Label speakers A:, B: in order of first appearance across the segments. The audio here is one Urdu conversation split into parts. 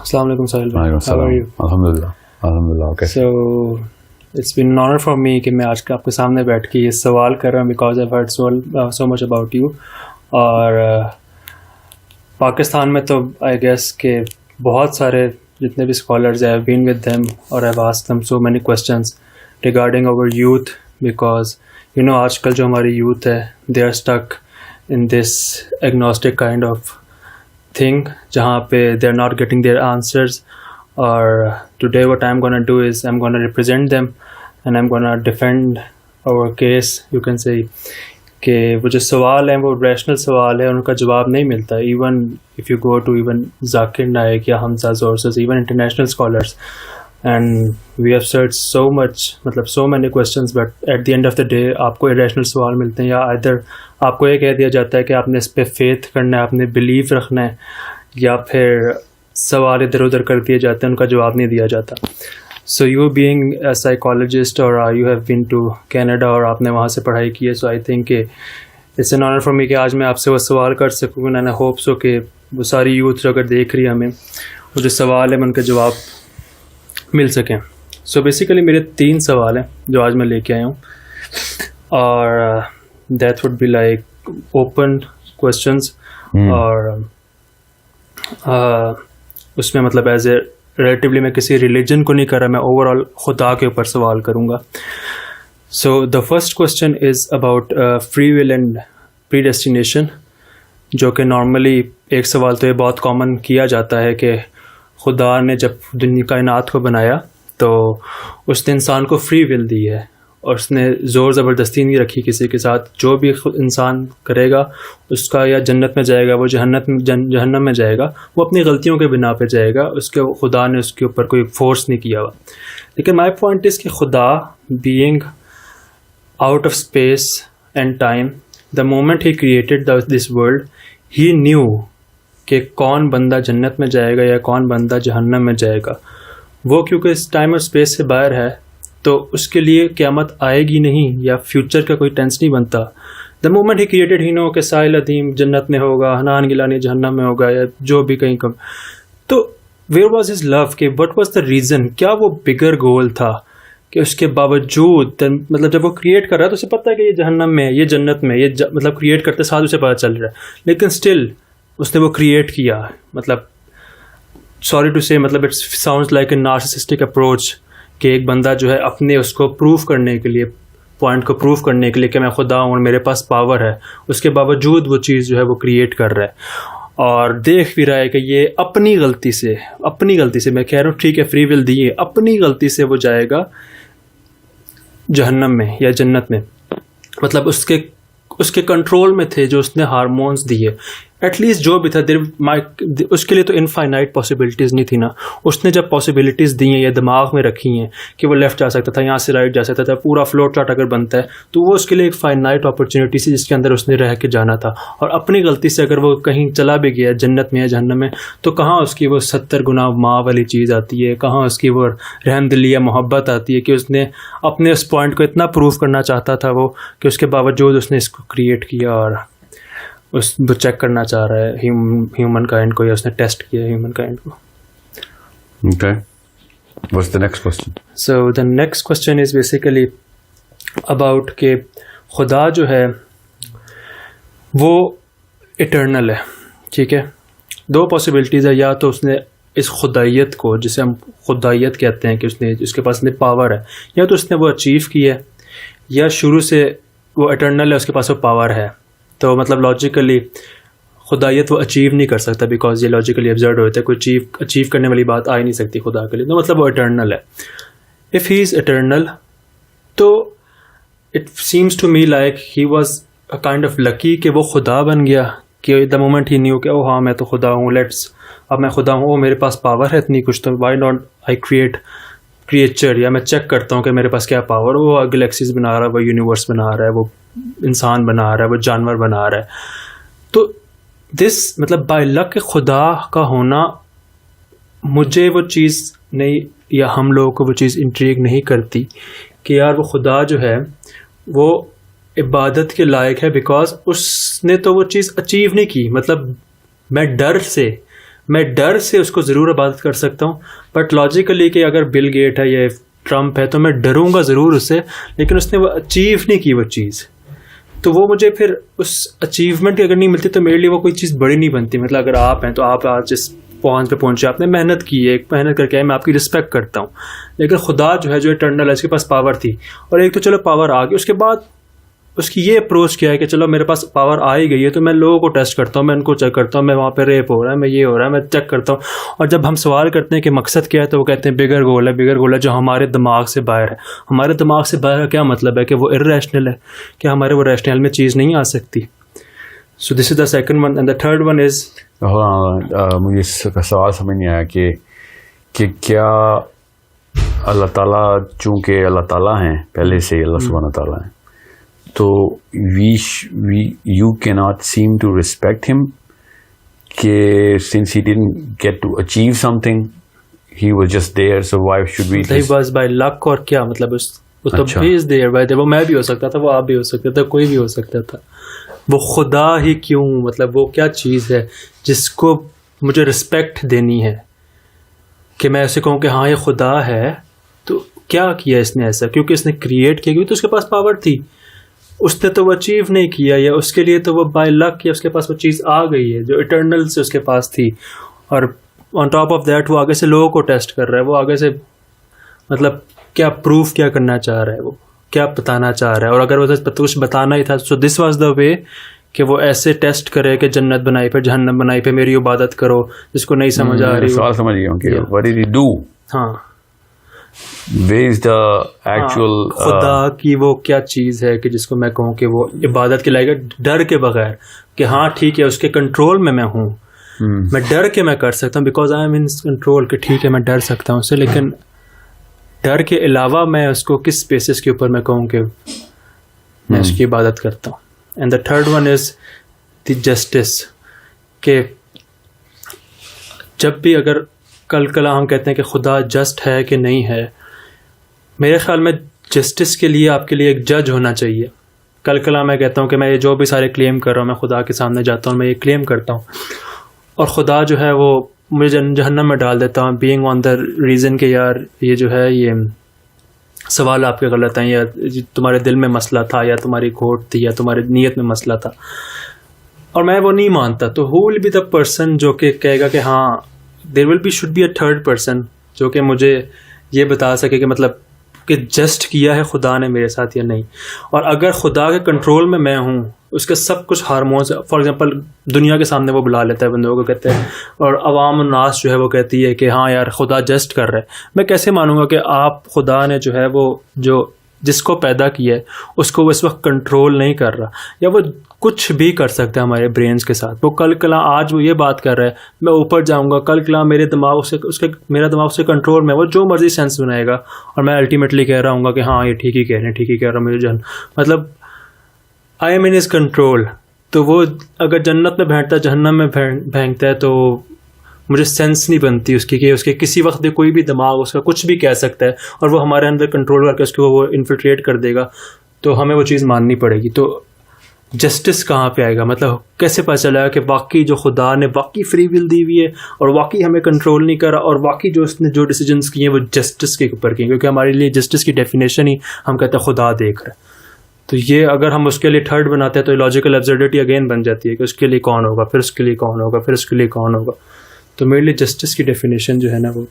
A: Assalamu alaikum Sahil bhai. How are you?
B: Alhamdulillah. Okay.
A: So it's been an honor for me کہ میں آج آپ کے سامنے بیٹھ کے یہ سوال کر رہا ہوں because I've heard so much about you. اور پاکستان میں تو I guess کہ بہت سارے جتنے بھی scholars ہیں I've been with them اور I've asked them so many questions regarding our youth because you know آج کل جو ہماری youth ہے they are stuck in this agnostic kind of thing جہاں پہ they are not getting their answers. Or today what I'm going to do is I'm going to represent them and I'm going to defend our case. You can say کہ وہ جو سوال ہیں وہ ریشنل سوال ہے, ان کا جواب نہیں ملتا. Even if you go to even Zakir Naik یا حمزہ sources, even international scholars, and we have searched so much, مطلب so many questions, but at the end of the day آپ کو irrational سوال ملتے ہیں, یا either آپ کو یہ کہہ دیا جاتا ہے کہ آپ نے اس پہ faith کرنا ہے, آپ نے belief رکھنا ہے, یا پھر سوال ادھر ادھر کر دیے جاتے ہیں, ان کا جواب نہیں دیا جاتا. So you being a psychologist اور you have been to Canada اور آپ نے وہاں سے پڑھائی کی ہے, سو آئی تھنک کہ it's an honour for me کہ آج میں آپ سے وہ سوال کر سکوں. اینڈ آئی ہوپ سو کہ وہ ساری یوتھ جو اگر دیکھ رہی ہے ہمیں, وہ جو سوال ہے ان کا جواب مل سکیں. سو بیسیکلی میرے 3 سوال ہیں جو آج میں لے کے آیا ہوں, اور that would be like open questions, اور اس میں مطلب ایز اے ریلیٹیولی میں کسی ریلیجن کو نہیں کر رہا, میں اوور آل خدا کے اوپر سوال کروں گا. So the first question is about free will and پری ڈیسٹینیشن, جو کہ نارملی ایک سوال تو یہ بہت کامن کیا جاتا ہے کہ خدا نے جب دنیا کائنات کو بنایا تو اس نے انسان کو فری ول دی ہے, اور اس نے زور زبردستی نہیں رکھی کسی کے ساتھ. جو بھی انسان کرے گا اس کا یا جنت میں جائے گا, وہ جہنم میں جائے گا, وہ اپنی غلطیوں کے بنا پہ جائے گا, اس کے خدا نے اس کے اوپر کوئی فورس نہیں کیا ہوا. لیکن مائی پوائنٹ از کہ خدا being out of space and time, the moment he created this world, he new کہ کون بندہ جنت میں جائے گا یا کون بندہ جہنم میں جائے گا. وہ کیونکہ اس ٹائم اور اسپیس سے باہر ہے تو اس کے لیے قیامت آئے گی نہیں, یا فیوچر کا کوئی ٹینس نہیں بنتا. دا مومنٹ ہی کریٹڈ ہی نو کہ ساحل عظیم جنت میں ہوگا, حنان گیلانی جہنم میں ہوگا, یا جو بھی کہیں کم. تو ویئر واز ہز لو, کہ وٹ واز دا ریزن, کیا وہ بگر گول تھا کہ اس کے باوجود مطلب جب وہ کریٹ کر رہا ہے تو اسے پتہ ہے کہ یہ جہنم میں ہے, یہ جنت میں, یہ مطلب کریٹ کرتے ساتھ اسے پتہ چل رہا ہے, لیکن اسٹل اس نے وہ کریٹ کیا. مطلب سوری ٹو سے, مطلب it sounds like a narcissistic approach کہ ایک بندہ جو ہے اپنے اس کو پروف کرنے کے لیے, پوائنٹ کو پروف کرنے کے لیے کہ میں خدا ہوں اور میرے پاس پاور ہے, اس کے باوجود وہ چیز جو ہے وہ کریٹ کر رہا ہے, اور دیکھ بھی رہا ہے کہ یہ اپنی غلطی سے میں کہہ رہا ہوں ٹھیک ہے فری ول دی ہے, اپنی غلطی سے وہ جائے گا جہنم میں یا جنت میں. مطلب اس کے کنٹرول میں تھے جو اس نے ہارمونز دیے, ایٹ لیسٹ جو بھی تھا. اس کے لیے تو انفائنائٹ پاسبلٹیز نہیں تھی نا, اس نے جب پاسبلٹیز دی ہیں یا دماغ میں رکھی ہیں کہ وہ لیفٹ جا سکتا تھا, یہاں سے رائٹ جا سکتا تھا, پورا فلو چارٹ اگر بنتا ہے تو وہ اس کے لیے ایک فائنائٹ اپرچونیٹی سی جس کے اندر اس نے رہ کے جانا تھا. اور اپنی غلطی سے اگر وہ کہیں چلا بھی گیا جنت میں یا جہنم میں, تو کہاں اس کی وہ 70 گنا ماں والی چیز آتی ہے, کہاں اس کی وہ رحم دلی یا محبت آتی ہے کہ اس نے اپنے اس پوائنٹ کو اتنا پروف کرنا چاہتا تھا وہ, کہ اس کے باوجود اس نے اس کو کریٹ کیا اور اس وہ چیک کرنا چاہ رہا ہے ہیومن کائنڈ کو, یا اس نے ٹیسٹ کیا ہیومن کائنڈ کو.
B: Okay. What's the next question?
A: So the next question is basically about کہ خدا جو ہے وہ اٹرنل ہے, ٹھیک ہے. 2 پاسبلٹیز ہے, یا تو اس نے اس خدائیت کو, جسے ہم خدائیت کہتے ہیں کہ اس کے پاس پاور ہے, یا تو اس نے وہ اچیو کی ہے, یا شروع سے وہ اٹرنل ہے, اس کے پاس وہ پاور ہے. تو مطلب لاجیکلی خدایت وہ اچیو نہیں کر سکتا, بیکاز یہ لاجیکلی ابزرڈ ہوتا ہے, کوئی اچیو کرنے والی بات آ ہی نہیں سکتی خدا کے لیے. تو مطلب وہ اٹرنل ہے. اف ہی از اٹرنل, تو it seems to me like he was a kind of lucky کہ وہ خدا بن گیا, کہ دا مومنٹ ہی نیو کہ او ہاں میں تو خدا ہوں, اب میں خدا ہوں, میرے پاس پاور ہے اتنی کچھ, تو وائی ناٹ آئی کریچر, یا میں چیک کرتا ہوں کہ میرے پاس کیا پاور. وہ گلیکسیز بنا رہا ہے, وہ یونیورس بنا رہا ہے, وہ انسان بنا رہا ہے, وہ جانور بنا رہا ہے. تو دس مطلب بائی لک خدا کا ہونا, مجھے وہ چیز نہیں, یا ہم لوگوں کو وہ چیز انٹریگ نہیں کرتی کہ یار وہ خدا جو ہے وہ عبادت کے لائق ہے, بیکاز اس نے تو وہ چیز اچیو نہیں کی. مطلب میں ڈر سے میں ڈر سے اس کو ضرور عبادت کر سکتا ہوں, بٹ لاجیکلی کہ اگر بل گیٹ ہے یا ٹرمپ ہے تو میں ڈروں گا ضرور اس سے, لیکن اس نے وہ اچیو نہیں کی وہ چیز, تو وہ مجھے پھر اس اچیومنٹ کی اگر نہیں ملتی تو میرے لیے وہ کوئی چیز بڑی نہیں بنتی. مطلب اگر آپ ہیں تو آپ آج جس پوائنٹ پہ پہنچے, آپ نے محنت کی ہے, محنت کر کے آئے, میں آپ کی رسپیکٹ کرتا ہوں, لیکن خدا جو ہے جو اٹرنل ہے, اس کے پاس پاور تھی, اور ایک تو چلو پاور آ گئی, اس کے بعد اس کی یہ اپروچ کیا ہے کہ چلو میرے پاس پاور آ ہی گئی ہے تو میں لوگوں کو ٹیسٹ کرتا ہوں, میں ان کو چیک کرتا ہوں, میں وہاں پہ ریپ ہو رہا ہے, میں یہ ہو رہا ہے, میں چیک کرتا ہوں. اور جب ہم سوال کرتے ہیں کہ مقصد کیا ہے تو وہ کہتے ہیں بگر گول ہے, بگر گول ہے جو ہمارے دماغ سے باہر ہے. ہمارے دماغ سے باہر کا کیا مطلب ہے کہ وہ ارریشنل ہے, کہ ہمارے وہ ریشنل میں چیز نہیں آ سکتی. So this is the second one. And the third one is,
B: مجھے اس کا سوال سمجھ نہیں آیا کہ کیا اللہ تعالیٰ, چونکہ اللہ تعالیٰ ہیں پہلے سے, اللہ سبحانہ تعالیٰ ہیں, تو you cannot seem to respect him کہ since he didn't get to achieve something he was just there, so why should we
A: he was by luck, اور کیا مطلب اس تو he is there by the, وہ میں بھی ہو سکتا تھا, وہ آپ بھی ہو سکتا تھا, کوئی بھی ہو سکتا تھا. وہ خدا ہی کیوں, مطلب وہ کیا چیز ہے جس کو مجھے رسپیکٹ دینی ہے کہ میں اسے کہوں کہ ہاں یہ خدا ہے, تو کیا کیا اس نے ایسا, کیونکہ اس نے کریٹ کیا, کیونکہ تو اس کے پاس پاور تھی, اس نے تو وہ اچیو نہیں کیا, یا اس کے لیے تو وہ بائی لک, یا اس کے پاس وہ چیز آ گئی ہے جو اٹرنل سے اس کے پاس تھی. اور آن ٹاپ آف دیٹ وہ آگے سے لوگوں کو ٹیسٹ کر رہا ہے, وہ آگے سے مطلب کیا پروف کیا کرنا چاہ رہا ہے, وہ کیا بتانا چاہ رہا ہے. اور اگر وہ کچھ بتانا ہی تھا, سو دس واز دا وے کہ وہ ایسے ٹیسٹ کرے کہ جنت بنائی پہ جہنم بنائی پہ میری عبادت کرو, جس کو نہیں سمجھ آ رہی.
B: سوال سمجھ گیا ہوں کہ what did he do,
A: ہاں
B: where is the actual
A: خدا کی وہ کیا چیز ہے کہ جس کو میں کہوں کہ وہ عبادت کے لائق ہے, ڈر کے بغیر کہ ہاں ٹھیک ہے اس کے کنٹرول میں ہوں, میں ڈر کے میں کر سکتا ہوں, because I am in control, کہ ٹھیک ہے میں ڈر سکتا ہوں اس سے, لیکن ڈر کے علاوہ میں اس کو کس بیسس کے اوپر میں کہوں کہ میں اس کی عبادت کرتا ہوں. And the third one is the justice, کہ جب بھی اگر کل ہم کہتے ہیں کہ خدا جسٹ ہے کہ نہیں ہے, میرے خیال میں جسٹس کے لیے آپ کے لیے ایک جج ہونا چاہیے. کل میں کہتا ہوں کہ میں یہ جو بھی سارے کلیم کر رہا ہوں, میں خدا کے سامنے جاتا ہوں, میں یہ کلیم کرتا ہوں, اور خدا جو ہے وہ مجھے جہنم میں ڈال دیتا ہوں, بینگ آن دا ریزن کہ یار یہ جو ہے یہ سوال آپ کے غلط ہیں, یا تمہارے دل میں مسئلہ تھا, یا تمہاری کھوٹ تھی, یا تمہاری نیت میں مسئلہ تھا, اور میں وہ نہیں مانتا. تو ہو ول بی دا پرسن جو کہ کہے گا کہ ہاں there will be should be a third person جو کہ مجھے یہ بتا سکے کہ مطلب کہ جسٹ کیا ہے خدا نے میرے ساتھ یا نہیں. اور اگر خدا کے کنٹرول میں ہوں, اس کے سب کچھ ہارمونس, فار ایگزامپل دنیا کے سامنے وہ بلا لیتا ہے بندوں کو, کہتے ہیں, اور عوام الناس جو ہے وہ کہتی ہے کہ ہاں یار خدا جسٹ کر رہا ہے. میں کیسے مانوں گا کہ آپ خدا نے جو ہے وہ جو جس کو پیدا کیا ہے اس کو وہ اس وقت کنٹرول نہیں کر رہا, یا وہ کچھ بھی کر سکتا ہے ہمارے برینز کے ساتھ. وہ کل آج وہ یہ بات کر رہا ہے, میں اوپر جاؤں گا, کل میرے دماغ سے میرا دماغ سے کنٹرول میں, وہ جو مرضی سینس بنائے گا, اور میں الٹیمیٹلی کہہ رہا ہوں گا کہ ہاں یہ ٹھیک ہی کہہ رہے ہیں, ٹھیک ہی کہہ رہا ہوں, مجھے مطلب I am in his control. تو وہ اگر جنت میں بھینکتا ہے, جہنم میں بھینکتا ہے, تو مجھے سینس نہیں بنتی اس کی کہ اس کے کسی وقت بھی کوئی بھی دماغ اس کا کچھ بھی کہہ سکتا ہے, اور وہ ہمارے اندر کنٹرول کر کے اس کو وہ انفلٹریٹ کر دے گا, تو ہمیں وہ چیز ماننی پڑے گی. تو جسٹس کہاں پہ آئے گا, مطلب کیسے پتہ چلا کہ واقعی جو خدا نے واقعی فری ول دی ہوئی ہے, اور واقعی ہمیں کنٹرول نہیں کرا, اور واقعی جو اس نے جو ڈیسیجنس کیے ہیں وہ جسٹس کے اوپر کیے, کیونکہ ہمارے لیے جسٹس کی ڈیفینیشن ہی ہم کہتے ہیں خدا دیکھ رہا ہے. تو یہ اگر ہم اس کے لیے تھرڈ بناتے ہیں تو لاجیکل ایبسرڈیٹی اگین بن جاتی ہے کہ اس کے لیے کون ہوگا, پھر اس کے لیے کون ہوگا, پھر اس کے لیے کون ہوگا. تو میرے لیے جسٹس کی ڈیفینیشن جو ہے نا وہ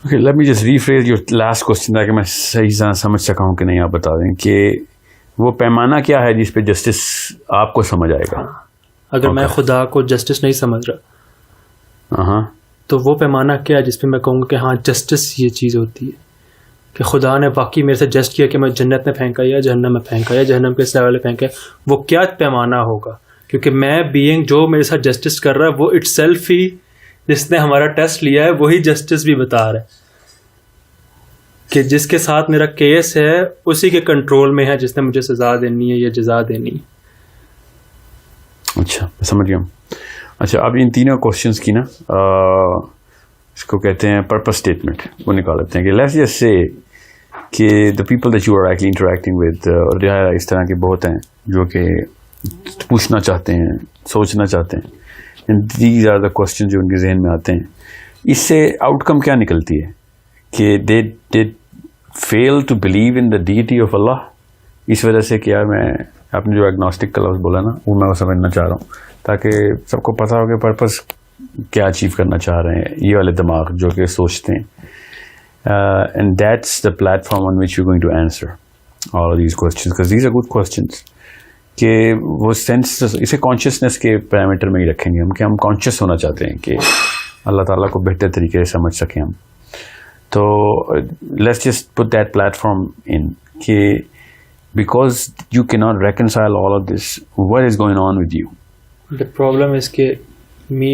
B: let me just rephrase your last question تاکہ میں صحیح سمجھ سکا ہوں کہ نہیں. آپ بتا دیں کہ وہ پیمانہ کیا ہے جس پہ جسٹس آپ کو سمجھ آئے گا.
A: اگر میں خدا کو جسٹس نہیں سمجھ رہا تو وہ پیمانہ کیا ہے جس پہ میں کہوں گا کہ ہاں جسٹس یہ چیز ہوتی ہے کہ خدا نے واقعی میرے سے جسٹ کیا کہ میں جنت میں پھینکا یا جہنم میں پھینکا یا جہنم کے سائے والے پھینکا. وہ کیا پیمانہ ہوگا, کیونکہ میں بینگ جو میرے ساتھ جسٹس کر رہا ہے وہ اٹ سیلف ہی جس نے ہمارا ٹیسٹ لیا ہے وہی جسٹس بھی بتا رہا ہے کہ جس کے ساتھ میرا کیس ہے اسی کے کنٹرول میں ہے جس نے مجھے سزا دینی ہے یا جزا دینی ہے.
B: اچھا میں سمجھ گیا ہوں. اچھا اب ان تینوں کوشچنس کی نا اس کو کہتے ہیں پرپس اسٹیٹمنٹ, وہ نکال لیتے ہیں کہ لیٹس جسٹ سے کہ the people that you are actually interacting with, اور اس طرح کے بہت ہیں جو کہ پوچھنا چاہتے ہیں, سوچنا چاہتے ہیں and these are the question جو ان کے ذہن میں آتے ہیں. اس سے آؤٹ کم کیا نکلتی ہے کہ they fail to believe in the deity of Allah. اس وجہ سے کیا میں آپ نے جو ایگنوسٹک کا لفظ بولا نا وہ میں سمجھنا چاہ رہا ہوں تاکہ سب کو پتا ہو کہ پرپز کیا اچیو کرنا چاہ رہے ہیں یہ والے دماغ جو کہ سوچتے ہیں. And that's the platform on which you going to answer all these questions because these are good questions. کہ وہ سینس اسے کانشیسنیس کے پیرامیٹر میں ہی رکھیں گے ہم کہ ہم کانشیس ہونا چاہتے ہیں کہ اللہ تعالیٰ کو بہتر طریقے سے سمجھ سکیں ہم. تو let's just put that platform in کہ because you can not reconcile all of this what is going on with you.
A: The problem is کہ me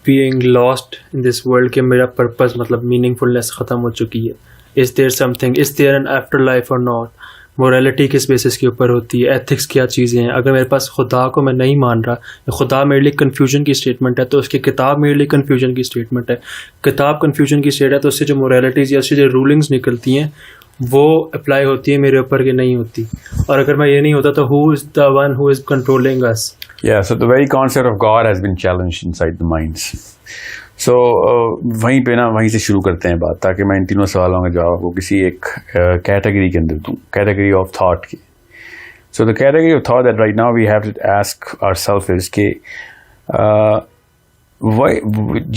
A: being lost in this world کہ میرا purpose مطلب meaningfulness ختم ہو چکی ہے. Is there something, is there an afterlife or not? Morality کس بیسس کے اوپر ہوتی ہے, ایتھکس کیا چیزیں ہیں. اگر میرے پاس خدا کو میں نہیں مان رہا, خدا میرے لیے کنفیوژن کی اسٹیٹمنٹ ہے, تو اس کی کتاب میرے لیے کنفیوژن کی اسٹیٹمنٹ ہے. کتاب کنفیوژن کی اسٹیٹ ہے تو اس سے جو مورالٹیز یا اس سے جو رولنگز نکلتی ہیں وہ اپلائی ہوتی ہے میرے اوپر کہ نہیں ہوتی. اور اگر میں یہ نہیں ہوتا تو who is the one who is controlling us?
B: Yeah, so the very concept of God has been challenged inside the minds. So وہیں پہ نا وہیں سے شروع کرتے ہیں بات تاکہ میں ان تینوں سوالوں کا جواب کو کسی ایک کیٹیگری کے اندر دوں, کیٹیگری آف تھاٹ کی. So the category of thought that right now we have to ask our self is کہ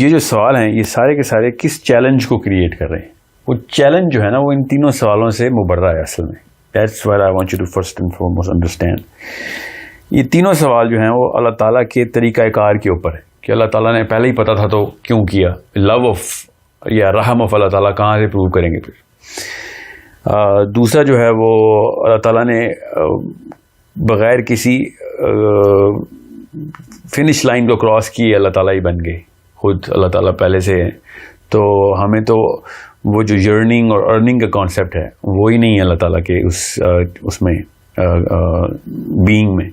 B: یہ جو سوال ہیں یہ سارے کے سارے کس چیلنج کو کریٹ کر رہے ہیں. وہ چیلنج جو ہے نا وہ ان تینوں سوالوں سے مبرہ ہے اصل میں. That's why I want you to first and foremost understand. یہ تینوں سوال جو ہیں وہ اللہ تعالیٰ کے طریقہ کار کے اوپر ہے کہ اللہ تعالیٰ نے پہلے ہی پتا تھا تو کیوں کیا. لو آف یا رحم آف اللہ تعالیٰ کہاں سے پروو کریں گے پھر. دوسرا جو ہے وہ اللہ تعالیٰ نے بغیر کسی فنش لائن کو کراس کیے اللہ تعالیٰ ہی بن گئے, خود اللہ تعالیٰ پہلے سے ہے. تو ہمیں تو وہ جو یرننگ اور ارننگ کا کانسیپٹ ہے وہی نہیں ہے اللہ تعالیٰ کے اس میں بینگ میں.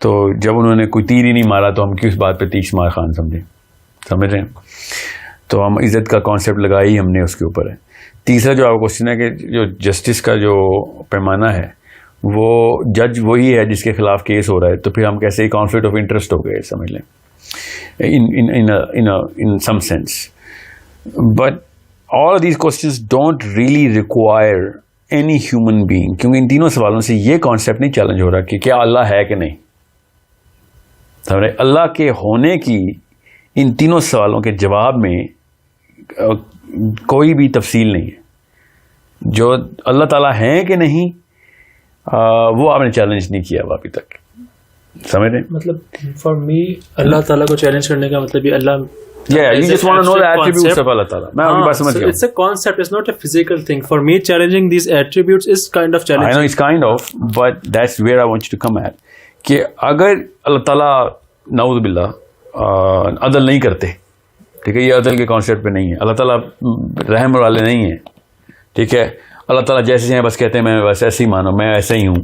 B: تو جب انہوں نے کوئی تیر ہی نہیں مارا تو ہم کس بات پہ تیس مار خان سمجھ رہے ہیں. تو ہم عزت کا کانسیپٹ لگایا ہی ہم نے اس کے اوپر ہے. تیسرا جو آپ کو کوشچن ہے کہ جو جسٹس کا جو پیمانہ ہے وہ جج وہی ہے جس کے خلاف کیس ہو رہا ہے, تو پھر ہم کیسے کانفلکٹ آف انٹرسٹ ہو گئے سمجھ لیں in some sense. But all of these questions don't really require any human being, کیونکہ ان تینوں سوالوں سے یہ کانسیپٹ نہیں چیلنج ہو رہا کہ کیا اللہ ہے کہ نہیں. اللہ کے ہونے کی ان تینوں سوالوں کے جواب میں کوئی بھی تفصیل نہیں ہے. جو اللہ تعالیٰ ہیں کہ نہیں وہ آپ نے چیلنج نہیں کیا ابھی تک, سمجھ رہے ہیں.
A: مطلب فار می اللہ تعالیٰ کو چیلنج کرنے کا مطلب یہ اللہ
B: Yeah, you just want to know the attributes of Allah Ta'ala. میں آپ کی بات سمجھ گیا.
A: It's a concept, it's not a physical thing. For me, challenging these attributes is kind of challenging.
B: I know it's kind of, but that's where I want you to come at. کہ اگر اللہ تعالیٰ نعوذ باللہ عدل نہیں کرتے, ٹھیک ہے, یہ عدل کے کانسیپٹ پہ نہیں ہے. اللہ تعالیٰ رحم والے نہیں ہیں, ٹھیک ہے. اللہ تعالیٰ جیسے ہیں بس کہتے ہیں میں بس ایسے ہی مانو, میں ایسا ہی ہوں,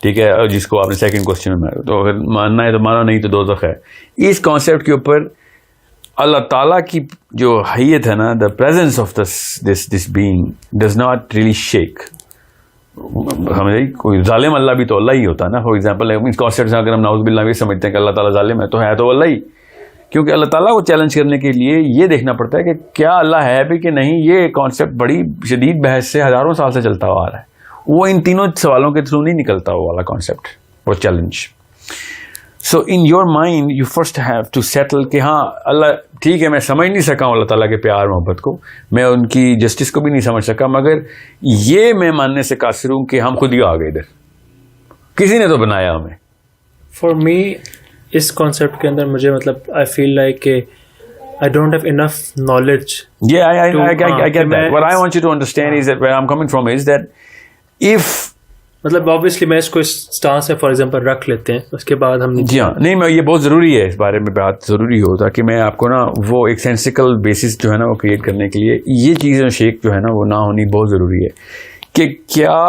B: ٹھیک ہے. جس کو آپ نے سیکنڈ کوشچن میں, تو اگر ماننا ہے تو مانو, نہیں تو دوزخ ہے. اس کانسیپٹ کے اوپر اللہ تعالیٰ کی جو حیت ہے نا, دا presence of this being does not really shake. کوئی ظالم اللہ بھی تو اللہ ہی ہوتا ہے نا. فار ایگزامپل اس کانسیپٹ سے اگر ہم نعوذ باللہ بھی سمجھتے ہیں کہ اللہ تعالیٰ ظالم ہے تو اللہ ہی, کیونکہ اللہ تعالیٰ کو چیلنج کرنے کے لیے یہ دیکھنا پڑتا ہے کہ کیا اللہ ہے بھی کہ نہیں. یہ کانسیپٹ بڑی شدید بحث سے ہزاروں سال سے چلتا ہوا آ رہا ہے. وہ ان تینوں سوالوں کے تھرو نہیں نکلتا وہ والا کانسیپٹ, وہ challenge. So in your mind you first have to settle کہ ہاں اللہ ٹھیک ہے, میں سمجھ نہیں سکا ہوں اللہ تعالیٰ کے پیار محبت کو, میں ان کی جسٹس کو بھی نہیں سمجھ سکا, مگر یہ میں ماننے سے قاصر ہوں کہ ہم خود ہی آ گئے ادھر, کسی نے تو بنایا ہمیں.
A: فار می اس کانسیپٹ کے اندر مجھے مطلب آئی فیل لائک کہ I don't have enough knowledge.
B: Yeah, I get that. What I want you to understand is that where I'm coming from is that if
A: مطلب obviously میں اس کو اسٹانس سے فار ایگزامپل رکھ لیتے ہیں, اس کے بعد ہم
B: جی ہاں نہیں, میں یہ بہت ضروری ہے اس بارے میں بات ضروری ہو تاکہ میں آپ کو نا وہ ایک سینسیکل بیسس جو ہے نا وہ کریٹ کرنے کے لیے یہ چیزیں شیک جو ہے نا وہ نہ ہونی بہت ضروری ہے کہ کیا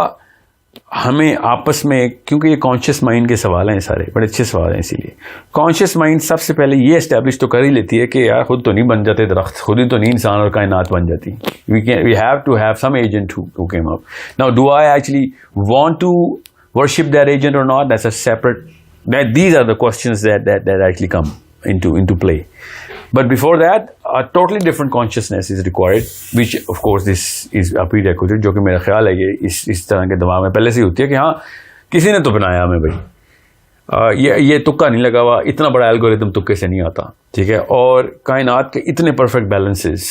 B: ہمیں آپس میں, کیونکہ یہ کانشیس مائنڈ کے سوال ہیں سارے, بڑے اچھے سوال ہیں. اسی لیے کانشیس مائنڈ سب سے پہلے یہ اسٹیبلش تو کر ہی لیتی ہے کہ یار خود تو نہیں بن جاتے درخت, خود ہی تو نہیں انسان اور کائنات بن جاتی. We have to have some agent who came up. Now do I actually want to worship that agent or not? That's a separate these are the questions that actually come into play. But before that, a totally different consciousness is required, which of course this is a prerequisite, جو کہ میرا خیال ہے یہ اس طرح کے دماغ میں پہلے سے ہی ہوتی ہے کہ ہاں کسی نے تو بنایا ہمیں بھائی, یہ تکا نہیں لگا ہوا, اتنا بڑا الگوریتم تکے سے نہیں آتا, ٹھیک ہے, اور کائنات کے اتنے پرفیکٹ بیلنسز,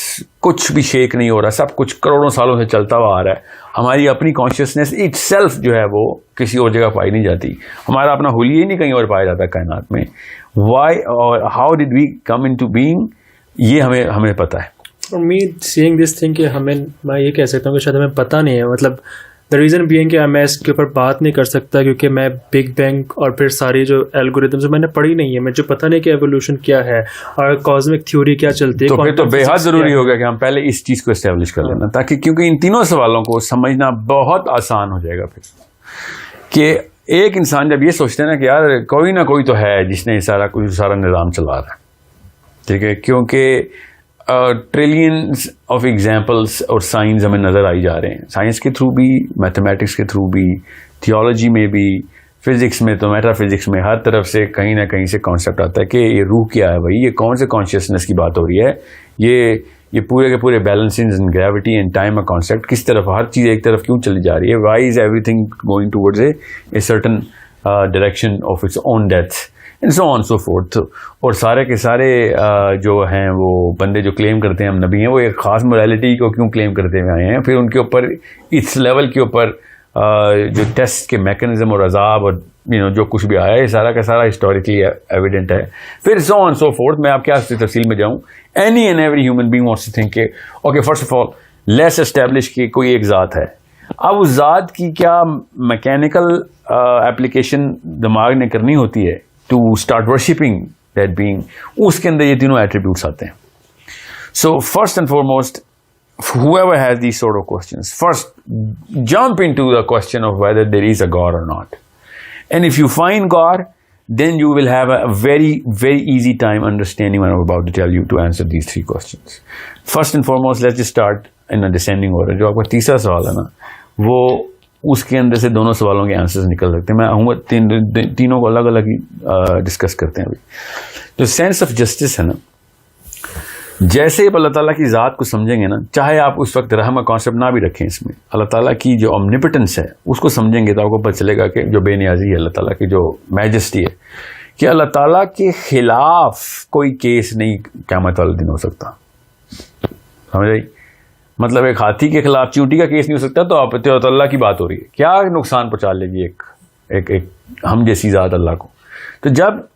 B: کچھ بھی شیک نہیں ہو رہا, سب کچھ کروڑوں سالوں سے چلتا ہوا آ رہا ہے. ہماری اپنی کانشیسنیس اٹ سیلف جو ہے وہ کسی اور جگہ پائی نہیں جاتی, ہمارا اپنا حلیہ ہی نہیں کہیں اور پایا جاتا کائنات میں. وائی اور how did we come into being, یہ ہمیں پتہ ہے.
A: For me seeing this thing کہ میں یہ کہہ سکتا ہوں کہ شاید ہمیں پتہ نہیں ہے, مطلب دا ریزن بینگ کہ میں اس کے اوپر بات نہیں کر سکتا کیونکہ میں بگ بینگ اور پھر ساری جو الگوریتمز میں نے پڑھی نہیں ہے, مجھے پتہ نہیں کہ ایوولوشن کیا ہے اور کاسمک تھیوری کیا چلتی ہے.
B: تو پھر تو بے حد ضروری ہوگا کہ ہم پہلے اس چیز کو اسٹیبلش کر لینا, تاکہ کیونکہ ان تینوں سوالوں کو سمجھنا بہت آسان ہو جائے گا پھر, کہ ایک انسان جب یہ سوچتے ہیں نا کہ یار کوئی نہ کوئی تو ہے جس نے سارا نظام چلا رہا ہے, ٹھیک ہے, کیونکہ ٹریلینس آف ایگزامپلس اور سائنس ہمیں نظر آئی جا رہے ہیں, سائنس کے تھرو بھی, میتھمیٹکس کے تھرو بھی, تھیولوجی میں بھی, فزکس میں تو میٹا فزکس میں, ہر طرف سے کہیں نہ کہیں سے کانسیپٹ آتا ہے کہ یہ روح کیا ہے بھائی, یہ کون سے کانشیسنس کی بات ہو رہی ہے, یہ پورے کے پورے balancing and gravity and time کا کانسیپٹ کس طرف, ہر چیز ایک طرف کیوں چلی جا رہی ہے, why is everything going towards a certain direction of its own death and so on so forth. اور سارے کے سارے جو ہیں وہ بندے جو کلیم کرتے ہیں ہم نبی ہیں, وہ ایک خاص موریلٹی کو کیوں کلیم کرتے ہوئے آئے ہیں, پھر ان کے اوپر اس لیول کے اوپر جو ٹیسٹ کے میکینزم اور عذاب اور جو کچھ بھی آیا ہے سارا کا سارا ہسٹوریکلی ایویڈنٹ ہے, پھر سو آن سو فورتھ. میں آپ کیا تفصیل میں جاؤں, any and every human being wants to think کہ okay first of all let's establish کہ کوئی ایک ذات ہے. اب اس ذات کی کیا میکینیکل اپلیکیشن دماغ نے کرنی ہوتی ہے to start worshipping that being, اس کے اندر یہ تینوں ایٹریبیوٹس آتے ہیں. So first and foremost whoever has these sort of questions, first jump into the question of whether there is a God or not. And if you find God, then you will have a very, very easy time understanding what I'm about to tell you to answer these three questions. First and foremost, let's just start in a descending order. جو آپ کا تیسرا سوال ہے نا, وہ اس کے اندر سے دونوں سوالوں کے آنسرز نکل سکتے ہیں. میں تینوں کو الگ الگ ہی ڈسکس کرتے ہیں ابھی. جو سینس آف جسٹس ہے نا, جیسے آپ اللہ تعالیٰ کی ذات کو سمجھیں گے نا, چاہے آپ اس وقت رحم کا کانسیپٹ نہ بھی رکھیں, اس میں اللہ تعالیٰ کی جو اومنیپٹنس ہے اس کو سمجھیں گے تو آپ کو پتہ چلے گا کہ جو بے نیازی ہے اللہ تعالیٰ کی, جو میجسٹی ہے, کہ اللہ تعالیٰ کے خلاف کوئی کیس نہیں قیامت والے دن ہو سکتا. سمجھ آئی؟ مطلب ایک ہاتھی کے خلاف چیونٹی کا کیس نہیں ہو سکتا, تو آپ اللہ کی بات ہو رہی ہے, کیا نقصان پہنچا لے گی ایک ہم جیسی ذات اللہ کو. تو جب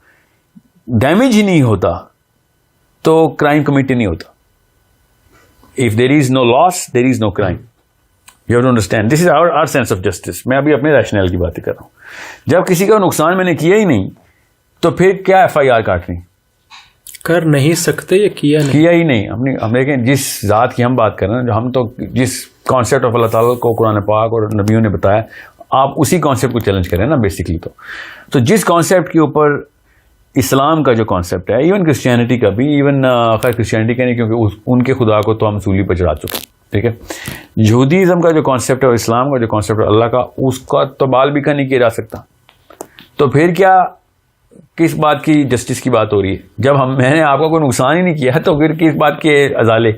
B: ڈیمیج ہی نہیں ہوتا تو کرائم کمیٹی نہیں ہوتا. If there is no loss there is no crime. You have to understand this is our sense of justice. میں ابھی اپنے ریشنل کی باتیں کر رہا ہوں. جب کسی کا نقصان میں نے کیا ہی نہیں تو پھر کیا ایف آئی آر کاٹنی,
A: کر نہیں سکتے یا کیا
B: ہی نہیں. ہم دیکھیں جس ذات کی ہم بات کر رہے ہیں, جو ہم تو جس کانسیپٹ آف اللہ تعالیٰ کو قرآن پاک اور نبیوں نے بتایا, آپ اسی کانسیپٹ کو چیلنج کریں نا بیسکلی. تو جس کانسیپٹ کے اوپر اسلام کا جو کانسیپٹ ہے, ایون کرسچینٹی کا بھی, ایون خیر کرسچینٹی کا نہیں کیونکہ ان کے خدا کو تو ہم سولی پہ چڑھا چکے ہیں, ٹھیک ہے. یہودیزم کا جو کانسیپٹ ہے اور اسلام کا جو کانسیپٹ ہے اللہ کا, اس کا تو بال بھی کا نہیں کیا جا سکتا. تو پھر کیا کس بات کی جسٹس کی بات ہو رہی ہے, جب میں نے آپ کا کوئی نقصان ہی نہیں کیا تو پھر کس بات کے ازالے.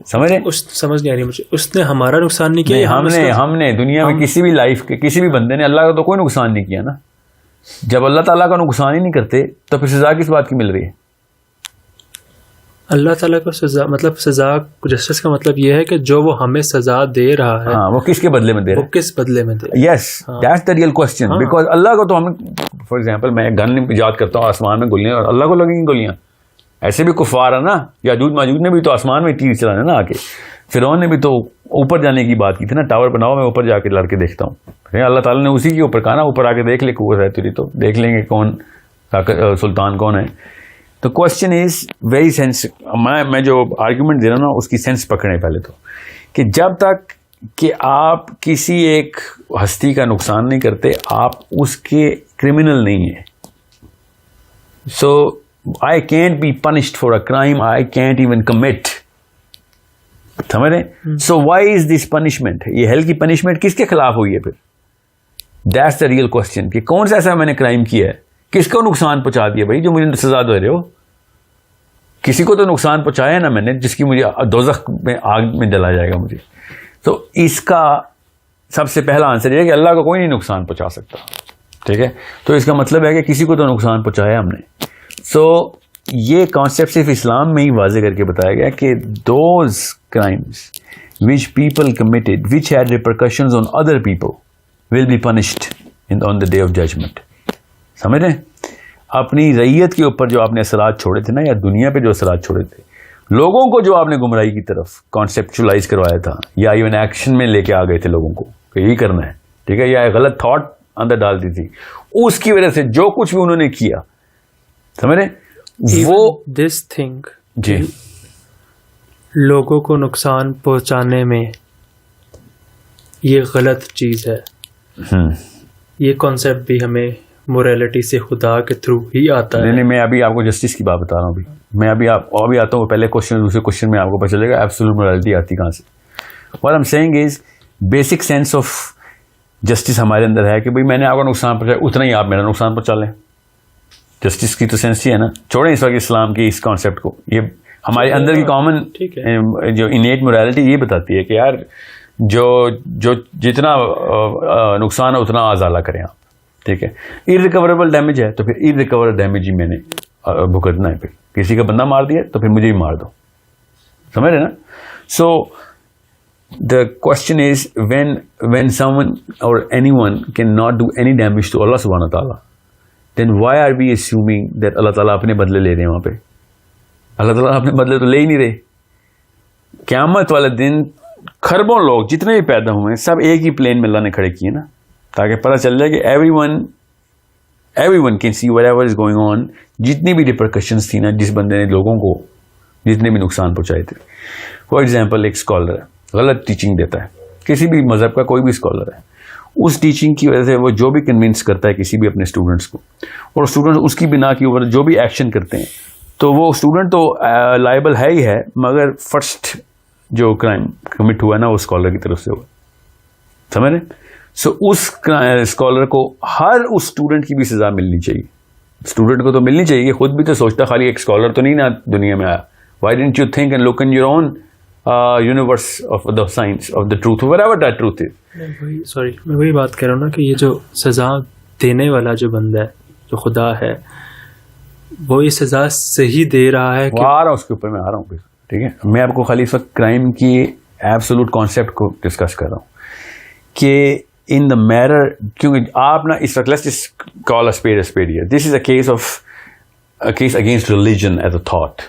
B: سمجھ رہے؟
A: سمجھ نہیں آ رہی مجھے. اس نے ہمارا نقصان نہیں کیا,
B: ہم نے دنیا میں کسی بھی لائف کے کسی بھی بندے نے اللہ کا تو کوئی نقصان نہیں کیا نا. جب اللہ تعالیٰ کا نقصان ہی نہیں کرتے تو پھر سزا کس بات کی مل رہی ہے؟
A: اللہ تعالیٰ کو سزا, مطلب سزا جسٹس کا مطلب یہ ہے کہ جو وہ ہمیں سزا دے رہا ہے,
B: وہ کس کے بدلے میں دے رہا ہے,
A: وہ کس بدلے میں دے.
B: Yes that's the real question. Because Allah کو تو ہم, فار ایگزامپل میں گن ایجاد کرتا ہوں آسمان میں گولیاں, اور اللہ کو لگیں گی گولیاں. ایسے بھی کفار ہے نا, یاجوج ماجوج نے بھی تو آسمان میں تیر چلانا نا آ کے. فرعون نے بھی تو اوپر جانے کی بات کی تھی نا, ٹاور بناؤ میں اوپر جا کے لڑ کے دیکھتا ہوں. اللہ تعالیٰ نے اسی کے اوپر کہا نا, اوپر آ کے دیکھ لے قوت ہے تیری, تو دیکھ لیں گے کون سلطان کون ہے. تو کوشچن از ویری سینس. میں جو آرگیومنٹ دے رہا ہوں نا اس کی سینس پکڑیں پہلے تو, کہ جب تک کہ آپ کسی ایک ہستی کا نقصان نہیں کرتے آپ اس کے کرمنل نہیں ہیں. So I can't be punished for a crime I can't even commit. سمجھ رہے؟ So why is this punishment, یہ ہیل کی پنشمنٹ کس کے خلاف ہوئی ہے پھر؟ That's the real question کہ کون سا ایسا میں نے کرائم کیا ہے, کس کو نقصان پہنچا دیا بھائی جو مجھے سزا دے رہے ہو. کسی کو تو نقصان پہنچایا نا میں نے, جس کی مجھے دوزخ میں آگ میں جلا جائے گا مجھے. تو اس کا سب سے پہلا آنسر یہ ہے کہ اللہ کو کوئی نہیں نقصان پہنچا سکتا, ٹھیک ہے. تو اس کا مطلب ہے کہ کسی کو تو نقصان پہنچایا ہم نے. سو یہ کانسیپٹ صرف اسلام میں ہی واضح کر کے بتایا گیا کہ those crimes which people committed which had repercussions on other people will be punished on the day of judgment. سمجھ رہے ہیں؟ اپنی رعیت کے اوپر جو آپ نے اثرات چھوڑے تھے نا, یا دنیا پہ جو اثرات چھوڑے تھے, لوگوں کو جو آپ نے گمراہی کی طرف کانسیپچلائز کروایا تھا, یا ایون ایکشن میں لے کے آ گئے تھے لوگوں کو کہ یہی کرنا ہے, ٹھیک ہے, یا غلط تھاٹ اندر ڈال دی تھی, اس کی وجہ سے جو کچھ بھی انہوں نے کیا, سمجھ رہے ہیں, وہ
A: دس تھنگ
B: جی
A: لوگوں کو نقصان پہنچانے میں یہ غلط چیز ہے. یہ کانسیپٹ بھی ہمیں موریلٹی سے خدا کے تھرو ہی آتا ہے.
B: نہیں, میں ابھی آپ کو جسٹس کی بات بتا رہا ہوں. میں ابھی آتا ہوں, پہلے کوشچن دوسرے کوشچن میں آپ کو پتہ چلے گا ایبسولوٹ موریلٹی آتی کہاں سے. What I'm saying is basic sense of justice ہمارے اندر ہے کہ بھائی میں نے آپ کو نقصان پہنچایا, اتنا ہی آپ میرا نقصان پہنچا لیں. جسٹس کی تو سینس ہی ہے نا. چھوڑیں اس وقت اسلام کی اس کانسیپٹ کو, یہ ہمارے اندر کی کامن جو انیٹ موریلٹی یہ بتاتی ہے کہ یار جو جتنا نقصان ہے اتنا ازالہ کریں آپ, ٹھیک ہے. ارریکوریبل ڈیمیج ہے تو پھر ارریکوریبل ڈیمیج ہی میں نے بھگتنا ہے. پھر کسی کا بندہ مار دیا تو پھر مجھے بھی مار دو, سمجھ رہے نا. سو the question is when someone or anyone cannot do any damage to Allah subhanahu wa ta'ala, then why are we assuming that اللہ تعالیٰ اپنے بدلے لے رہے ہیں وہاں پہ؟ اللہ تعالیٰ اپنے بدلے تو لے ہی نہیں رہے. قیامت والے دن خربوں لوگ جتنے بھی پیدا ہوئے ہیں سب ایک ہی پلین میں اللہ نے کھڑے کیے نا, تاکہ پتہ چل جائے کہ everyone can see whatever is going on. جتنی بھی ریپرکشنز تھی نا جس بندے نے لوگوں کو جتنے بھی نقصان پہنچائے تھے. فار ایگزامپل ایک اسکالر ہے, غلط ٹیچنگ دیتا ہے, کسی بھی مذہب کا کوئی بھی اسکالر ہے, اس ٹیچنگ کی وجہ سے وہ جو بھی کنونس کرتا ہے کسی بھی اپنے اسٹوڈنٹس کو, اور اسٹوڈنٹ اس کی بنا کے اوپر جو بھی ایکشن کرتے ہیں, تو وہ اسٹوڈنٹ تو لائبل ہے ہی ہے, مگر فرسٹ جو کرائم کمٹ ہوا ہے نا وہ اسکالر کی طرف سے ہوا, سمجھ رہے. سو اس اسکالر کو ہر اس اسٹوڈنٹ کی بھی سزا ملنی چاہیے. اسٹوڈنٹ کو تو ملنی چاہیے, خود بھی تو سوچتا خالی ایک اسکالر تو نہیں نا دنیا میں آیا. Why don't you think and look in your own universe of the science of the truth whatever that truth is.
A: Sorry میں وہی بات کر رہا ہوں نا کہ یہ جو سزا دینے والا جو بندہ ہے جو خدا ہے وہ یہ سزا صحیح دے رہا ہے.
B: آ رہا ہوں اس کے اوپر, میں آ رہا ہوں, ٹھیک ہے. میں آپ کو خالی اس وقت کرائم کی ایبسولوٹ کانسیپٹ کو ڈسکس کر رہا ہوں کہ ان دا میرر, کیونکہ آپ نا اس وقت let's just call a spade here. This is a case against religion as a thought,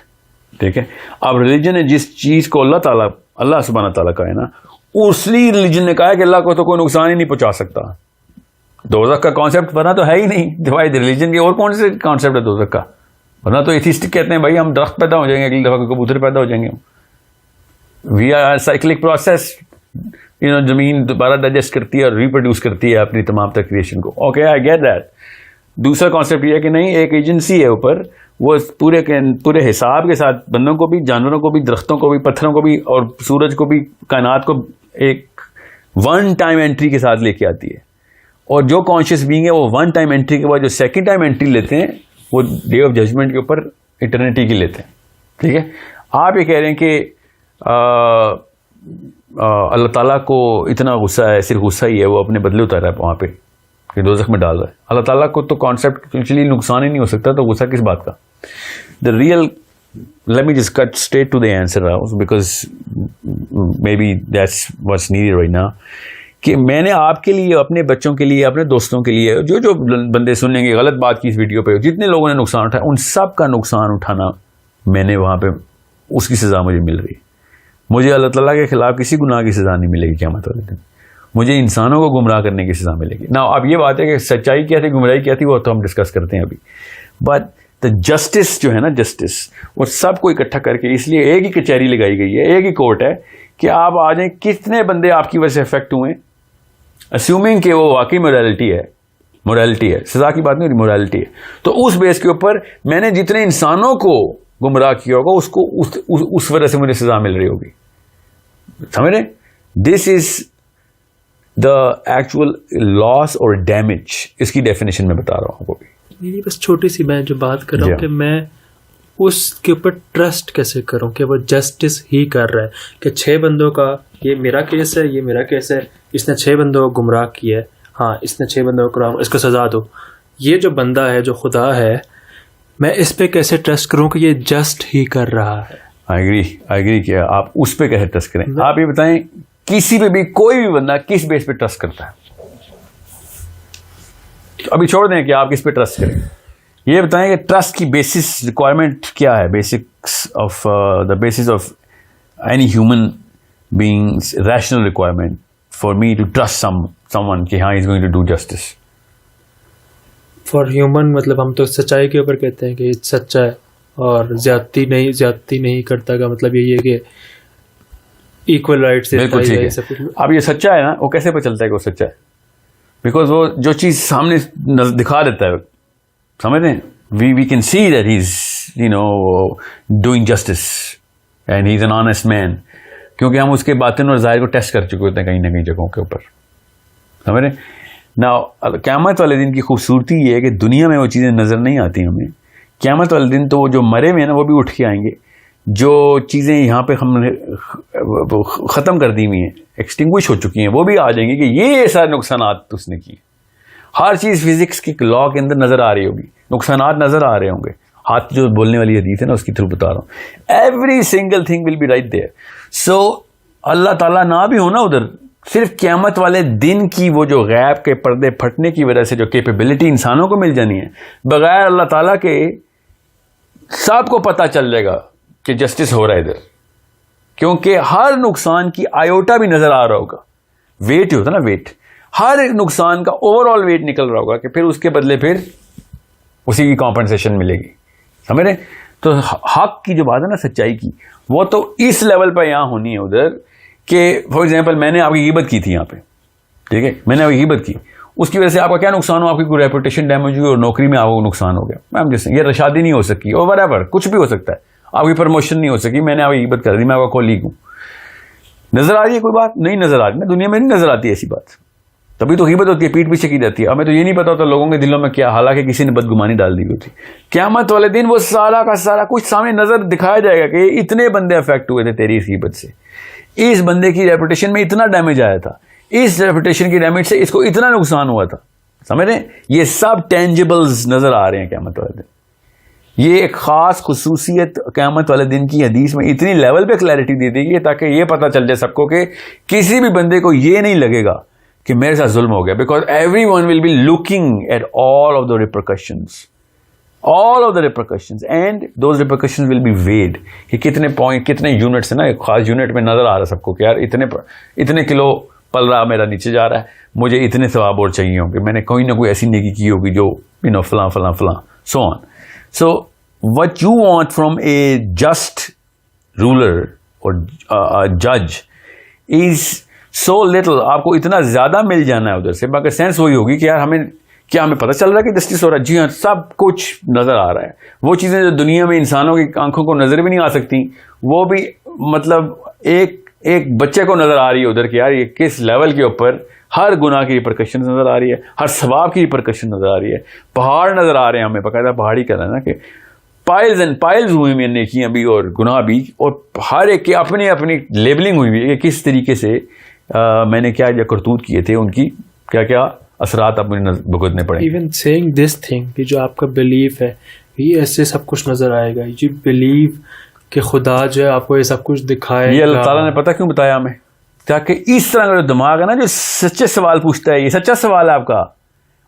B: ٹھیک ہے. اب ریلیجن ہے جس چیز کو اللہ سبحانہ تعالیٰ کا ہے نا, اسی ریلیجن نے کہا ہے کہ اللہ کو تو کوئی نقصان ہی نہیں پہنچا سکتا. دوزخ کا کانسیپٹ ورنہ تو ہے ہی نہیں, ڈیوائڈ ریلیجن کی اور کون سے کانسیپٹ ہے دوزخ کا؟ ورنہ تو ایتھیسٹک کہتے ہیں بھائی ہم درخت پیدا ہو جائیں گے, اگلی دفعہ کبوتر پیدا ہو جائیں گے. وی آر سائیکلک پروسیس, زمین دوبارہ ڈائجسٹ کرتی ہے اور ریپروڈیوس کرتی ہے اپنی تمام تر کریشن کو. Okay I get that. دوسرا کانسیپٹ یہ ہے کہ نہیں, ایک ایجنسی ہے اوپر, وہ پورے حساب کے ساتھ بندوں کو بھی, جانوروں کو بھی, درختوں کو بھی, پتھروں کو بھی, اور سورج کو بھی, کائنات کو ایک ون ٹائم انٹری کے ساتھ لے کے آتی ہے. اور جو کانشیس بینگ ہے وہ ون ٹائم انٹری کے بعد جو سیکنڈ ٹائم انٹری لیتے ہیں وہ ڈے آف ججمنٹ کے اوپر ایٹرنیٹی کی لیتے ہیں, ٹھیک ہے. آپ یہ کہہ رہے ہیں کہ اللہ تعالیٰ کو اتنا غصہ ہے, صرف غصہ ہی ہے, وہ اپنے بدلے اتار رہا ہے وہاں پہ کہ دوزخ میں ڈال رہا ہے. اللہ تعالیٰ کو تو کانسیپٹ ایکچولی نقصان ہی نہیں ہو سکتا, تو غصہ کس بات کا؟ The real, let me just cut straight to the answer because may be that's what's needed right now, کہ میں نے آپ کے لیے, اپنے بچوں کے لیے, اپنے دوستوں کے لیے, جو بندے سنیں گے غلط بات کی اس ویڈیو پہ, جتنے لوگوں نے نقصان اٹھایا ان سب کا نقصان اٹھانا میں نے وہاں پہ, اس کی سزا مجھے مل رہی. مجھے اللہ تعالیٰ کے خلاف کسی گناہ کی سزا نہیں ملے گی قیامت والے دن, مجھے انسانوں کو گمراہ کرنے کی سزا ملے گی. نا اب یہ بات ہے کہ سچائی کیا تھی, گمراہی کیا تھی, وہ تو ہم ڈسکس کرتے ہیں ابھی. بٹ دا جسٹس جو ہے نا, جسٹس وہ سب کو اکٹھا کر کے, اس لیے ایک ہی کچہری لگائی گئی ہے, ایک ہی کورٹ ہے کہ آپ آ جائیں کتنے بندے آپ کی وجہ سے افیکٹ ہوئے, اسیومنگ کہ وہ واقعی موریلٹی ہے, سزا کی بات نہیں ہوتی, موریلٹی ہے. تو اس بیس کے اوپر میں نے جتنے انسانوں کو گمراہ کیا ہوگا اس کو اس وجہ سے مجھے سزا مل رہی ہوگی, سمجھ رہے. دس از دا ایکچوئل لاس اور ڈیمیج، اس کی ڈیفینیشن میں بتا رہا ہوں آپ کو.
A: نہیں بس چھوٹی سی میں جو بات کر رہا ہوں کہ میں اس کے اوپر ٹرسٹ کیسے کروں کہ وہ جسٹس ہی کر رہا ہے، کہ 6 بندوں کا یہ میرا کیس ہے، یہ میرا کیس ہے، اس نے 6 بندوں کو گمراہ کیا ہے، ہاں اس نے 6 بندوں کو اس کو سزا دو. یہ جو بندہ ہے جو خدا ہے، میں اس پہ کیسے ٹرسٹ کروں کہ یہ جسٹ ہی کر رہا ہے؟
B: آئی اگری کہ آپ اس پہ کیسے ٹرسٹ کریں. آپ یہ بتائیں کسی پہ بھی کوئی بھی بندہ کس بیس پہ ٹرسٹ کرتا ہے؟ ابھی چھوڑ دیں کہ آپ کس پہ ٹرسٹ کریں، یہ بتائیں کہ ٹرسٹ کی بیسس ریکوائرمنٹ کیا ہے، basics of the basis of any human beings rational requirement for me to trust someone کہ ہاں is going to do justice.
A: For human مطلب ہم تو سچائی کے اوپر کہتے ہیں کہ یہ سچا ہے اور زیادتی نہیں کرتا کا مطلب یہی ہے کہ ایکول رائٹ سے.
B: بالکل ٹھیک ہے. اب یہ سچا ہے نا، وہ کیسے پتہ چلتا ہے کہ وہ سچا ہے؟ بیکاز وہ جو چیز سامنے دکھا دیتا ہے، سمجھ رہے ہیں، we can see that he is doing justice and he is an honest man, کیونکہ ہم اس کے باطن اور ظاہر کو ٹیسٹ کر چکے ہوتے ہیں کہیں نہ کہیں جگہوں کے اوپر، سمجھ رہے ہیں. نا قیامت والے دن کی خوبصورتی یہ ہے کہ دنیا میں وہ چیزیں نظر نہیں آتی ہمیں. قیامت والے دن تو وہ جو مرے ہوئے ہیں نا وہ بھی اٹھ کے آئیں گے. جو چیزیں یہاں پہ ہم نے ختم کر دی ہوئی ہیں، ایکسٹنگوش ہو چکی ہیں، وہ بھی آ جائیں گے کہ یہ سارے نقصانات اس نے کیے. ہر چیز فزکس کی لا کے اندر نظر آ رہی ہوگی، نقصانات نظر آ رہے ہوں گے. ہاتھ جو بولنے والی حدیث ہے نا اس کی تھرو بتا رہا ہوں، every single thing will be right there. So Allah تعالیٰ نہ بھی ہونا ادھر، صرف قیامت والے دن کی وہ جو غیب کے پردے پھٹنے کی وجہ سے جو کیپیبلٹی انسانوں کو مل جانی ہے، بغیر اللہ تعالیٰ کے سب کو پتہ چل جائے گا کہ جسٹس ہو رہا ہے ادھر، کیونکہ ہر نقصان کی آیوٹا بھی نظر آ رہا ہوگا. ویٹ ہوتا نا، ویٹ، ہر ایک نقصان کا اوور آل ویٹ نکل رہا ہوگا کہ پھر اس کے بدلے پھر اسی کی کمپنسیشن ملے گی. سمجھ رہے؟ تو حق کی جو بات ہے نا، سچائی کی، وہ تو اس لیول پہ یہاں ہونی ہے ادھر کہ فار ایگزامپل میں نے آپ کی غیبت کی تھی یہاں پہ، ٹھیک ہے، میں نے آپ کی غیبت کی، اس کی وجہ سے آپ کا کیا نقصان ہو؟ آپ کی کوئی ریپوٹیشن ڈیمیج ہوئی اور نوکری میں آپ کو نقصان ہو گیا. میم جیسے یہ شادی نہیں ہو سکی اور وٹ ایور، کچھ بھی ہو سکتا ہے، آپ کی پروموشن نہیں ہو سکی، میں نے آپ کی غیبت کر دی، میں آپ کا کولیگ ہوں. نظر آ رہی ہے کوئی بات؟ نہیں نظر آ رہی نا، دنیا میں نہیں نظر آتی ایسی بات، تبھی تو غیبت ہوتی ہے، پیٹ پیچھے کی جاتی ہے. ہمیں تو یہ نہیں پتا ہوتا لوگوں کے دلوں میں کیا، حالانکہ کسی نے بدگمانی ڈال دی ہوتی. قیامت والے دن وہ سارا کا سارا کچھ سامنے نظر دکھایا جائے گا کہ اتنے بندے افیکٹ ہوئے تھے تیری اس غیبت سے، اس بندے کی ریپوٹیشن میں اتنا ڈیمیج آیا تھا، اس ریپوٹیشن کی ڈیمیج سے اس کو اتنا نقصان ہوا تھا. سمجھ رہے ہیں؟ یہ سب ٹینجبلز نظر آ رہے ہیں قیامت والے دن. یہ ایک خاص خصوصیت قیامت والے دن کی حدیث میں اتنی لیول پہ کلیئرٹی دے دی گئی تاکہ یہ پتہ چل جائے سب کو کہ کسی بھی بندے کو یہ نہیں لگے گا کہ میرے ساتھ ظلم ہو گیا، because everyone will be looking at all of the repercussions, all of the repercussions, and those repercussions will be weighed کہ کتنے پوائنٹ، کتنے یونٹس ہیں نا، ایک خاص یونٹ میں نظر آ رہا ہے سب کو کہ یار اتنے کلو پل رہا میرا نیچے جا رہا ہے، مجھے اتنے ثواب اور چاہیے ہوں گے، میں نے کوئی نہ کوئی ایسی نیکی کی ہوگی جو فلاں فلاں فلاں so on. So what you want from a just ruler or judge is so little، آپ کو اتنا زیادہ مل جانا ہے ادھر سے، باقی سینس وہی ہوگی کہ یار ہمیں پتہ چل رہا ہے کہ جسٹس ہو رہا ہے. جی ہاں، سب کچھ نظر آ رہا ہے. وہ چیزیں جو دنیا میں انسانوں کی آنکھوں کو نظر بھی نہیں آ سکتی، وہ بھی مطلب ایک بچے کو نظر آ رہی ہے ادھر کہ یار یہ کس لیول کے اوپر ہر گناہ کی ریپرکشن نظر آ رہی ہے، ہر ثواب کی ریپرکشن نظر آ رہی ہے. پہاڑ نظر آ رہے ہیں ہمیں، باقاعدہ پہاڑی کہنا ہے نا کہ پائلز اینڈ پائلز ہوئی ہوئی ہیں نیکیاں بھی اور گناہ بھی، اور ہر ایک کی اپنی اپنی لیبلنگ ہوئی ہوئی ہے کہ کس طریقے سے میں نے کیا کرتوت کیے تھے، ان کی کیا کیا اثرات اپنے بھگتنے پڑے.
A: ایون سیئنگ دس تھنگ کہ جو آپ کا بلیف ہے یہ ایسے سب کچھ نظر آئے گا، یہ بلیو کہ خدا جو ہے آپ کو یہ سب کچھ دکھائے.
B: یہ اللہ تعالیٰ نے پتہ کیوں بتایا ہمیں؟ تاکہ اس طرح کا جو دماغ ہے نا، جو سچے سوال پوچھتا ہے، یہ سچا سوال ہے آپ کا،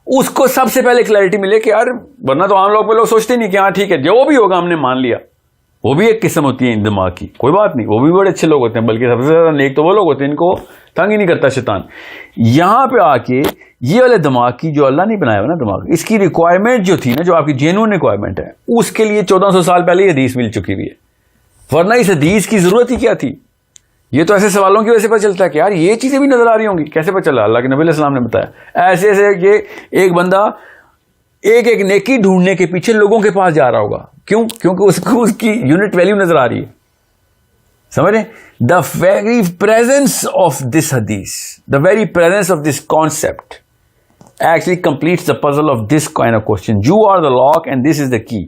B: اس کو سب سے پہلے کلیئرٹی ملے کہ یار ورنہ تو عام لوگ سوچتے نہیں کہ ہاں ٹھیک ہے جو بھی ہوگا ہم نے مان لیا. وہ بھی ایک قسم ہوتی ہے ان دماغ کی، کوئی بات نہیں، وہ بھی بڑے اچھے لوگ ہوتے ہیں، بلکہ سب سے زیادہ نیک تو وہ لوگ ہوتے ہیں، ان کو تنگ ہی نہیں کرتا شیطان. یہاں پہ آ کے یہ والے دماغ کی جو اللہ نہیں بنایا ہوا نا دماغ، اس کی ریکوائرمنٹ جو تھی نا، جو آپ کی جینوئن ریکوائرمنٹ ہے، اس کے لیے 1400 سال پہلے یہ حدیث مل چکی ہوئی ہے. ورنہ اس حدیث کی ضرورت ہی کیا تھی؟ یہ تو ایسے سوالوں کی وجہ سے پتہ چلتا ہے کہ یار یہ چیزیں بھی نظر آ رہی ہوں گی. کیسے پتہ چلا؟ اللہ کے نبی علیہ السلام نے بتایا. ایسے ایسے کہ ایک بندہ ایک نیکی ڈھونڈنے کے پیچھے لوگوں کے پاس جا رہا ہوگا. کیوں؟ کیونکہ اس کو اس کی یونٹ ویلیو نظر آ رہی ہے. سمجھ رہے؟ The very presence of this hadith, the very presence of this concept actually completes the puzzle of this kind of question. You are the lock and this is the key.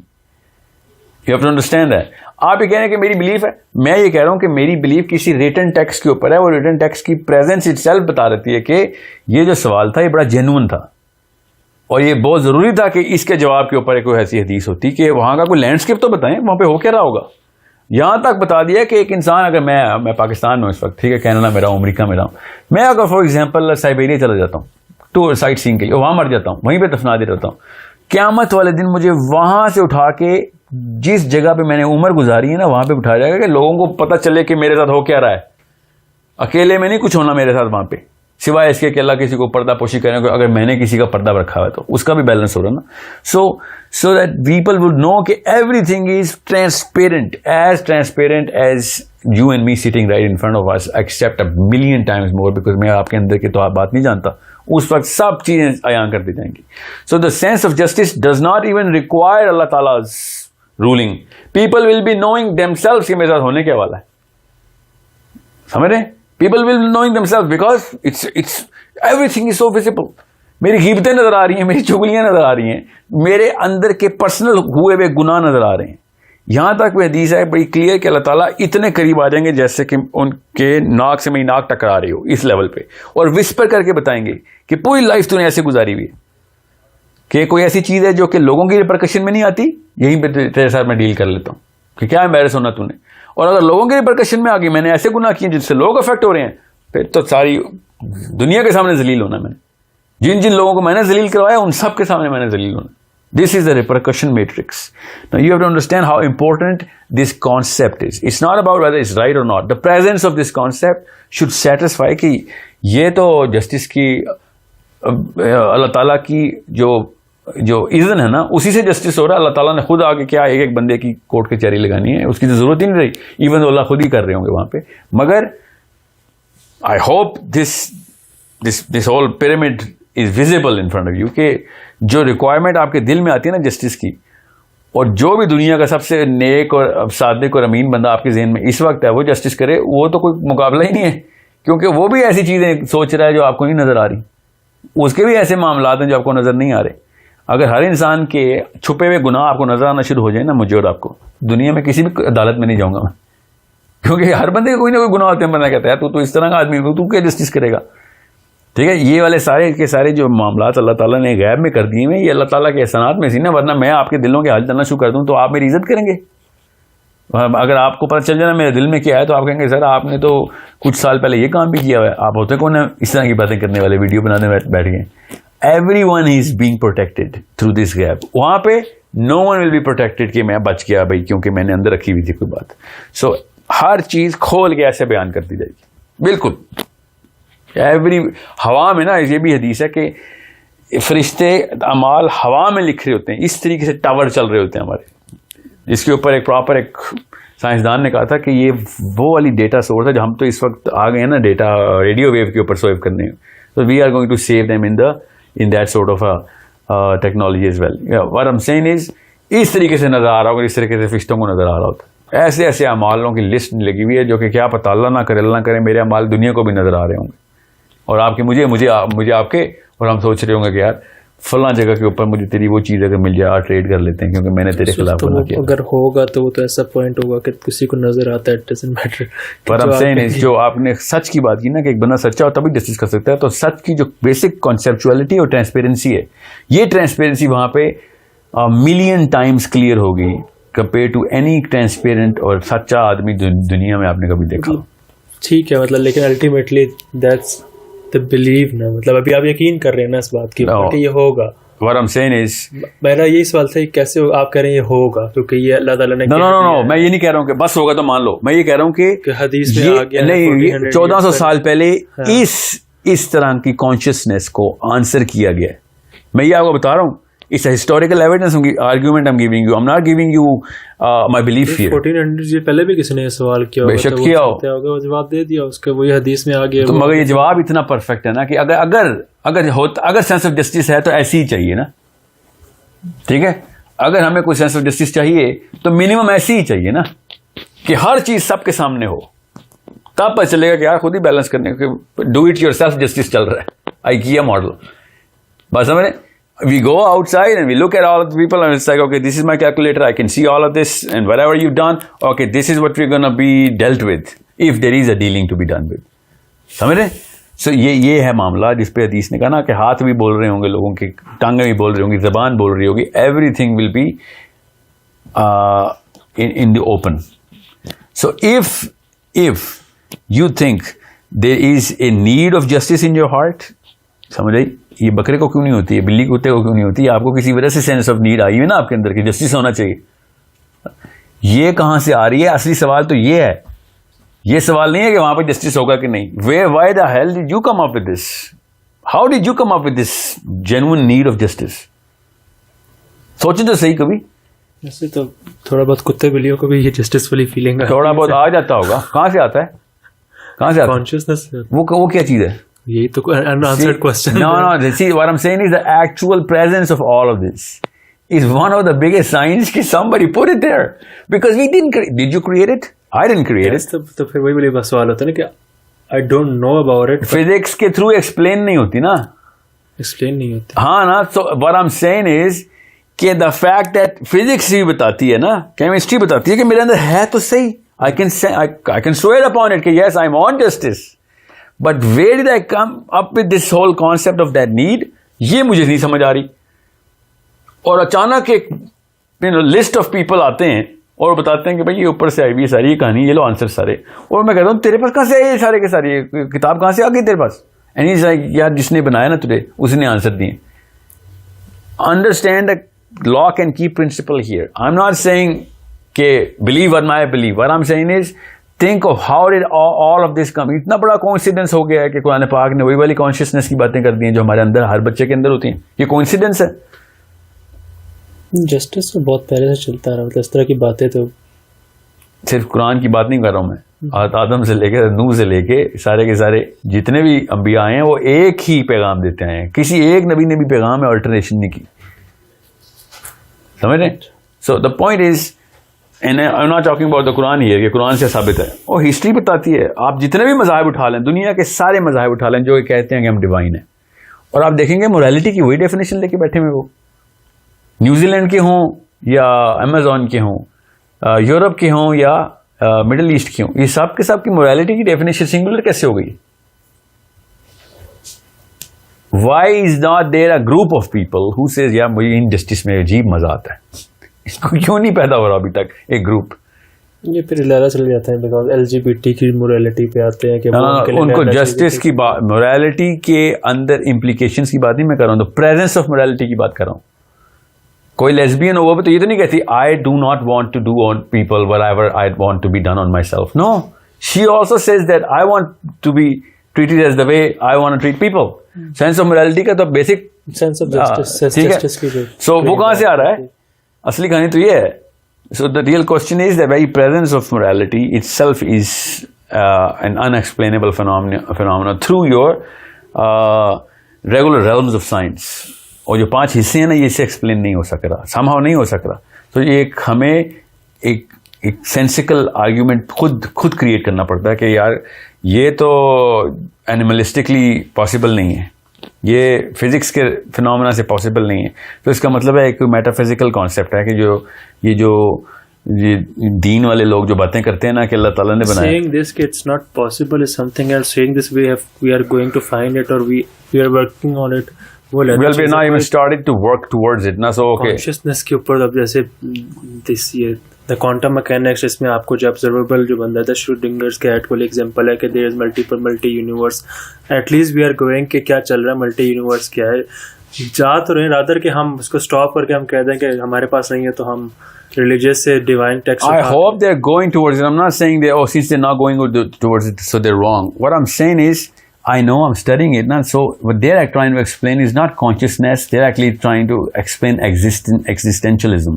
B: You have to understand that. آپ یہ کہہ رہے ہیں کہ میری بلیف ہے, میں یہ کہہ رہا ہوں کہ میری بلیف کسی ریٹن ٹیکسٹ کے اوپر ہے. وہ ریٹن ٹیکسٹ کی پریزنس اٹ سیلف بتا دیتی ہے کہ یہ جو سوال تھا یہ بڑا جینوئن تھا, اور یہ بہت ضروری تھا کہ اس کے جواب کے اوپر کوئی ایسی حدیث ہوتی کہ وہاں کا کوئی لینڈسکیپ تو بتائیں, وہاں پہ ہو کیا رہا ہوگا. یہاں تک بتا دیا کہ ایک انسان, اگر میں پاکستان میں اس وقت, ٹھیک ہے, کینیڈا میں رہا ہوں, امریکہ میں رہا ہوں, میں اگر فار ایگزامپل سائبیریا چلا جاتا ہوں ٹور سائٹ سینگ کے لیے, وہاں مر جاتا ہوں, وہیں پہ دفنا دے رہتا ہوں, قیامت والے دن مجھے وہاں سے اٹھا کے جس جگہ پہ میں نے عمر گزاری ہے نا, وہاں پہ اٹھایا جائے گا کہ لوگوں کو پتہ چلے کہ میرے ساتھ ہو کیا رہا ہے. اکیلے میں نہیں کچھ ہونا میرے ساتھ وہاں پہ, سوائے اس کے کہ اللہ کسی کو پردہ پوشی کرنے کو, اگر میں نے کسی کا پردہ رکھا ہوا ہے تو اس کا بھی بیلنس ہو رہا نا. So that people would know کہ everything is transparent as you and me sitting right in front of us, except a million times more, because میں آپ کے اندر کی تو آپ بات نہیں جانتا. اس وقت سب چیزیں عیاں کر دی جائیں گی. So the sense of justice does not even require Allah تعالیٰز رولنگ. People will be knowing themselves کہ میرے ساتھ ہونے کیا والا ہے. سمجھ رہے ہیں؟ People will knowing themselves because it's everything is so visible. میری غیبتیں نظر آ رہی ہیں, میری چغلیاں نظر آ رہی ہیں, میرے اندر کے پرسنل ہوئے ہوئے گناہ نظر آ رہے ہیں. یہاں تک وہ حدیث ہے بڑی کلیئر کہ اللہ تعالیٰ اتنے قریب آ جائیں گے جیسے کہ ان کے ناک سے میری ناک ٹکرا رہی ہو, اس لیول پہ, اور وسپر کر کے بتائیں گے کہ پوری لائف تو نے ایسے گزاری ہوئی ہے کہ کوئی ایسی چیز ہے جو کہ لوگوں کی ریپرکشن میں نہیں آتی, یہیں پہ تیرے ساتھ میں ڈیل کر لیتا ہوں کہ کیا امبیرس ہونا تو نے. اور اگر لوگوں کی ریپرکشن میں آ گئی, میں نے ایسے گناہ کیے جس سے لوگ افیکٹ ہو رہے ہیں, پھر تو ساری دنیا کے سامنے ذلیل ہونا. میں نے جن لوگوں کو میں نے ذلیل کروایا ان سب کے سامنے میں نے ذلیل ہونا. This is the repercussion matrix. Now you have to understand how important this concept is. It's not about whether it's right or not. The presence of this concept should satisfy کہ یہ تو جسٹس کی اللہ تعالیٰ کی جو اذن ہے نا, اسی سے جسٹس ہو رہا ہے. اللہ تعالیٰ نے خود آگے کیا ایک بندے کی کوٹ کچہری لگانی ہے, اس کی تو ضرورت ہی نہیں رہی, ایون اللہ خود ہی کر رہے ہوں گے وہاں پہ. مگر I hope this whole pyramid is visible in front of you کہ جو ریکوائرمنٹ آپ کے دل میں آتی ہے نا جسٹس کی, اور جو بھی دنیا کا سب سے نیک اور صادق اور امین بندہ آپ کے ذہن میں اس وقت ہے وہ جسٹس کرے, وہ تو کوئی مقابلہ ہی نہیں ہے, کیونکہ وہ بھی ایسی چیزیں سوچ رہا ہے جو آپ کو نہیں نظر آ رہی, اس کے بھی ایسے معاملات ہیں جو آپ کو نظر نہیں آ رہے. اگر ہر انسان کے چھپے ہوئے گناہ آپ کو نظر آنا شروع ہو جائے نا, مجھے اور آپ کو, دنیا میں کسی بھی عدالت میں نہیں جاؤں گا میں, کیونکہ ہر بندے کے کوئی نہ کوئی گناہ ہوتے ہیں. بندہ کہتا ہے تو اس طرح کا آدمی ہو, تو کیا جسٹس کرے گا. ٹھیک ہے, یہ والے سارے کے سارے جو معاملات اللہ تعالیٰ نے غیب میں کر دیے ہیں, یہ اللہ تعالیٰ کے احسانات میں سی نا, ورنہ میں آپ کے دلوں کے حل کرنا شروع کر دوں تو آپ میری عزت کریں گے. اگر آپ کو پتہ چل جائے نا میرے دل میں کیا ہے, تو آپ کہیں گے سر آپ نے تو کچھ سال پہلے یہ کام بھی کیا ہوا ہے. آپ ہوتے کون ہیں اس طرح کی باتیں کرنے والے, ویڈیو بنانے بیٹھ گئے. Every one is being protected through this gap. وہاں پہ نو ون ول بی پروٹیکٹیڈ کہ میں بچ گیا بھائی کیونکہ میں نے اندر رکھی ہوئی تھی کوئی بات. سو ہر چیز کھول کے ایسے بیان کر دی جائے گی. بالکل ایوری ہوا میں نا, یہ بھی حدیث ہے کہ فرشتے اعمال ہوا میں لکھ رہے ہوتے ہیں, اس طریقے سے ٹاور چل رہے ہوتے ہیں ہمارے. اس کے اوپر ایک پراپر ایک سائنسدان نے کہا تھا کہ یہ وہ والی ڈیٹا سورس ہے جو ہم تو اس وقت آ گئے ہیں نا ڈیٹا ریڈیو ویو کے اوپر سیو کرنے. تو we are going to save them in that sort of technology as well. What I am saying is اس طریقے سے نظر آ رہا ہوگا, اس طریقے سے فرشتوں کو نظر آ رہا ہوتا. ایسے ایسے اعمالوں کی لسٹ لگی ہوئی ہے جو کہ کیا پتہ اللہ نہ کرے, اللہ نہ کرے میرے اعمال دنیا کو بھی نظر آ رہے ہوں گے, اور آپ کے مجھے آپ کے, اور ہم سوچ رہے ہوں گے کہ یار فلاں جگہ کے اوپر مجھے تیری وہ چیز اگر مل جائے ٹریڈ کر لیتے ہیں کیونکہ میں نے تیرے خلاف بنا کیا.
A: اگر ہوگا تو وہ تو ایسا پوائنٹ ہوگا کہ کسی کو نظر آتا ہے, اٹ ڈزنٹ میٹر.
B: پر ہم سین جو آپ نے سچ کی بات کی نا کہ ایک بندہ سچا ہو تبھی جسٹس کر سکتا ہے, تو سچ کی جو بیسک کانسیپچولیٹی اور ٹرانسپیرنسی ہے, یہ ٹرانسپیرنسی وہاں پہ ملین ٹائمز کلیئر ہوگی کمپیئر ٹو اینی ٹرانسپیرنٹ اور سچا آدمی دنیا میں آپ نے کبھی دیکھا.
A: ٹھیک ہے, مطلب لیکن الٹیمیٹلی دیٹس the believe نا, مطلب ابھی آپ یقین کر رہے ہیں نا اس بات کی کہ یہ ہوگا.
B: What I'm saying is
A: میرا یہی سوال تھا کیسے آپ کہہ رہے ہیں یہ ہوگا, کیونکہ یہ اللہ تعالیٰ نے
B: no, میں یہ نہیں کہہ رہا ہوں کہ بس ہوگا تو مان لو. میں یہ کہہ رہا ہوں کہ
A: حدیث میں آ گیا
B: نہیں, 1400 سال پہلے اس طرح کی کانشیسنیس کو آنسر کیا گیا ہے. میں یہ آپ کو بتا رہا ہوں, it's a historical evidence argument I'm giving you. I'm not giving you my belief here.
A: 1400 سے پہلے بھی کسی نے یہ سوال کیا
B: بے شک کیا ہوگا,
A: وہ جواب دے دیا اس کا, وہی حدیث میں آ گیا.
B: تو مگر یہ جواب اتنا پرفیکٹ ہے نا کہ اگر سینس آف جسٹس ہے تو ایسی ہی چاہیے نا. ٹھیک ہے, اگر ہمیں کوئی سینس آف جسٹس چاہیے تو منیمم ایسی ہی چاہیے نا کہ ہر چیز سب کے سامنے ہو. تب پتہ چلے گا کہ یار خود ہی بیلنس کرنے کے do it your self justice چل رہا ہے, IKEA ماڈل. بس سمجھ رہے, we go outside and we look at all of the people and it's like, okay, this is my calculator, I can see all of this and whatever you've done, okay, this is what we're going to be dealt with if there is a dealing to be done with. سمجھ رہے. سو یہ ہے معاملہ جس پہ حدیث نے کہا نا کہ ہاتھ بھی بول رہے ہوں گے لوگوں کی, ٹانگیں بھی بول رہی ہوں گی, زبان بول رہی ہوگی, everything will be in the open. So if you think there is a need of justice in your heart, سمجھ رہی, یہ بکرے کو کیوں نہیں ہوتی ہے, بلی کتے کو کیوں نہیں ہوتی ہے, آپ کو کسی وجہ سے سینس آف نیڈ آئی ہے نا آپ کے اندر کہ جسٹس ہونا چاہیے. یہ کہاں سے آ رہی ہے؟ اصلی سوال تو یہ ہے, یہ سوال نہیں ہے کہ وہاں پہ جسٹس ہوگا کہ نہیں. why the hell did you come up with this? How did you come up with this genuine need of justice? سوچیں تو صحیح کبھی.
A: ایسے تو تھوڑا بہت کتے بلیوں کو بھی یہ جسٹس والی فیلنگ
B: تھوڑا بہت آ جاتا ہوگا. کہاں سے آتا ہے, کہاں سے آتا ہے
A: کانشیسنس.
B: وہ کیا چیز ہے؟
A: یہی تو unanswered question.
B: No, see, what I'm saying is the actual presence of all of this is one of the biggest signs that somebody put it there. Because we did you create it? I didn't create it.
A: تو پھر وہی بڑی بس سوال ہوتا ہے نا کہ I don't know about it.
B: Physics کے through explain نہیں ہوتی نا.
A: Explain نہیں ہوتی.
B: ہاں نا. So what I'm saying is کہ the fact that physics بھی بتاتی ہے نا, chemistry بتاتی ہے کہ میرے اندر ہے تو صحیح. I can swear upon it کہ yes, I want justice. But where did I come up with this whole concept of that need? یہ مجھے نہیں سمجھ آ رہی. اور اچانک ایک لسٹ آف پیپل آتے ہیں اور بتاتے ہیں کہ بھائی یہ اوپر سے آئی ہوئی ساری یہ کہانی, یہ لو آنسر سارے. اور میں کہتا ہوں تیرے پاس کہاں سے آئی یہ سارے کے سارے, یہ کتاب کہاں سے آ گئی تیرے پاس؟ اینڈ از لائک یار جس نے بنایا نا تجھے اس نے آنسر دیے. Understand the lock and key principle here. I am not saying کہ believe or my believe. What I am saying is think of how did all of this come. اتنا بڑا کوئنسیڈنس ہو گیا ہے کہ قرآن پاک نے وہی والی کانشیسنس کی باتیں کر دی ہیں جو ہمارے اندر ہر بچے کے اندر ہوتی ہیں. یہ کوئنسیڈنس ہے.
A: جسٹس تو بہت پہلے سے چلتا رہا, مطلب اس طرح کی باتیں تو
B: صرف قرآن کی بات نہیں کر رہا ہوں میں, آدم سے لے کے نوح سے لے کے سارے کے سارے جتنے بھی انبیاء ہیں وہ ایک ہی پیغام دیتے ہیں. کسی ایک نبی نے بھی پیغام میں آلٹرنیشن نہیں کی. سمجھ رہے. So the point is, and I'm not talking about the Quran ہی ہے کہ قرآن سے ثابت ہے, اور ہسٹری بتاتی ہے. آپ جتنے بھی مذاہب اٹھا لیں, دنیا کے سارے مذاہب اٹھا لیں جو کہتے ہیں کہ ہم ڈیوائن ہیں, اور آپ دیکھیں گے موریلٹی کی وہی ڈیفینیشن لے کے بیٹھے ہوئے, وہ نیوزی لینڈ کے ہوں یا امیزون کے ہوں, یورپ کے ہوں یا مڈل ایسٹ کے ہوں, یہ سب کے سب کی موریلٹی کی ڈیفینیشن سنگولر کیسے ہو گئی؟ Why is not there a group of people who says یا مجھے انجسٹس میں عجیب مزہ آتا ہے, اس کو کیوں نہیں پیدا ہو رہا ابھی تک ایک گروپ؟
A: یہ پھر لہرا چل جاتا ہے بیکاز LGBT کی موریلٹی پہ آتے ہیں کہ
B: ان کو جسٹس کی بات, موریلٹی کے اندر امپلیکیشنز کی بات نہیں میں کر رہا ہوں, تو پریزنس آف موریلٹی کی بات کر رہا ہوں. کوئی لیسبین ہو وہ بھی تو یہ تو نہیں کہتی I do not want to do on people whatever I want to be done on myself. No, she also says that I want to be treated as the way I want to treat people. Sense of morality کا تو بیسک
A: سینس آف جسٹس کی جو
B: سو وہ کہاں سے آ رہا ہے؟ اصلی کہانی تو یہ ہے. So the real question is the very presence of morality itself is an unexplainable phenomena through your regular realms of science. اور جو 5 حصے ہیں نا یہ اسے ایکسپلین نہیں ہو سک رہا, somehow نہیں ہو سک رہا. تو یہ ہمیں ایک سینسیکل آرگیومنٹ خود کریٹ کرنا پڑتا ہے کہ یار یہ تو اینیملسٹکلی پاسبل نہیں ہے, یہ فزکس کے فنومنا سے پاسبل نہیں ہے. تو اس کا مطلب ہے ایک میٹا فزیکل کانسیپٹ ہے کہ جو دین والے لوگ جو باتیں کرتے ہیں نا کہ اللہ تعالیٰ نے بنایا.
A: saying this it's not possible is something else. saying this we are going to find it or we are working on it.
B: Well, we're not even started to work towards it. So okay.
A: Consciousness کے اوپر اب جیسے the quantum mechanics, اس میں آپ کو جو observable جو بندہ تھا شروڈنگرز کیٹ کو ایگزامپل ہے کہ there is multi universe. At least we are going کہ کیا چل رہا ہے, ملٹی یونیورس کیا ہے. جا تو رہے رادر کہ ہم اس کو اسٹاپ کر کے ہم کہہ دیں کہ ہمارے پاس نہیں ہے تو ہم religious سے divine text.
B: I hope they're going towards it. I'm not saying since they're not going towards it so they're wrong. What I'm saying is I know I'm studying it now, so what they're trying to explain is not consciousness, they're actually trying to explain existentialism.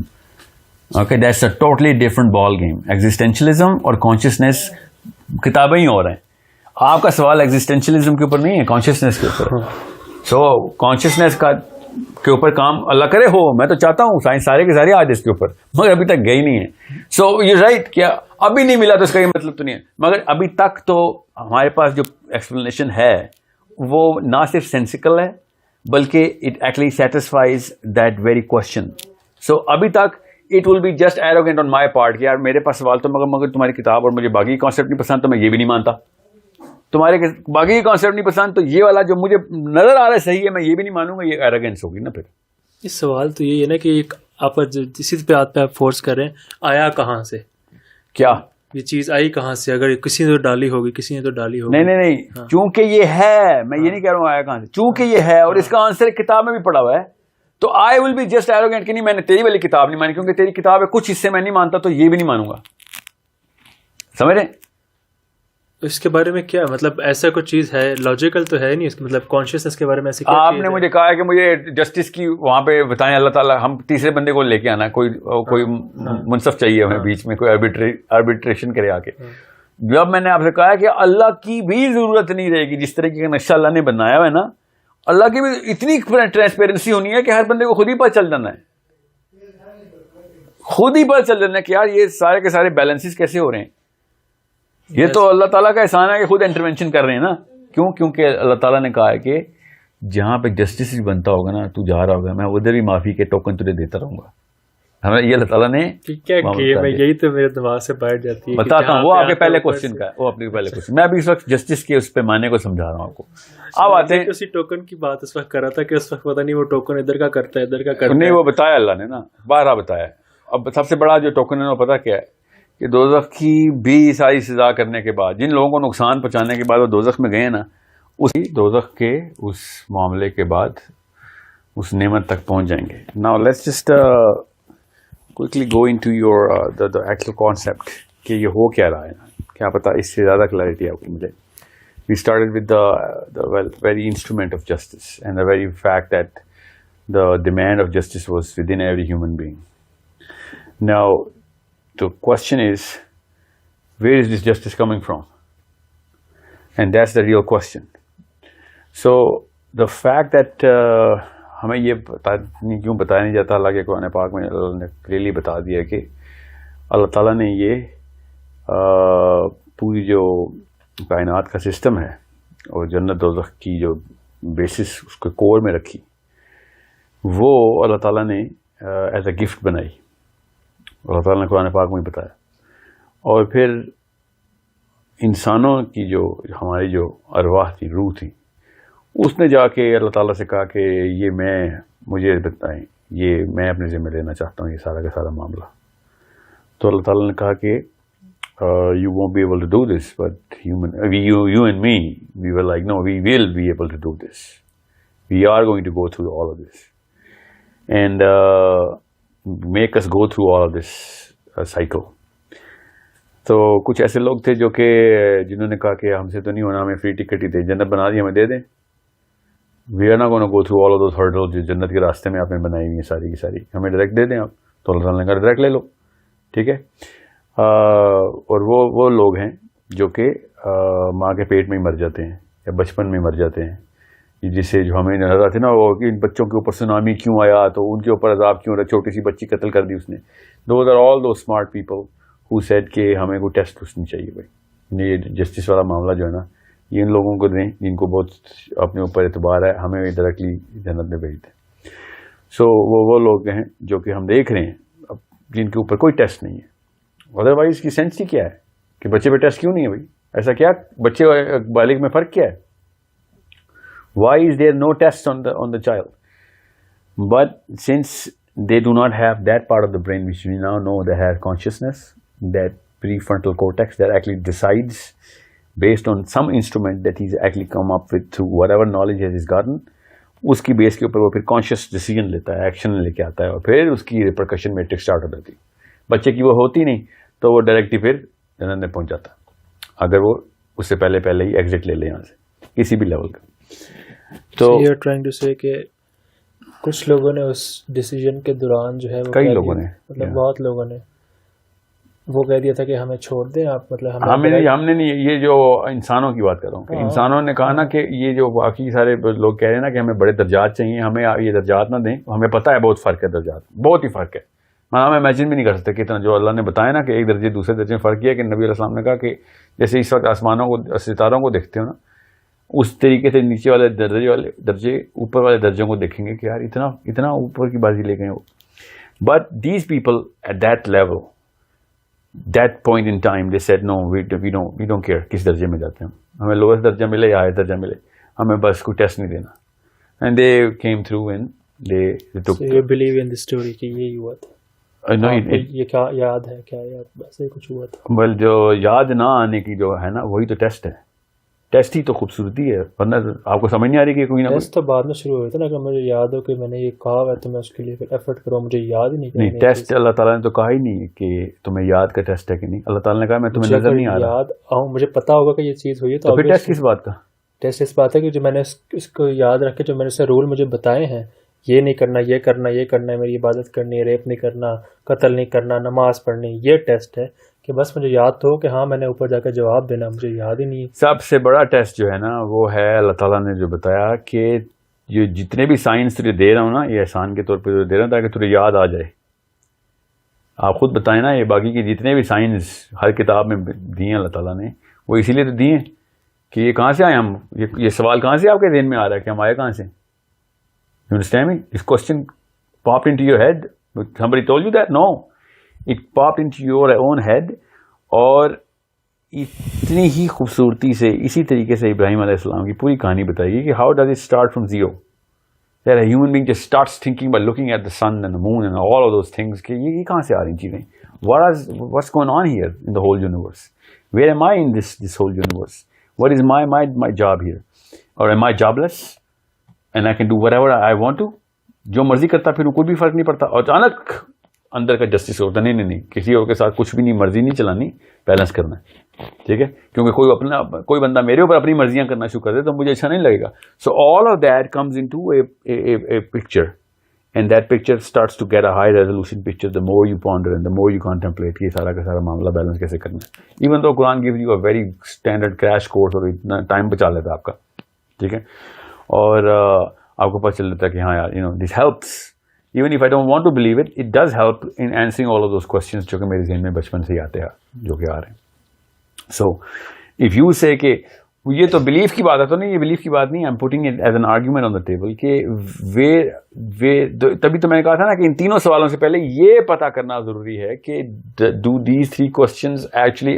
B: Okay, that's a totally different ball game. Existentialism اور consciousness کتابیں ہی اور ہیں. آپ کا سوال existentialism کے اوپر نہیں ہے, consciousness کے اوپر. So consciousness کا کے اوپر کام اللہ کرے ہو. میں تو چاہتا ہوں سائنس سارے کے سارے آج اس کے اوپر, مگر ابھی تک گئی نہیں ہے. سو یو رائٹ, کیا ابھی نہیں ملا تو اس کا یہ مطلب تو نہیں ہے, مگر ابھی تک تو ہمارے پاس جو ایکسپلینیشن ہے وہ نہ صرف سینسیکل ہے بلکہ it actually satisfies that very question. So ابھی تک it will be just arrogant on my part کہ یار میرے پاس سوال تو مگر تمہاری کتاب اور مجھے باقی کانسیپٹ نہیں پسند تو میں یہ بھی نہیں مانتا, تمہارے باقی کانسیپٹ نہیں پسند تو یہ والا جو مجھے نظر آ رہا ہے صحیح ہے میں یہ بھی نہیں مانوں گا, یہ ایروگینس ہوگی نا. پھر
A: اس سوال تو یہی ہے نا کہ آپ اسی پہ آپ فورس کر رہے ہیں, آیا کہاں سے,
B: کیا
A: یہ چیز آئی کہاں سے, اگر کسی نے تو ڈالی ہوگی, کسی نے تو ڈالی ہوگی.
B: نہیں چونکہ یہ ہے, میں یہ نہیں کہہ رہا ہوں آیا کہاں سے, چونکہ یہ ہے اور اس کا آنسر کتاب میں بھی پڑا ہوا ہے, تو آئی ول بی جسٹ ایروگینٹ کہ نہیں میں نے تیری والی کتاب نہیں مانی کیونکہ تیری کتاب ہے کچھ حصے میں نہیں مانتا تو یہ بھی نہیں مانوں گا. سمجھ رہے؟
A: اس کے بارے میں کیا مطلب, ایسا کوئی چیز ہے لاجیکل تو ہے نہیں اس مطلب کانشیسنس کے بارے میں ایسے کیا
B: آپ نے مجھے کہا ہے کہ مجھے جسٹس کی وہاں پہ بتائیں اللہ تعالیٰ, ہم تیسرے بندے کو لے کے آنا, کوئی منصف چاہیے ہمیں بیچ میں, کوئی آربیٹریشن کرے آ کے. جب میں نے آپ سے کہا کہ اللہ کی بھی ضرورت نہیں رہے گی, جس طریقے کا نقشہ اللہ نے بنایا ہوا ہے نا, اللہ کی بھی اتنی ٹرانسپیرنسی ہونی ہے کہ ہر بندے کو خود ہی پتہ چل جانا ہے, خود ہی پتہ چل جانا ہے کہ یار یہ سارے کے سارے بیلنسز کیسے ہو رہے ہیں. یہ تو اللہ تعالیٰ کا احسان ہے کہ خود انٹرونشن کر رہے ہیں نا. کیوں؟ کیونکہ اللہ تعالیٰ نے کہا ہے کہ جہاں پہ جسٹس بنتا ہوگا نا, تو جا رہا ہوگا, میں ادھر بھی معافی کے ٹوکن تجھے دیتا رہوں گا. ہمیں یہ اللہ تعالیٰ نے
A: کیا کیا, میں یہی تو میرے دماغ سے بیٹھ جاتی ہے.
B: بتاتا ہوں, وہ آپ کے پہلے کوشچن کا ہے, وہ اپنے پہلے کوشچن. میں ابھی اس وقت جسٹس کے اس پیمانے کو سمجھا رہا ہوں آپ کو. اب آتے ہیں
A: اسی ٹوکن کی بات اس وقت کر رہا تھا کہ اس وقت پتہ نہیں وہ ٹوکن ادھر کا کرتا ہے ادھر کا کرتا ہے.
B: نہیں, وہ بتایا اللہ نے نا, بارہ بتایا. اب سب سے بڑا جو ٹوکن ہے وہ پتا کیا ہے کہ دوزخ کی بھی ساری سزا کرنے کے بعد, جن لوگوں کو نقصان پہنچانے کے بعد وہ دوزخ میں گئے نا, اسی دوزخ کے اس معاملے کے بعد اس نعمت تک پہنچ جائیں گے. Now let's just quickly go into your the actual concept کہ یہ ہو کیا رہا ہے, کیا پتا اس سے زیادہ کلیئرٹی آپ کو ملے. We started with the very instrument of justice and the very fact that the demand of justice was within every human being. Now the question is, where is this justice coming from? And that's the real question. So the fact that ہمیں یہ کیوں بتایا نہیں جاتا, اللہ کے قرآن پاک میں اللہ نے کلیئرلی بتا دیا کہ اللہ تعالیٰ نے یہ پوری جو کائنات کا سسٹم ہے اور جنت دوزخ کی جو بیسس اس کے کور میں رکھی, وہ اللہ تعالیٰ نے ایز اے گفٹ بنائی. اللہ تعالیٰ نے قرآن پاک میں بتایا. اور پھر انسانوں کی جو ہماری جو ارواح تھی, روح تھی, اس نے جا کے اللہ تعالیٰ سے کہا کہ یہ مجھے بتائیں, یہ میں اپنے ذمہ لینا چاہتا ہوں یہ سارا کا سارا معاملہ. تو اللہ تعالیٰ نے کہا کہ you won't be able to do this, but you and me, we were like, no, we will be able to do this. We are going to go through all of this and make us go through all of this cycle. تو کچھ ایسے لوگ تھے جو کہ جنہوں نے کہا کہ ہم سے تو نہیں ہونا, ہمیں فری ٹکٹ ہی دے, جنت بنا دی ہمیں دے دیں. We are not going to go through all of those hurdles جو جنت کے راستے میں آپ نے بنائی ہوئی ہیں ساری کی ساری, ہمیں ڈائریکٹ دے دیں آپ. تو اللہ تعالیٰ نے کہا ڈائریکٹ لے لو, ٹھیک ہے. اور وہ لوگ ہیں جو کہ ماں کے پیٹ میں ہی مر جاتے ہیں یا بچپن میں مر جاتے ہیں, جسے جو ہمیں نظر آتے نا وہ ان بچوں کے اوپر سونامی کیوں آیا, تو ان کے اوپر عذاب کیوں رہا, چھوٹی سی بچی قتل کر دی اس نے. Those are all those smart people who said کہ ہمیں کوئی ٹیسٹ نہیں چاہیے بھائی, یہ جسٹس والا معاملہ جو ہے نا یہ ان لوگوں کو دیں جن کو بہت اپنے اوپر اعتبار ہے, ہمیں ڈائریکٹلی جنت میں بھیج دیں. سو وہ لوگ ہیں جو کہ ہم دیکھ رہے ہیں اب جن کے اوپر کوئی ٹیسٹ نہیں ہے. ادروائز کی سینس ہی کیا ہے کہ بچے پہ ٹیسٹ کیوں نہیں ہے بھائی, ایسا کیا بچے بالغ میں فرق کیا ہے. Why is there no test on the child? But since they do not have that part of the brain which we now know they have consciousness, that prefrontal cortex that actually decides based on some instrument that he's actually come up with through whatever knowledge he has gotten, اس کی بیس کے اوپر وہ پھر کانشیس ڈیسیجن لیتا ہے, ایکشن لے کے آتا ہے, اور پھر اس کی ریپرکشن میٹرک اسٹارٹ ہو جاتی. بچے کی وہ ہوتی نہیں تو وہ ڈائریکٹلی پھر جنت میں پہنچ جاتا اگر وہ اس سے پہلے ہی ایگزٹ لے لے یہاں سے کسی بھی لیول کا. تو
A: you're trying to say کہ کچھ لوگوں نے اس ڈیسیجن کے دوران جو ہے
B: کئی لوگوں نے
A: مطلب بہت لوگوں نے وہ کہہ دیا تھا کہ ہمیں چھوڑ دیں آپ, مطلب
B: ہم نے نہیں, یہ جو انسانوں کی بات کر رہا ہوں کہ انسانوں نے کہا نا کہ یہ جو باقی سارے لوگ کہہ رہے ہیں نا کہ ہمیں بڑے درجات چاہیے, ہمیں یہ درجات نہ دیں, ہمیں پتہ ہے بہت فرق ہے درجات, بہت ہی فرق ہے. ہم امیجن بھی نہیں کر سکتے کتنا جو اللہ نے بتایا نا کہ ایک درجے دوسرے درجے میں فرق یہ کہ نبی علیہ السلام نے کہا کہ جیسے اس وقت آسمانوں کو ستاروں کو دیکھتے ہو نا, اس طریقے سے نیچے والے درجے اوپر والے درجوں کو دیکھیں گے کہ یار اتنا اوپر کی بازی لے گئے وہ. But these people at that level, that point in time they said no we don't care کس درجے میں جاتے ہیں, ہمیں لوئسٹ درجہ ملے یا ہائر درجہ ملے, ہمیں بس کوئی ٹیسٹ نہیں دینا. And they came through and they tick.
A: So you believe in this story کہ یہی ہوا تھا؟ یہ کیا یاد ہے, کیا یاد ایسے کچھ ہوا تھا؟
B: بل جو یاد نہ آنے کی جو ہے نا وہی تو ٹیسٹ ہے. ٹیسٹ ہی تو خوبصورتی ہے, ورنہ آپ کو سمجھ نہیں آ رہی کہ کوئی نہ
A: ٹیسٹ تو بعد میں شروع ہوئے تھے نا, کہ مجھے یاد ہو کہ میں نے یہ کہا ہے تو میں اس کے لیے پھر ایفرٹ کروں, مجھے یاد ہی نہیں.
B: ٹیسٹ اللہ تعالیٰ نے تو کہا ہی نہیں کہ تمہیں یاد کا ٹیسٹ ہے کہ نہیں, اللہ تعالیٰ نے کہا میں تمہیں نظر نہیں آ رہا,
A: یاد آؤں مجھے پتا ہوگا کہ یہ چیز ہوئی ہے
B: تو پھر ٹیسٹ کس بات کا؟
A: ٹیسٹ اس بات ہے کہ جو میں نے اس کو یاد رکھے, جو میں نے رول مجھے بتائے ہیں, یہ نہیں کرنا, یہ کرنا, یہ کرنا ہے, میری عبادت کرنی ہے, ریپ نہیں کرنا, قتل نہیں کرنا, نماز پڑھنی, یہ ٹیسٹ ہے کہ بس مجھے یاد تو ہو کہ ہاں میں نے اوپر جا کر جواب دینا, مجھے یاد ہی نہیں ہے.
B: سب سے بڑا ٹیسٹ جو ہے نا وہ ہے اللہ تعالیٰ نے جو بتایا کہ یہ جتنے بھی سائنس تجھے دے رہا ہوں نا, یہ احسان کے طور پہ دے رہا ہوں تاکہ تجھے یاد آ جائے. آپ خود بتائیں نا, یہ باقی کے جتنے بھی سائنس ہر کتاب میں دیے ہیں اللہ تعالیٰ نے, وہ اسی لیے تو دیے کہ یہ کہاں سے آئے ہم, یہ سوال کہاں سے آپ کے ذہن میں آ رہا ہے کہ ہم آئے کہاں سے؟ You understand me? This question popped into your head. Somebody told you that? No. It popped into your own head. اور اتنی ہی خوبصورتی سے اسی طریقے سے ابراہیم علیہ السلام کی پوری کہانی بتائی گئی کہ how does it start from zero? That a human being just starts thinking by looking at the sun and the moon and all of those things کہ یہ کہاں سے آ رہی چیزیں, what's going on here in the whole universe? Where am I in this whole universe? What is my job here? Or am I jobless? And I can do whatever I want to. جو مرضی کرتا پھر کوئی بھی فرق نہیں پڑتا. اور اچانک اندر کا جسٹس ہوتا نہیں, کسی اور کے ساتھ کچھ بھی نہیں, مرضی نہیں چلانی, بیلنس کرنا ہے, ٹھیک ہے, کیونکہ کوئی بندہ میرے اوپر اپنی مرضیاں کرنا شروع کر دے تو مجھے اچھا نہیں لگے گا. So all of that comes into a picture, and that picture starts to get a high resolution picture the more you ponder and the more you contemplate کہ سارا کا سارا معاملہ بیلنس کیسے کرنا ہے. ایون تو Quran gives you a very standard crash course, اور اتنا ٹائم بچا لیتا ہے آپ کا, ٹھیک ہے, اور آپ کو پتہ چل جاتا ہے کہ ہاں یار this helps even if I don't want to believe it, it does help in answering all of those questions جو کہ میرے ذہن میں بچپن سے ہی آتے ہیں, جو کہ آ رہے ہیں. سو اف یو سے کہ یہ تو بلیف کی بات ہے, تو نہیں, یہ بلیف کی بات نہیں, I am putting it as an argument on the table کہ تبھی تو میں نے کہا تھا نا کہ ان تینوں سوالوں سے پہلے یہ پتا کرنا ضروری ہے کہ do these three questions actually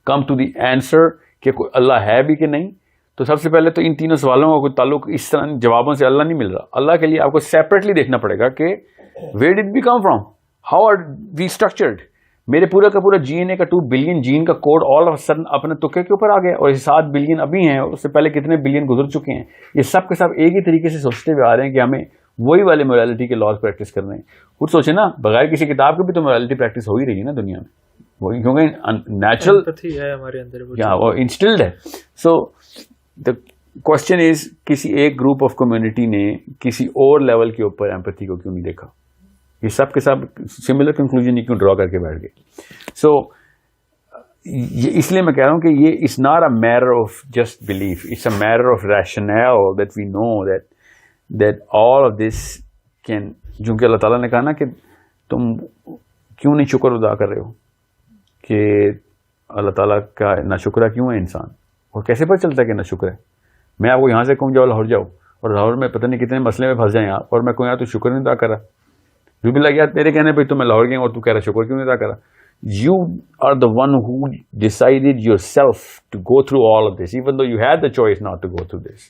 B: come to the answer کہ اللہ ہے بھی کہ نہیں. تو سب سے پہلے تو ان تینوں سوالوں کا کوئی تعلق اس طرح جوابوں سے اللہ نہیں مل رہا. اللہ کے لیے آپ کو سیپریٹلی دیکھنا پڑے گا کہ where did we come from, how are we structured. میرے پورا کا پورا جی این اے کا 2 بلین جین کا کوڈ آل آف سڈن اپنے تکے کے اوپر آ گیا, اور 7 بلین ابھی ہیں, اس سے پہلے کتنے بلین گزر چکے ہیں. یہ سب کے سب ایک ہی طریقے سے سوچتے ہوئے آ رہے ہیں کہ ہمیں وہی والے موریلٹی کے لاز پریکٹس کرنے ہیں. خود سوچیں نا, بغیر کسی کتاب کے بھی تو موریلٹی پریکٹس ہو ہی رہی ہے نا دنیا میں, وہی کیونکہ نیچرل
A: ہے ہمارے اندر,
B: وہ انسٹلڈ ہے. سو دا کوشچن از کسی ایک گروپ آف کمیونٹی نے کسی اور لیول کے اوپر ایمپتھی کو کیوں نہیں دیکھا. یہ سب کے سب سملر کنکلوژن کیوں ڈرا کر کے بیٹھ گئے. سو اس لیے میں کہہ رہا ہوں کہ یہ it's not a matter of just belief, it's a matter of rational that we know that all of this can. چونکہ اللہ تعالیٰ نے کہا نا کہ تم کیوں نہیں شکر ادا کر رہے ہو, کہ اللہ تعالیٰ کا ناشکرہ کیوں ہے انسان, اور کیسے پتہ چلتا ہے کہ ناشکر ہے. میں آپ کو یہاں سے کہوں جاؤ لاہور جاؤ, اور لاہور میں پتہ نہیں کتنے مسئلے میں پھنس جائیں آپ, اور میں کہوں یار تو شکر نہیں ادا کرا, جو بھی لگ گیا تیرے کہنے پہ تو میں لاہور گیا اور تو کہہ رہا شکر کیوں نہیں ادا کرا. You are the one who decided yourself to go through all of this, even though you had the choice not to go through this.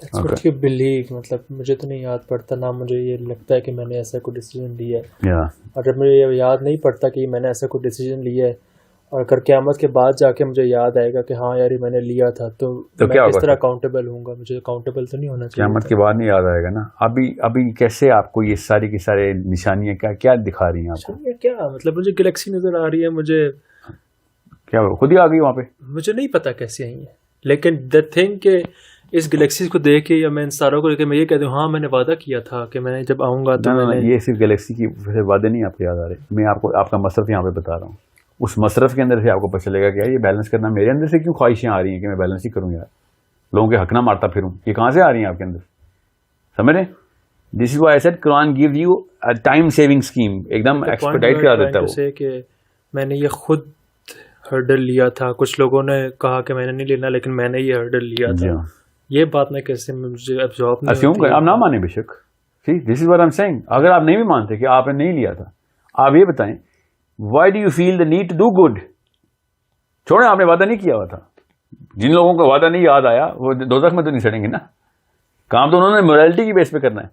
A: That's what you believe. مطلب مجھے تو نہیں یاد پڑتا, نہ مجھے یہ لگتا ہے کہ میں نے ایسا کوئی ڈیسیجن لیا ہے, اور جب مجھے یہ یاد نہیں پڑتا کہ میں نے ایسا کوئی ڈیسیجن لیا ہے, اور اگر قیامت کے بعد جا کے مجھے یاد آئے گا کہ ہاں یار میں نے لیا تھا, تو میں کس طرح اکاؤنٹیبل ہوں گا. مجھے اکاؤنٹیبل تو نہیں ہونا چاہیے.
B: قیامت کے بعد نہیں یاد آئے گا نا. ابھی کیسے آپ کو یہ ساری کی سارے نشانیاں کیا دکھا رہی ہیں آپ کو؟
A: کیا مطلب, مجھے گلیکسی نظر آ رہی ہے, مجھے
B: کیا خود ہی آ گئی وہاں پہ,
A: مجھے نہیں پتا کیسے آئی ہیں. لیکن دا تھنگ کہ اس گلیکسی کو دیکھ کے یا میں ان ستاروں کو دیکھ کے میں یہ کہتا ہوں ہاں میں نے وعدہ کیا تھا کہ میں جب آؤں گا تو.
B: یہ صرف گلیکسی کی وعدے نہیں آپ کو یاد آ رہے, میں آپ کو آپ کا مصرف یہاں پہ بتا رہا ہوں. اس مصرف کے اندر سے آپ کو پتہ چلے گا کہ یار یہ بیلنس کرنا میرے اندر سے کیوں خواہشیں آ رہی ہیں کہ میں بیلنس ہی کروں یار, لوگوں کے حق نہ مارتا پھروں, یہ کہاں سے آ رہی ہیں آپ کے اندر, سمجھ رہے ہیں؟ This is why I said Quran gives you a time saving scheme, ایک دم ایکسپیڈائٹ کرا دیتا ہے وہ.
A: کہ میں نے یہ خود ہرڈل لیا تھا, کچھ لوگوں نے کہا کہ میں نے نہیں لینا لیکن میں نے یہ ہرڈل لیا تھا, یہ بات میں کیسے مجھے ابزارب نہیں ہوتی.
B: آپ نہ مانیں بے شک, this is what I am saying. اگر آپ نہیں بھی مانتے کہ آپ نے نہیں لیا تھا, آپ یہ بتائیں why do you feel the need to do good. چھوڑیں, آپ نے وعدہ نہیں کیا ہوا تھا. جن لوگوں کو وعدہ نہیں یاد آیا وہ دوزخ میں تو نہیں سڑیں گے نا. کام تو انہوں نے موریلٹی کی بیس پہ کرنا ہے.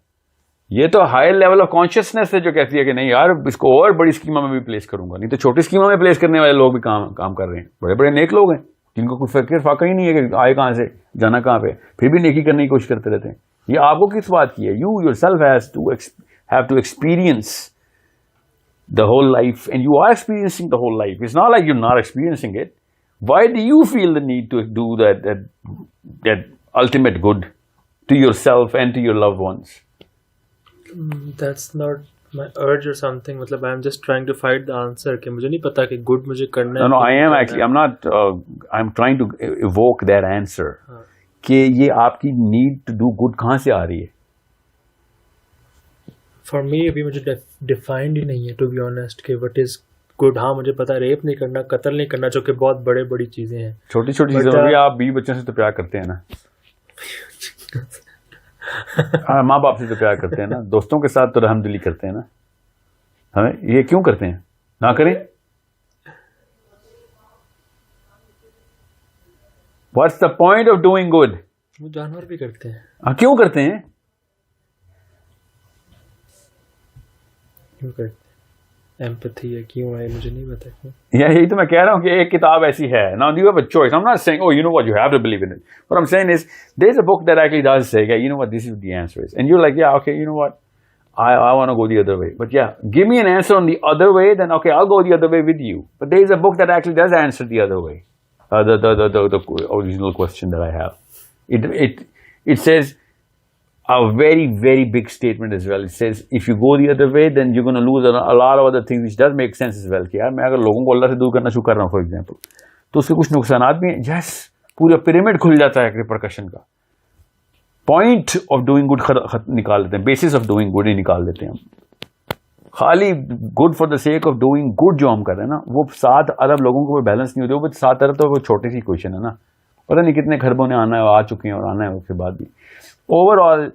B: یہ تو ہائی لیول آف کانشیسنیس ہے جو کہتی ہے کہ نہیں یار اس کو اور بڑی اسکیموں میں بھی پلیس کروں گا, نہیں تو چھوٹی اسکیموں میں پلیس کرنے والے لوگ بھی کام کر رہے ہیں. بڑے بڑے نیک لوگ ہیں جن کو کوئی فکر فاقہ ہی نہیں ہے کہ آئے کہاں سے جانا کہاں پہ, پھر بھی نیکی کرنے کی کوشش کرتے رہتے ہیں. یہ آپ کو کس بات کی ہے؟ You yourself have to experience the whole life, and you are experiencing the whole life. It's not like you're not experiencing it. Why do you feel the need to do that ultimate good to yourself and to your loved ones?
A: That's not my urge or something. مطلب I'm just trying to find the answer کہ مجھے نہیں پتا کہ good مجھے کرنا ہے.
B: No, I am actually, I'm not, I'm trying to evoke that answer. کہ یہ آپ کی need to do good کہاں سے آ رہی ہے؟
A: فار می ابھی مجھے ڈیفائنڈ ہی نہیں ہے ٹو بی آنیسٹ کہ وٹ از گڈ. ہاں مجھے پتا ریپ نہیں کرنا, قتل نہیں کرنا, جو کہ بہت بڑی چیزیں ہیں. چھوٹی
B: چھوٹی چیزیں بھی آپ 20 بچوں سے تو پیار کرتے ہیں نا. ہاں ماں باپ سے تو پیار کرتے ہیں نا, دوستوں کے ساتھ تو رحم دلی کرتے ہیں نا. ہمیں یہ کیوں کرتے ہیں؟ نہ کریں. What's the point of doing good?
A: وہ جانور بھی کرتے ہیں.
B: ہاں کیوں کرتے ہیں؟
A: ایمپتھی ہے, کیوں ہے مجھے نہیں پتا.
B: یہی تو میں کہہ رہا ہوں کہ ایک کتاب ایسی ہے. Now you have a choice. I'm not saying, oh, you know what, you have to believe in it. What I'm saying is, there's a book that actually does say, you know what, this is the answer is. And you're like, yeah, okay, you know what, I want to go the other way. But yeah, give me an answer on the other way, then okay, I'll go the other way with you. But there is a book that actually does answer the other way. The original question that I have. It says, a very, very big statement as well. It says, if you go the other way, then you're going to lose a lot of other things, which does make sense as well. کہ یار میں اگر لوگوں کو اللہ سے دور کرنا شروع کر رہا ہوں فار ایگزامپل, تو اس کے کچھ نقصانات بھی ہیں. یس, پورا پیرامڈ کھل جاتا ہے ریپرکشن کا. پوائنٹ آف ڈوئنگ گڈ نکال دیتے ہیں, basis of doing good he نکال دیتے ہیں ہم. خالی good for the sake of doing good جو ہم کر رہے ہیں نا, وہ 7 ارب لوگوں کو بیلنس نہیں ہوتے. وہ 7 ارب تو وہ چھوٹی سی کوشچن ہے نا, پتہ نہیں کتنے خربوں نے آنا ہے, آ چکے ہیں اور آنا ہے اس کے بعد بھی. اوور آل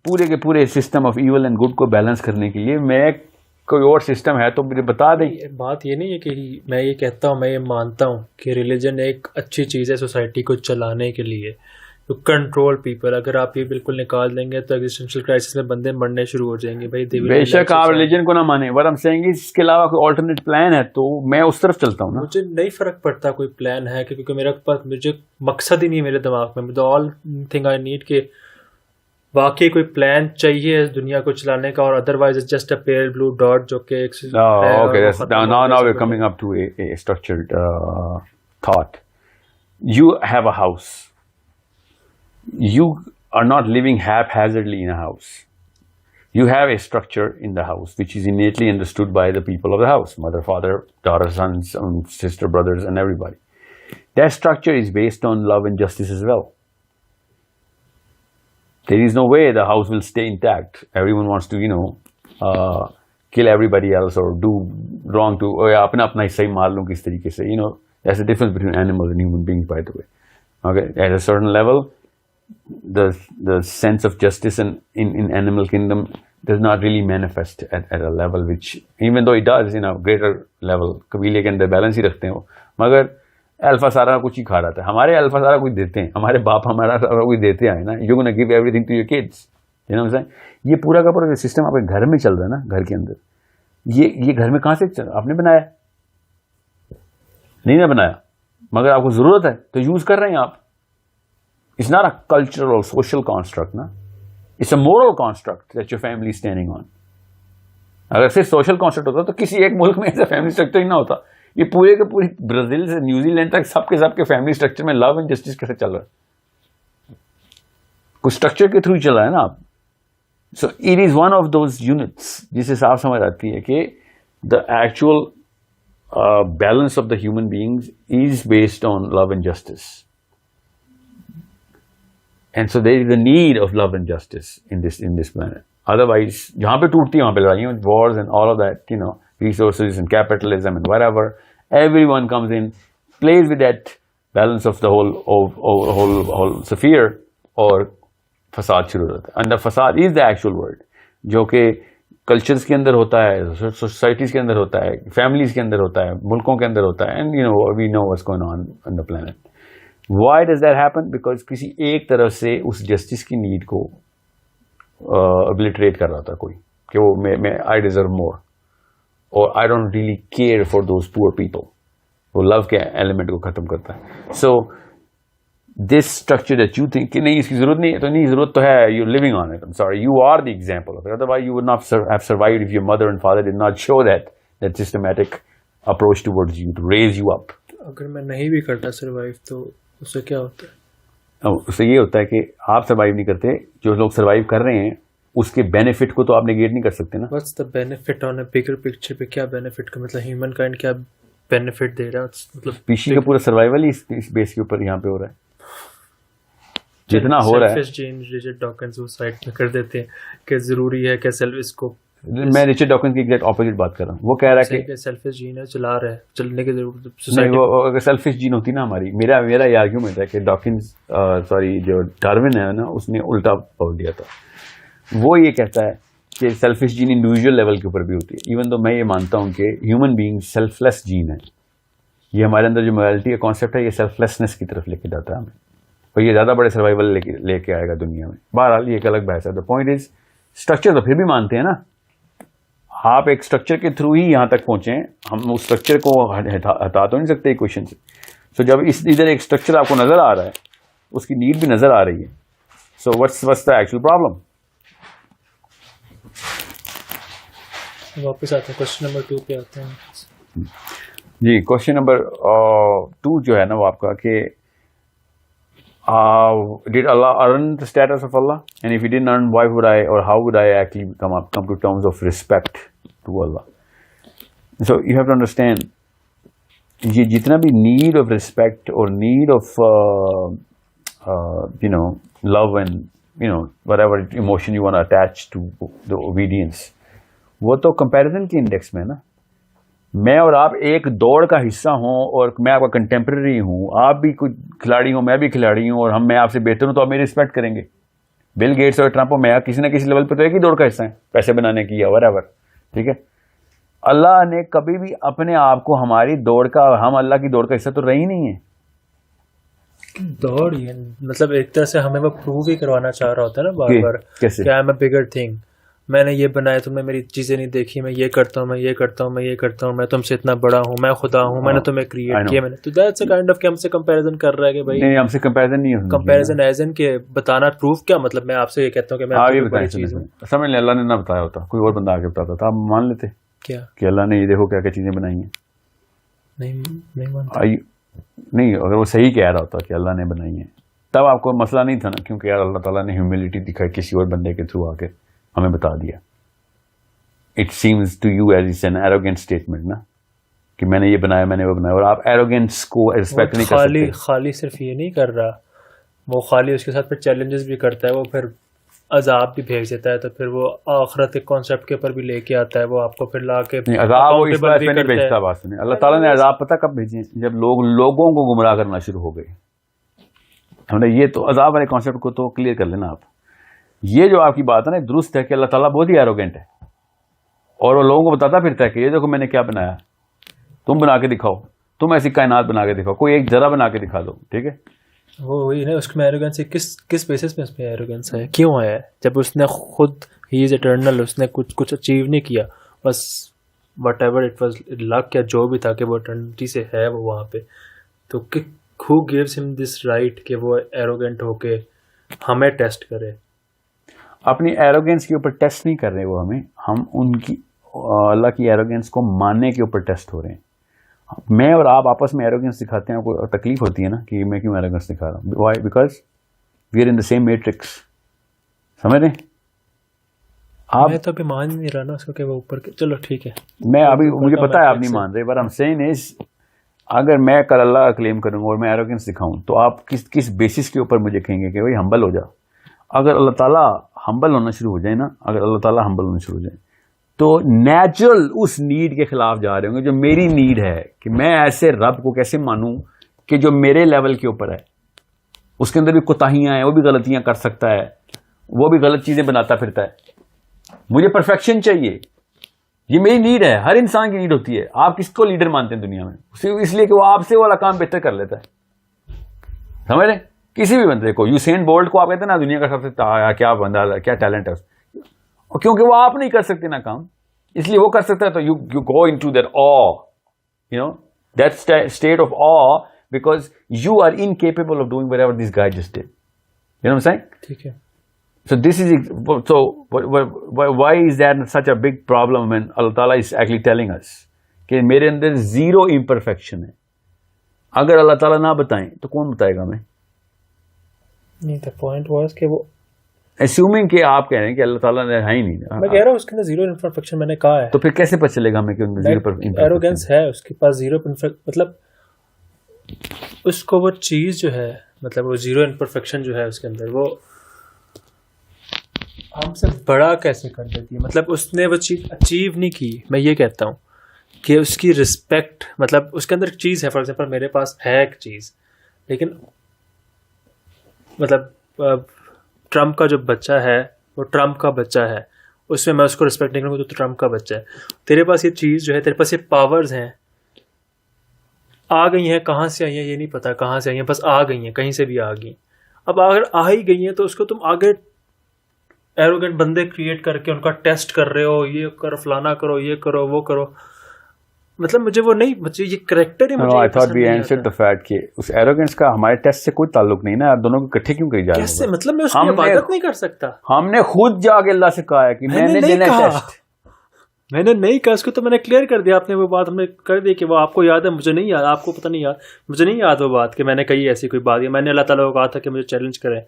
B: پورے کے پورے system of evil and good کو بیلنس کرنے کے لیے میں کوئی اور سسٹم ہے تو مجھے بتا دیں.
A: بات یہ نہیں ہے کہ میں یہ کہتا ہوں, میں یہ مانتا ہوں کہ ریلیجن ایک اچھی چیز ہے سوسائٹی کو چلانے کے لیے, ٹو کنٹرول پیپل. اگر آپ یہ بالکل نکال دیں گے تو ایگزسٹنشل کرائسس میں بندے مرنے شروع ہو جائیں گے. بھائی
B: بے شک آپ ریلیجن کو نہ مانیں, what I'm saying is اس کے علاوہ کوئی آلٹرنیٹ پلان ہے تو میں اس طرف چلتا ہوں نا.
A: مجھے نہیں فرق پڑتا کوئی پلان ہے, کیونکہ میرا پاس مجھے مقصد ہی نہیں ہے میرے دماغ میں. the all thing I need کہ واقعی کوئی پلان چاہیے اس دنیا کو چلانے کا, اور otherwise it's just a pale blue dot جو کہ
B: now we're coming up to a structured thought. You have a house. You are not living haphazardly in a house. You have a structure in the house which is innately understood by the people of the house, mother, father, daughter, sons, sister, brothers, and everybody. That structure is based on love and justice as well. There is no way the house will stay intact. Everyone wants to, kill everybody else or do wrong to, apna hissa hi maar lوں kis tarike se. That's the difference between animals and human beings, by the way. Okay, at a certain level, the sense of justice in animal kingdom does not really manifest at a level which, even though it does in a greater level, قبیلے کے اندر بیلنس ہی رکھتے ہیں وہ, مگر الفا سارا کچھ ہی کھا رہا تھا. ہمارے الفا سارا کچھ دیتے ہیں, ہمارے باپ ہمارا سارا کچھ دیتے ہیں نا. You gonna give everything to your kids. یہ پورا کا پورا سسٹم آپ کے گھر میں چل رہا ہے نا, گھر کے اندر. یہ گھر میں کہاں سے آپ نے بنایا؟ نہیں نا بنایا, مگر آپ کو ضرورت ہے تو یوز کر رہے ہیں آپ. اٹس ناٹ اے کلچرل اور سوشل کانسٹرکٹ نا, it's a moral construct that your family standing on. اگر صرف سوشل کانسٹرکٹ ہوتا تو کسی ایک ملک میں ایسا فیملی اسٹرکچر ہی نہ ہوتا. یہ پورے کے پوری برازیل سے نیوزی لینڈ تک سب کے فیملی اسٹرکچر میں لو اینڈ جسٹس کیسے چل رہا ہے؟ کچھ اسٹرکچر کے تھرو چل رہا ہے نا آپ. So it is one of those units جسے صاف سمجھ آتی ہے کہ the actual balance of the human beings is based on love and justice. And so there is a need of love and justice in this planet. Otherwise, jahan pe tooti hai wahan pe ladaiyan, wars and all of that, you know, resources and capitalism and whatever, everyone comes in, plays with that balance of the whole sphere, اور فساد شروع ہوتا ہے. And the fasad is the actual word, جو کہ کلچرز کے اندر ہوتا ہے, سوسائٹیز کے اندر ہوتا ہے, فیملیز کے اندر ہوتا ہے, ملکوں کے اندر ہوتا ہے, and you know we know what's going on the planet. Why does that happen? Because کسی ایک طرف سے اس جسٹس کی نیڈ کو ابلٹریٹ کر رہا تھا کوئی, کہ وہ میں آئی ڈیزرو مور, اور I don't really care for those poor people. وہ لو کے ایلیمنٹ کو ختم کرتا ہے. سو this structure that you think کہ نہیں اس کی ضرورت نہیں ہے, تو نہیں ضرورت تو ہے, you're living on it. I'm sorry, you are the example of it. Otherwise you would not have survived if your mother and father did not show that systematic approach towards you to raise you up.
A: اگر میں نہیں بھی کرتا سروائیو تو اس سے کیا ہوتا ہے؟
B: اس سے یہ ہوتا ہے کہ آپ سروائیو نہیں کرتے, جو لوگ سروائیو کر رہے ہیں اس کے بینیفٹ کو تو آپ نیگیٹ نہیں کر سکتے نا.
A: What's the benefit on a bigger picture پہ کیا بینیفٹ کا مطلب ہیومن کائنڈ کیا بینیفٹ دے رہا ہے؟ مطلب
B: اسپیشیز کا پورا سروائیول ہی اس بیس کے اوپر یہاں پہ ہو رہا ہے. جتنا ہو رہا ہے
A: ریچرڈ ڈاکنز اس سائٹ میں کر دیتے ہیں کہ ضروری ہے کہ سیلف اس کو,
B: میں ریچرڈ ڈاکنز کی ایگزیکٹ اپوزٹ بات کر رہا ہوں. وہ کہہ رہا ہے کہ
A: سیلفش جین ہے, چلا رہا ہے, چلنے کی ضرورت
B: نہیں. وہ اگر سیلفش جین ہوتی نا ہماری, میرا یہ آرگیومنٹ ہے کہ ڈاکنز سوری جو ڈارون ہے نا, اس نے الٹا پکڑ دیا تھا. وہ یہ کہتا ہے کہ سیلفش جین انڈیویجول لیول کے اوپر بھی ہوتی ہے, ایون تو میں یہ مانتا ہوں کہ ہیومن بینگ سیلف لیس جین ہے. یہ ہمارے اندر جو موریلٹی کا کانسیپٹ ہے, یہ سیلف لیسنس کی طرف لے کے جاتا ہے ہمیں, اور یہ زیادہ بڑے سروائیول لے کے آئے گا دنیا میں. بہرحال یہ ایک الگ بحث ہے. دا پوائنٹ از اسٹرکچر تو پھر بھی مانتے ہیں نا, آپ ایک اسٹرکچر کے تھرو ہی یہاں تک پہنچے, ہم اس اسٹرکچر کو ہٹا تو نہیں سکتے ایکویشن سے. سو جب ادھر ایک اسٹرکچر آپ کو نظر آ رہا ہے, اس کی نیڈ بھی نظر آ رہی ہے, so what's the actual problem.
A: واپس آتے ہیں کوشچن نمبر 2 پہ آتے ہیں.
B: جی کوشچن نمبر 2 جو ہے نا وہ آپ کا کہ did Allah earn the status of Allah? And if he didn't earn, why would I, or how would I actually come to terms of respect to Allah? So you have to understand, یہ جتنا بھی need of respect or need of you know love and you know whatever emotion you want to attach to the obedience, وہ تو comparison کے index میں نا. میں اور آپ ایک دوڑ کا حصہ ہوں, اور میں آپ کا کنٹمپرری ہوں, آپ بھی کوئی کھلاڑی ہوں, میں بھی کھلاڑی ہوں, اور میں آپ سے بہتر ہوں تو آپ میری رسپیکٹ کریں گے. بل گیٹس اور ٹرمپ اور میں کسی نہ کسی لیول پہ تو ایک ہی دوڑ کا حصہ ہیں, پیسے بنانے کی یا whatever, ٹھیک ہے. اللہ نے کبھی بھی اپنے آپ کو ہماری دوڑ کا, ہم اللہ کی دوڑ کا حصہ تو رہے ہی نہیں ہے.
A: دوڑ مطلب ایک طرح سے ہمیں وہ پروو ہی کروانا چاہ رہا ہوتا ہے نا بار بار, کہ I am a bigger thing, میں نے یہ بنایا, تم نے میری چیزیں نہیں دیکھی, میں یہ کرتا ہوں, میں یہ کرتا ہوں, میں یہ کرتا ہوں, میں تم سے اتنا بڑا ہوں, میں خدا ہوں, میں نے تمہیں کریٹ کیا, میں نے. تو دیٹس اے کائنڈ آف کہ ہم سے کمپیریزن کر رہا ہے کہ بھائی
B: نہیں, ہم سے کمپیریزن نہیں ہے.
A: کمپیریزن ایز ان کہ بتانا پروف کیا مطلب, میں آپ سے یہ کہتا ہوں کہ میں آپ سے بڑی چیز ہوں.
B: سمجھ لیں اللہ نے نہ بتایا ہوتا, کوئی اور بندہ آگے بتاتا تھا, آپ مان لیتے
A: کیا
B: کہ اللہ نے یہ دیکھو کیا کیا چیزیں بنائی ہیں.
A: نہیں مانتا.
B: نہیں, اگر وہ صحیح کہہ رہا ہوتا کہ اللہ نے بنائی ہیں, تب آپ کو مسئلہ نہیں تھا نا, کیونکہ یار اللہ تعالیٰ نے ہیوملٹی دکھائی کسی اور بندے کے تھرو آ کے ہمیں بتا دیا. It seems to you as it's an arrogant statement نا, کہ میں نے یہ بنایا, میں نے وہ بنایا, اور آپ ایروگینس کو ریسپیکٹ نہیں کر سکتے.
A: خالی صرف یہ نہیں کر رہا, وہ خالی اس کے ساتھ پھر چیلنجز بھی کرتا ہے, وہ پھر عذاب بھی بھیج دیتا ہے, تو پھر وہ آخرت کے کانسیپٹ کے اوپر بھی لے کے آتا ہے, وہ آپ کو پھر لا کے
B: عذاب وہ اس بات پہ نہیں بھیجتا. بات سنیں, اللہ تعالیٰ نے عذاب پتہ کب بھیجے؟ جب لوگوں کو گمراہ کرنا شروع ہو گئے. ہم نے یہ تو عذاب والے کانسیپٹ کو تو کلیئر کر لینا آپ. یہ جو آپ کی بات ہے نا درست ہے کہ اللہ تعالیٰ بہت ہی ایروگینٹ ہے, اور وہ لوگوں کو بتاتا پھرتا ہے کہ یہ دیکھو میں نے کیا بنایا, تم بنا کے دکھاؤ, تم ایسی کائنات بنا کے دکھاؤ, کوئی ایک ذرا بنا کے دکھا دو, ٹھیک ہے.
A: وہی نا, اس میں ایروگینس کس بیسس میں اس میں ایروگینس ہے, کیوں آیا ہے؟ جب اس نے خود ہی از اٹرنل, اس نے کچھ اچیو نہیں کیا, بس وٹ ایور اٹ واز لک یا جو بھی تھا کہ وہ اٹرنٹی سے ہے وہ وہاں پہ, تو who gives him this right کہ وہ ایروگینٹ ہو کے ہمیں ٹیسٹ کرے؟
B: اپنی ایروگینس کے اوپر ٹیسٹ نہیں کر رہے وہ ہمیں, ہم ان کی اللہ کی ایروگینس کو ماننے کے اوپر ٹیسٹ ہو رہے ہیں. میں اور آپ آپس میں ایروگینس دکھاتے ہیں, کوئی تکلیف ہوتی ہے نا کہ میں کیوں ایروگینس دکھا رہا ہوں. Why? Because we are in the same matrix. سمجھ رہے ہیں,
A: میں تو ابھی مان نہیں رہا نا اس کو کہ وہ اوپر چلو ٹھیک ہے.
B: میں ابھی مجھے پتا ہے آپ نہیں مان رہے, but I'm saying is اگر میں کل اللہ کا کلیم کروں گا اور میں ایروگنس دکھاؤں تو آپ کس بیسس کے اوپر مجھے کہیں گے کہ بھائی ہمبل ہو جا. اگر اللہ تعالیٰ ہمبل ہونا شروع ہو جائے نا, اگر اللہ تعالیٰ ہمبل ہونا شروع ہو جائے تو نیچرل اس نیڈ کے خلاف جا رہے ہوں گے جو میری نیڈ ہے کہ میں ایسے رب کو کیسے مانوں کہ جو میرے لیول کے اوپر ہے, اس کے اندر بھی کوتاہیاں ہیں, وہ بھی غلطیاں کر سکتا ہے, وہ بھی غلط چیزیں بناتا پھرتا ہے. مجھے پرفیکشن چاہیے, یہ میری نیڈ ہے, ہر انسان کی نیڈ ہوتی ہے. آپ کس کو لیڈر مانتے ہیں دنیا میں؟ اس لیے کہ وہ آپ سے والا کام بہتر کر لیتا ہے. سمجھ رہے؟ کسی بھی بندے کو, یوسین بولٹ کو آپ کہتے ہیں نا دنیا کا سب سے کیا بندہ, کیا ٹیلنٹ ہے, کیونکہ وہ آپ نہیں کر سکتے نا کام, اس لیے وہ کر سکتا ہے. تو you go into that awe, you know, that state of awe because you are incapable of doing whatever this guy just did. You know what I'm saying?
A: ٹھیک ہے.
B: So this is, so why is that such a big problem when Allah Ta'ala is actually telling us کہ میرے اندر زیرو امپرفیکشن ہے. اگر اللہ تعالیٰ نہ بتائیں تو کون بتائے گا ہمیں؟
A: نہیں, the point was کہ وہ
B: assuming کہ آپ کہہ رہے ہیں کہ اللہ تعالیٰ نے ہے ہی نہیں.
A: میں کہہ رہا ہوں اس کے اندر زیرو امپرفیکشن میں نے کہا ہے,
B: تو پھر کیسے پتہ چلے گا ہمیں کہ زیرو
A: ایروگینس ہے اس کے پاس, زیرو مطلب اس کو وہ چیز جو ہے, مطلب وہ زیرو امپرفیکشن جو ہے اس کے اندر, وہ ہم سے بڑا کیسے کر دیتی ہے. مطلب اس نے وہ چیز اچیو نہیں کی. میں یہ کہتا ہوں کہ اس کی رسپیکٹ, مطلب اس کے اندر ایک چیز ہے, فار ایگزامپل میرے پاس ہے ایک چیز, لیکن مطلب ٹرمپ کا جو بچہ ہے وہ ٹرمپ کا بچہ ہے, اس میں اس کو رسپیکٹ نہیں کروں گا تو ٹرمپ کا بچہ ہے. تیرے پاس یہ چیز جو ہے, تیرے پاس یہ پاورز ہیں, آ گئی ہیں, کہاں سے آئی ہیں یہ نہیں پتا, کہاں سے آئی ہیں, بس آ گئی ہیں, کہیں سے بھی آ گئی. اب اگر آ ہی گئی ہیں تو اس کو تم آگے ایروگنٹ بندے کریٹ کر کے ان کا ٹیسٹ کر رہے ہو, یہ کرو, فلانا کرو, یہ کرو, وہ کرو. مطلب مجھے وہ نہیں, مجھے یہ کریکٹر ہی مجھے پسند نہیں آتا.
B: کہ اس ایروگنس کا ہمارے ٹیسٹ سے کوئی تعلق نہیں نا, آپ دونوں کو اکٹھے کیوں کری جا رہے ہیں؟
A: کیسے؟ مطلب میں اس کی عبادت نہیں کر سکتا.
B: ہم نے خود جا کے اللہ سے کہا ہے کہ میں نے دینا ٹیسٹ.
A: میں نے نہیں کہا, اس کو تو میں نے کلیئر کر دیا. آپ نے وہ بات ہم نے کر دی کہ وہ آپ کو یاد ہے, مجھے نہیں یاد, آپ کو پتہ نہیں یاد, مجھے نہیں یاد وہ بات کہ میں نے کہی ایسی کوئی بات. یا میں نے اللہ تعالیٰ کو کہا تھا کہ مجھے چیلنج کرے,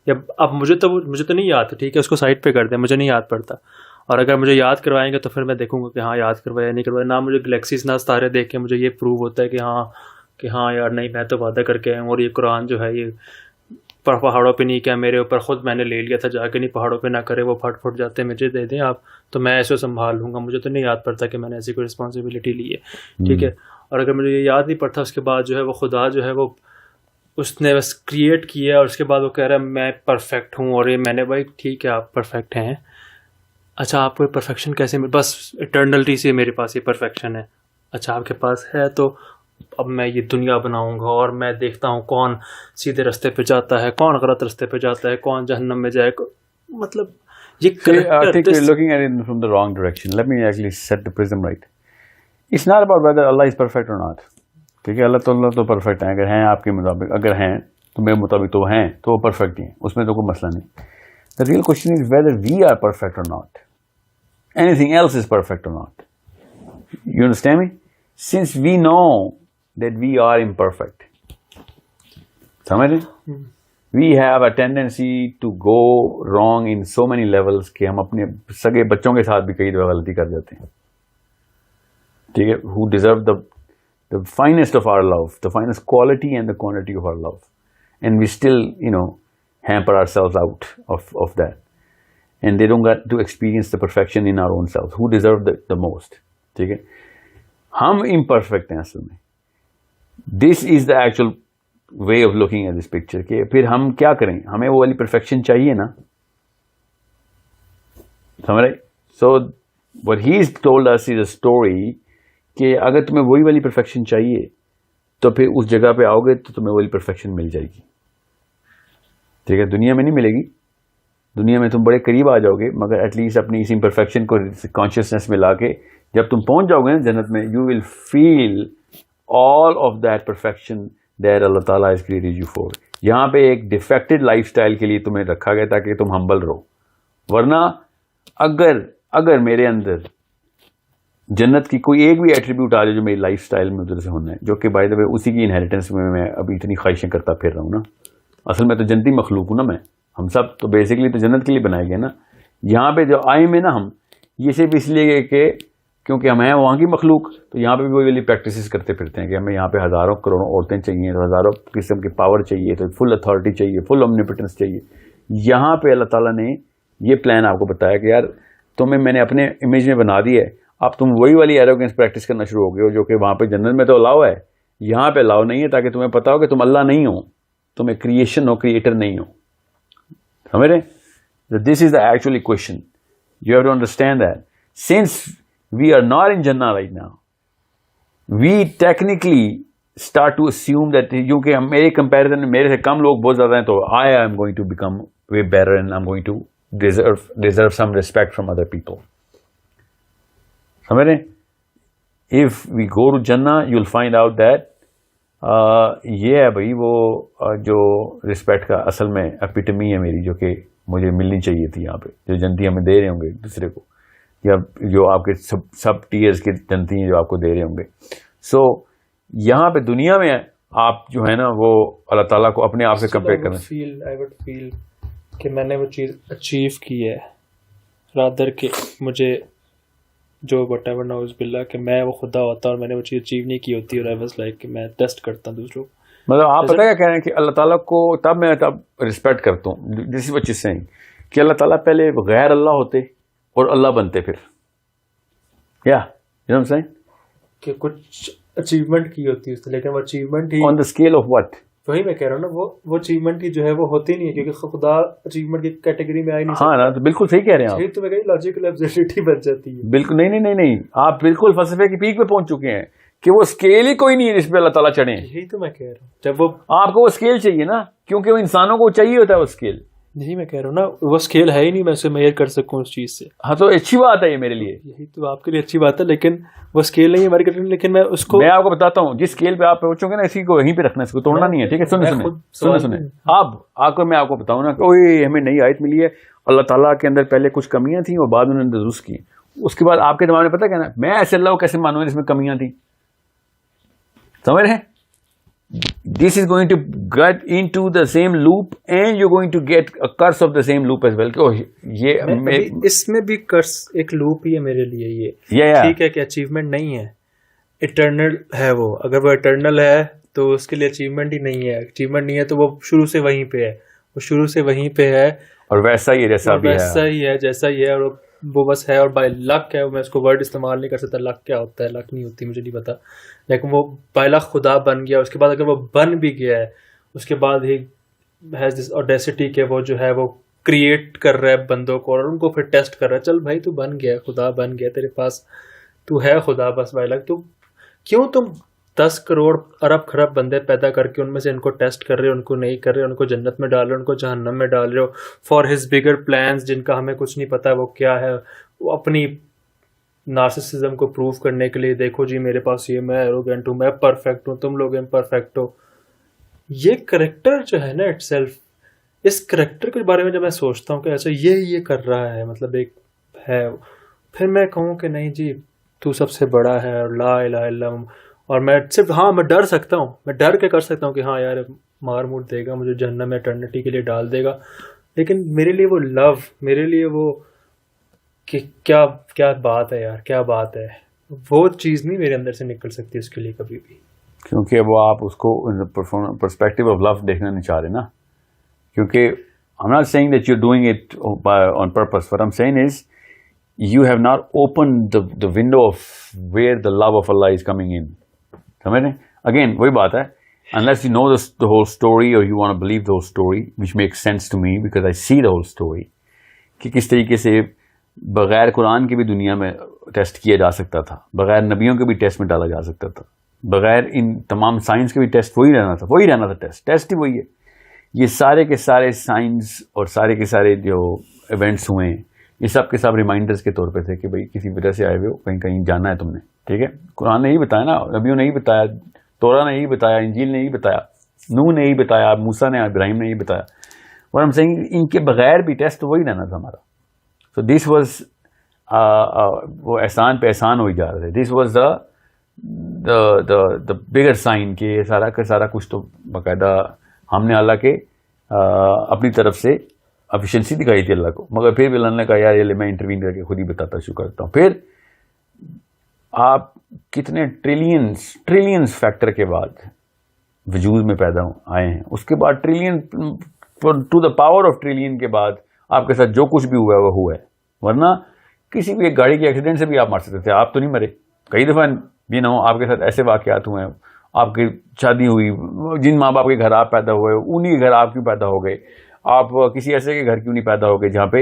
A: یا اب مجھے تو نہیں یاد, ٹھیک ہے اس کو سائڈ پہ کر دیں, مجھے نہیں یاد پڑتا. اور اگر مجھے یاد کروائیں گے تو پھر میں دیکھوں گا کہ ہاں یاد کروایا یا نہیں کروایا. نہ مجھے گلیکسیز نہ ستارے دیکھ کے مجھے یہ پروو ہوتا ہے کہ ہاں یار نہیں, میں تو وعدہ کر کے آیا ہوں, اور یہ قرآن جو ہے یہ پہاڑوں پہ نہیں کیا, میرے اوپر خود میں نے لے لیا تھا جا کے, نہیں پہاڑوں پہ نہ کرے, وہ پھٹ جاتے ہیں, مجھے دے دیں آپ تو میں ایسے سنبھال لوں گا. مجھے تو نہیں یاد پڑتا کہ میں نے ایسی کوئی رسپانسبلٹی لی ہے, ٹھیک ہے. اور اگر مجھے یہ یاد نہیں پڑتا, اس کے بعد جو ہے وہ خدا جو ہے وہ اس نے بس کریٹ کیا, اور اس کے بعد وہ کہہ رہا ہے میں پرفیکٹ ہوں, اور یہ میں نے, بھائی ٹھیک ہے آپ پرفیکٹ ہیں, اچھا آپ کو پرفیکشن کیسے, بس اٹرنلٹی سے میرے پاس یہ پرفیکشن ہے. اچھا آپ کے پاس ہے تو اب میں یہ دنیا بناؤں گا, اور میں دیکھتا ہوں کون سیدھے رستے پہ جاتا ہے, کون غلط رستے پہ جاتا ہے, کون جہنم میں جائے. مطلب یہ
B: I think we're looking at it from the wrong direction. Let me actually set the prism right. It's not about whether Allah is perfect or not. کیونکہ اللہ تعالیٰ تو پرفیکٹ ہیں, اگر ہیں آپ کے مطابق, اگر ہیں تو میرے مطابق تو ہیں, تو وہ پرفیکٹ ہیں, اس میں تو کوئی مسئلہ نہیں. The real question is whether we are perfect or not. Anything else is perfect or not. You understand me? Since we know that we are imperfect, سمجھ رہے, we have a tendency to go wrong in so many levels کہ ہم اپنے سگے بچوں کے ساتھ بھی کئی دفعہ غلطی کر جاتے ہیں, ٹھیک ہے, who deserve the finest of our love, the finest quality and the quantity of our love, and we still, hamper ourselves out of that, and they don't get to experience the perfection in our own selves. Who deserve the most? ٹھیک ہے, ہم imperfect ہیں اصل میں. This is the actual way of looking at this picture. کہ پھر ہم کیا کریں, ہمیں وہ والی perfection چاہیے نا, سمجھ رہے. So what he's told us is a story کہ اگر تمہیں وہی والی perfection چاہیے تو پھر اس جگہ پہ آؤ گے تو تمہیں وہی perfection مل جائے گی, ٹھیک ہے. دنیا میں نہیں ملے گی, دنیا میں تم بڑے قریب آ جاؤ گے, مگر ایٹ لیسٹ اپنی اس امپرفیکشن کو کانشیسنیس میں لا کے جب تم پہنچ جاؤ گے نا جنت میں, you will feel all of that perfection that Allah تعالیٰ has created you for. یہاں پہ ایک ڈیفیکٹڈ لائف اسٹائل کے لیے تمہیں رکھا گیا تاکہ تم ہمبل رہو. ورنہ اگر میرے اندر جنت کی کوئی ایک بھی ایٹریبیوٹ آ جائے جو میری لائف اسٹائل میں ادھر سے ہونا ہے, جو کہ بائی دا وے اسی کی انہیریٹنس میں ابھی اتنی خواہشیں کرتا پھر رہا ہوں نا. اصل میں تو جنتی مخلوق ہوں نا میں, ہم سب تو بیسکلی تو جنت کے لیے بنائے گئے نا. یہاں پہ جو آئے میں نا ہم یہ صرف اس لیے کہ کیونکہ ہم ہیں وہاں کی مخلوق، تو یہاں پہ بھی وہی والی پریکٹسز کرتے پھرتے ہیں کہ ہمیں یہاں پہ ہزاروں کروڑوں عورتیں چاہیے، تو ہزاروں قسم کی پاور چاہیے، تو فل اتھارٹی چاہیے، فل اومنیپوٹنس چاہیے. یہاں پہ اللہ تعالیٰ نے یہ پلان آپ کو بتایا کہ یار تمہیں میں نے اپنے امیج میں بنا دیا ہے، اب تم وہی والی ایروگنس پریکٹس کرنا شروع ہو گئے ہو جو کہ وہاں پہ جنت میں تو الاؤ ہے، یہاں پہ الاؤ نہیں ہے، تاکہ تمہیں پتا ہو کہ تم اللہ نہیں ہو، تم ایک کریشن ہو، کریٹر نہیں ہو. سمجھ رہے؟ This is the actually question. You have to understand that sense we are not in Jannah right now, we technically start to assume that کیونکہ میرے comparison میں میرے سے کم لوگ بہت زیادہ ہیں تو I am going to become way better and I'm going to deserve some respect from other people. سمجھ رہے ہیں؟ If we go to Jannah you'll find out that یہ ہے بھائی وہ جو رسپیکٹ کا اصل میں اپیٹمی ہے میری، جو کہ مجھے ملنی چاہیے تھی یہاں پہ، جو جنتی ہمیں دے رہے ہوں گے ایک دوسرے کو، یا جو آپ کے سب ٹیئرز کے جنتی ہیں جو آپ کو دے رہے ہوں گے. سو یہاں پہ دنیا میں آپ جو ہے نا وہ اللہ تعالیٰ کو اپنے آپ سے کمپیئر کرنا.
A: I would feel کہ میں نے وہ چیز اچیو کی ہے رادر کہ مجھے جو وٹ ایور ناؤز باللہ کہ میں وہ خدا ہوتا اور میں نے وہ چیز اچیو نہیں کی ہوتی، اور I was like کہ میں ٹیسٹ کرتا ہوں دوسروں.
B: مطلب آپ پتہ کیا کہہ رہے ہیں کہ اللہ تعالیٰ کو تب میں رسپیکٹ کرتا ہوں، دس از واٹ یو سیئنگ، کہ اللہ تعالیٰ پہلے غیر اللہ ہوتے اور اللہ بنتے پھر، یا
A: کہ کچھ اچیومنٹ کی ہوتی ہے، لیکن وہ achievement he
B: on the scale of what,
A: وہی میں کہہ رہا ہوں نا، وہ اچیومنٹ ہی جو ہے وہ ہوتی نہیں ہے، کیونکہ خدا اچیومنٹ کی کیٹیگری میں آئی نہیں.
B: ہاں نا، تو بالکل صحیح کہہ رہے ہیں آپ.
A: تو میں کہیں لاجیکل ایبسرڈیٹی بن جاتی ہے.
B: بالکل نہیں، آپ بالکل فلسفے کی پیک پہ پہنچ چکے ہیں کہ وہ اسکیل ہی کوئی نہیں ہے جس پہ اللہ تعالیٰ چڑھے.
A: یہی تو میں کہہ رہا ہوں، جب وہ
B: آپ کو وہ اسکیل چاہیے نا، کیونکہ وہ انسانوں کو چاہیے ہوتا ہے وہ اسکیل.
A: یہی میں کہہ رہا ہوں نا، وہ اسکیل ہے ہی نہیں میں اسے میئر کر سکوں اس چیز سے.
B: ہاں تو اچھی بات ہے یہ میرے لیے،
A: یہی تو آپ کے لیے اچھی بات ہے، لیکن وہ اسکیل نہیں ہے ہماری کنٹری. لیکن میں اس کو
B: آپ کو بتاتا ہوں جس اسکیل پہ آپ پہنچو گے نا، اسی کو وہیں پہ رکھنا ہے، اس کو توڑنا نہیں ہے. ٹھیک ہے، سنیں اب آپ کو میں آپ کو بتاؤں نا کہ ہمیں نئی آیت ملی ہے، اللہ تعالیٰ کے اندر پہلے کچھ کمیاں تھیں اور بعد میں انہوں نے درست کی. اس کے بعد آپ کے دماغ میں پتہ کیا نا، میں ایسے اللہ کو کیسے مانوں جس میں کمیاں تھیں. سمجھ رہے ہیں؟ This is going to get into the same loop and you're going to get a curse of the same loop as well. یہ
A: اس میں بھی کرس ایک لوپ ہی ہے میرے لیے. یہ ٹھیک ہے کہ اچیومنٹ نہیں ہے، اٹرنل ہے وہ. اگر وہ اٹرنل ہے تو اس کے لیے اچیومنٹ ہی نہیں ہے. اچیومنٹ نہیں ہے تو وہ شروع سے وہیں پہ ہے، وہ شروع سے وہیں پہ ہے
B: اور ویسا ہی جیسا
A: ہی ہے، اور وہ بس ہے. اور بائی لک ہے، میں اس کو ورڈ استعمال نہیں کر سکتا. لک کیا ہوتا ہے، لک نہیں ہوتی، مجھے نہیں پتا. لیکن وہ بائی لک خدا بن گیا. اس کے بعد اگر وہ بن بھی گیا ہے، اس کے بعد ہی ہیز دس اوڈیسٹی کہ وہ جو ہے وہ کریٹ کر رہا ہے بندوں کو اور ان کو پھر ٹیسٹ کر رہا ہے. چل بھائی تو بن گیا، خدا بن گیا، تیرے پاس تو ہے خدا بس بائی لک. تو کیوں تم 10 کروڑ ارب خرب بندے پیدا کر کے ان میں سے ان کو ٹیسٹ کر رہے ہو، ان کو نہیں کر رہے، ان کو جنت میں ڈال رہے ہو، ان کو جہنم میں ڈال رہے ہو فار ہز بگر پلانز جن کا ہمیں کچھ نہیں پتا وہ کیا ہے. وہ اپنی نارسسزم کو پروف کرنے کے لیے، دیکھو جی میرے پاس یہ، میں ایروگینٹ ہوں، میں پرفیکٹ ہوں، تم لوگ امپرفیکٹ ہو. یہ کریکٹر جو ہے نا اٹ سیلف، اس کریکٹر کے بارے میں جب میں سوچتا ہوں کہ ایسا یہ کر رہا ہے، مطلب ایک ہے، پھر میں کہوں کہ نہیں جی تو سب سے بڑا ہے اور لا الہ الا اللہ. اور میں صرف میں ڈر سکتا ہوں، میں ڈر کے کر سکتا ہوں کہ ہاں یار مار مور دے گا مجھے جہنم میں اٹرنیٹی کے لیے ڈال دے گا. لیکن میرے لیے وہ لو، میرے لیے وہ کہ کیا بات ہے یار، کیا بات ہے، وہ چیز نہیں میرے اندر سے نکل سکتی اس کے لیے کبھی بھی.
B: کیونکہ وہ آپ اس کو پرسپیکٹو آف لو دیکھنا نہیں چاہ رہے نا. کیونکہ I'm not saying that you're doing it on purpose. What I'm saying is you have not opened the window of where the love of Allah is coming in. سمجھ رہے ہیں؟ Again وہی بات ہے, unless you know the whole story or you want to believe the whole story, which makes sense to me because I see the whole story, کہ کس طریقے سے بغیر قرآن کے بھی دنیا میں ٹیسٹ کیا جا سکتا تھا, بغیر نبیوں کے بھی ٹیسٹ میں ڈالا جا سکتا تھا, بغیر ان تمام سائنس کے بھی ٹیسٹ وہی رہنا تھا, ٹیسٹ ہی وہی ہے. یہ سارے کے سارے سائنس اور سارے کے سارے جو ایونٹس ہوئے ہیں یہ سب کے سب ریمائنڈرز کے طور پہ تھے کہ بھئی کسی وجہ سے آئے ہوئے ہو, کہیں جانا ہے تم نے, ٹھیک ہے. قرآن نے یہی بتایا نا, نبیوں نے یہی بتایا, تورا نے یہی بتایا, انجیل نے یہی بتایا, نوح نے یہی بتایا, موسیٰ نے, ابراہیم نے یہی بتایا. اور ہم سینگ ان کے بغیر بھی ٹیسٹ وہی رہنا تھا ہمارا. سو دس واز وہ احسان پہ احسان ہوئی جا رہے تھے. This was the bigger sign کہ سارا کا سارا کچھ تو باقاعدہ ہم نے اللہ کے اپنی طرف سے افیشینسی دکھائی تھی اللہ کو, مگر پھر بھی اللہ نے کہا یار یہ میں انٹروین کر کے خود ہی بتاتا شروع کرتا ہوں. پھر آپ کتنے ٹریلینز فیکٹر کے بعد وجود میں پیدا آئے ہیں, اس کے بعد trillion to the power of trillion کے بعد آپ کے ساتھ جو کچھ بھی ہوا ہے وہ ہوا ہے. ورنہ کسی بھی ایک گاڑی کے ایکسیڈنٹ سے بھی آپ مر سکتے تھے, آپ تو نہیں مرے. کئی دفعہ آپ کے ساتھ ایسے واقعات ہوئے ہیں, آپ کی شادی ہوئی, جن ماں باپ کے گھر آپ پیدا ہوئے انہی کے گھر آپ کیوں پیدا ہو گئے, آپ کسی ایسے کے گھر کیوں نہیں پیدا ہو گئے جہاں پہ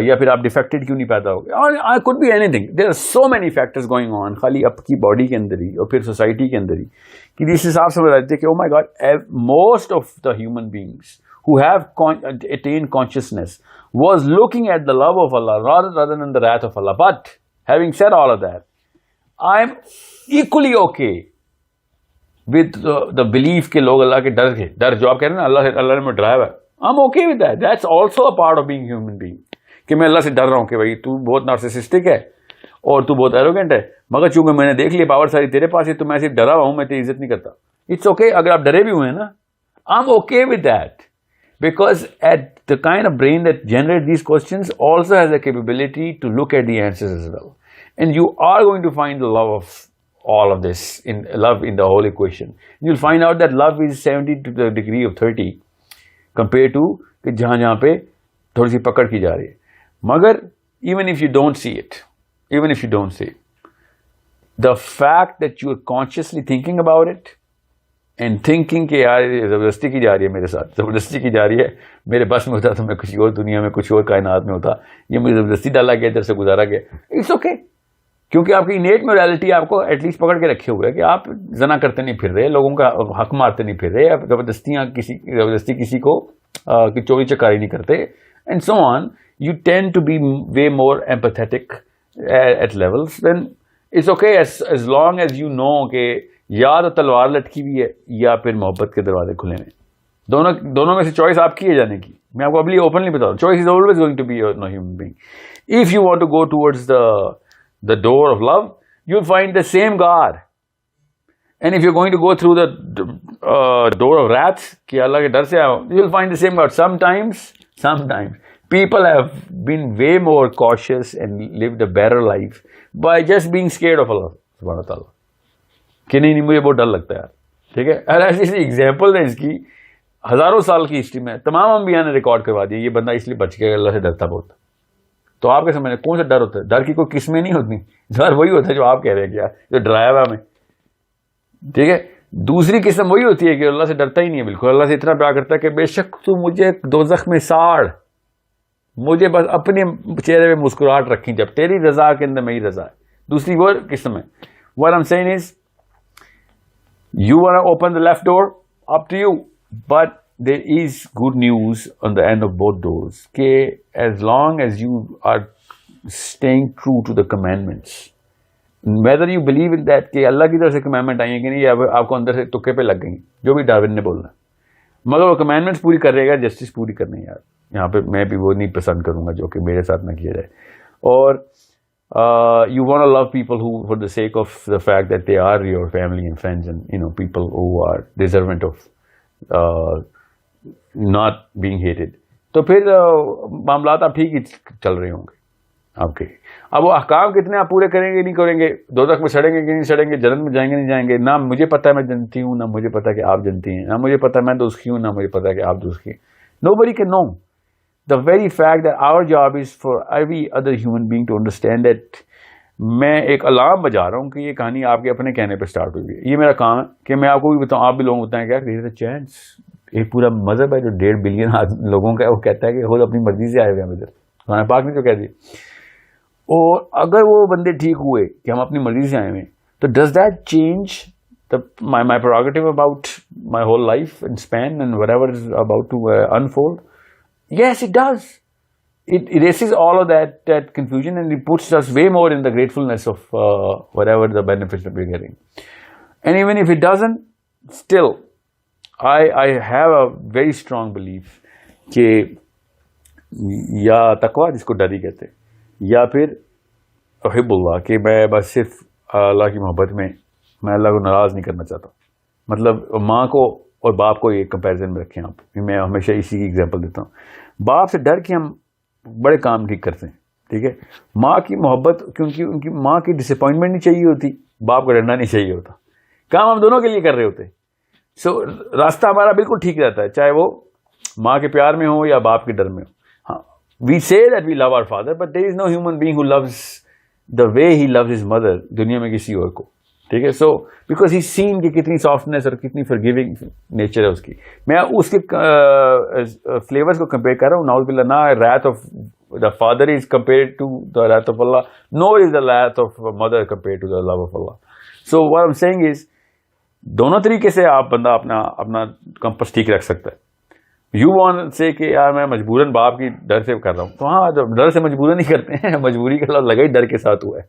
B: یا پھر آپ ڈیفیکٹڈ کیوں نہیں پیدا ہو گئے, اور could be anything. There are so many factors going on خالی آپ کی باڈی کے اندر ہی اور پھر سوسائٹی کے اندر ہی, کہ اس حساب سے بتاتے کہ oh my God, most of the human beings who have attained consciousness was looking at the love of Allah rather than the wrath of Allah. But having said all of that, I'm equally okay with the belief کہ لوگ اللہ کے ڈر جو آپ کہہ رہے ہیں نا, اللہ نے مجھے ڈرایا ہوا ہے, I'm okay with that. That's also a part of being human being. کہ میں اللہ سے ڈر رہا ہوں کہ بھائی تو بہت نارسسسٹک ہے اور تو بہت ایروگینٹ ہے, مگر چونکہ میں نے دیکھ لیا پاور ساری تیرے پاس ہے تو میں صرف ڈرا ہوا ہوں, میں تیری عزت نہیں کرتا. It's okay اگر آپ ڈرے بھی ہوئے ہیں نا, I'm okay with that. Because at the kind of brain that generates these questions also has a capability to look at the answers as well. And you are going to find the love of all of this, love in the whole equation. You'll find out that love is 70 to the degree of 30 compared to کہ جہاں پہ تھوڑی سی پکڑ کی جا رہی ہے. مگر even if you don't see it, the fact that you are consciously thinking about it and thinking کہ یار زبردستی کی جا رہی ہے میرے ساتھ, زبردستی کی جا رہی ہے, میرے بس میں ہوتا تو میں کسی اور دنیا میں کچھ اور کائنات میں ہوتا, یہ مجھے زبردستی ڈالا گیا, ادھر سے گزارا گیا. اٹس اوکے, کیونکہ آپ کی انیٹ موریلٹی آپ کو ایٹ لیسٹ پکڑ کے رکھے ہوئے ہے کہ آپ زنا کرتے نہیں پھر رہے, لوگوں کا حق مارتے نہیں پھر رہے, آپ زبردستی کسی کو چوری چکاری نہیں کرتے, and so on. You tend to be way more empathetic at levels. Then it's okay as long as you know کہ یا تو تلوار لٹکی ہوئی ہے یا پھر محبت کے دروازے کھلے ہیں. دونوں میں سے چوائس آپ کی ہے جانے کی. میں آپ کو ابھی اوپنلی بتا رہا ہوں, choice is always going to be a human being. If you want to go towards the door of love, you'll find the same God. And if you're going to go through the door of wrath, کہ اللہ کے ڈر سے آؤ, you'll find the same God. Sometimes people have been way more cautious and lived a better life by just being scared of Allah subhanahu wa ta'ala. کہ نہیں مجھے بہت ڈر لگتا ہے یار, ٹھیک ہے. ایسی ایگزامپل ہے اس کی, ہزاروں سال کی ہسٹری میں تمام انبیاء نے ریکارڈ کروا دیا یہ بندہ اس لیے بچ گیا, اللہ سے ڈرتا بہت. تو آپ کے سمجھ کون سا ڈر ہوتا ہے؟ ڈر کی کوئی قسمیں نہیں ہوتی, ڈر وہی ہوتا ہے جو آپ کہہ رہے ہیں کیا, جو ڈرایا ہوا ہمیں, ٹھیک ہے. دوسری قسم وہی ہوتی ہے کہ اللہ سے ڈرتا ہی نہیں ہے بالکل, اللہ سے اتنا پیار کرتا ہے کہ بے شک تو مجھے دوزخ میں ساڑ, مجھے بس اپنے چہرے پہ مسکراہٹ رکھی, جب تیری رضا کے اندر میری رضا ہے. دوسری وہ قسم ہے. What I'm saying is, you want to open the left door, up to you, but there is good news on the end of both doors, کہ as long as you are staying true to the commandments, whether you believe in that کہ اللہ کی طرف سے commandment آئی ہیں کہ نہیں, یا آپ کو اندر سے تکے پہ لگ گئی جو بھی ڈاروین نے بولنا, مگر وہ commandments پوری کر رہے گا, جسٹس پوری کرنی ہے یار. یہاں پہ میں بھی وہ نہیں پسند کروں گا جو کہ میرے ساتھ نہ کیا جائے. اور you want to love people who, for the sake of the fact that they are your family and friends and people who are deserving of not being hated. تو پھر معاملات آپ ٹھیک ہی چل رہے ہوں گے آپ کے. اب وہ احکام کتنے آپ پورے کریں گے نہیں کریں گے, دوزخ میں سڑیں گے کہ نہیں سڑیں گے, جنت میں جائیں گے نہیں جائیں گے, نہ مجھے پتا ہے میں جنتی ہوں, نہ مجھے پتا کہ آپ جنتی ہیں, نہ مجھے پتا میں دوزخی ہوں, نہ مجھے پتا کہ آپ دوزخی ہیں. Nobody can know. The very fact that our job is for every other human being to understand that میں ایک الارم بجا رہا ہوں کہ یہ کہانی آپ کے اپنے کہنے پہ سٹارٹ ہوئی ہے. یہ میرا کام ہے کہ میں آپ کو بھی بتاؤں, آپ بھی لوگوں کو بتائیں کیا کہ چینس ایک پورا مذہب ہے جو 1.5 بلین لوگوں کا ہے, وہ کہتا ہے کہ خود اپنی مرضی سے آئے ہوئے ہیں ادھر. قرآن پاک نے جو کہہ دیا, اور اگر وہ بندے ٹھیک ہوئے کہ ہم اپنی مرضی سے آئے ہوئے, تو does that change my prerogative about my whole life and span and whatever is about to unfold? Yes, it does. It erases all of that confusion, and it puts us way more in the gratefulness of whatever the benefits that we're getting. And even if it doesn't, still, I have a very strong belief کہ یا تقوی جس کو ڈر ہی کہتے, یا پھر احب اللہ, کہ میں بس صرف اللہ کی محبت میں اللہ کو ناراض نہیں کرنا چاہتا. مطلب ماں کو اور باپ کو یہ کمپیریزن میں رکھیں آپ, میں ہمیشہ اسی کی ایگزامپل دیتا ہوں. باپ سے ڈر کے ہم بڑے کام ٹھیک کرتے ہیں. ٹھیک ہے, ماں کی محبت, کیونکہ ان کی ماں کی ڈسپوائنٹمنٹ نہیں چاہیے ہوتی, باپ کو ڈرنا نہیں چاہیے ہوتا. کام ہم دونوں کے لیے کر رہے ہوتے. سو راستہ ہمارا بالکل ٹھیک رہتا ہے, چاہے وہ ماں کے پیار میں ہو یا باپ کے ڈر میں ہو. ہاں, we say that we love our father, but there is no human being who loves the way he loves his mother دنیا میں کسی اور کو. ٹھیک ہے, سو بیکاز ہی سین کہ کتنی سافٹنیس اور کتنی فرگیونگ نیچر ہے اس کی. میں اس کے فلیورز کو کمپیئر کر رہا ہوں. ناؤز باللہ, نہ wrath of the father is compared to the wrath of Allah, nor is the wrath of mother compared to the love of Allah. So what I'm saying is, دونوں طریقے سے آپ بندہ اپنا کمپس ٹھیک رکھ سکتا ہے. یو وانٹ سے کہ یار میں مجبوراً باپ کی ڈر سے کر رہا ہوں, تو ہاں ڈر سے مجبوراً نہیں کرتے ہیں, مجبوری کا لفظ لگا ہی ڈر کے ساتھ ہوا ہے.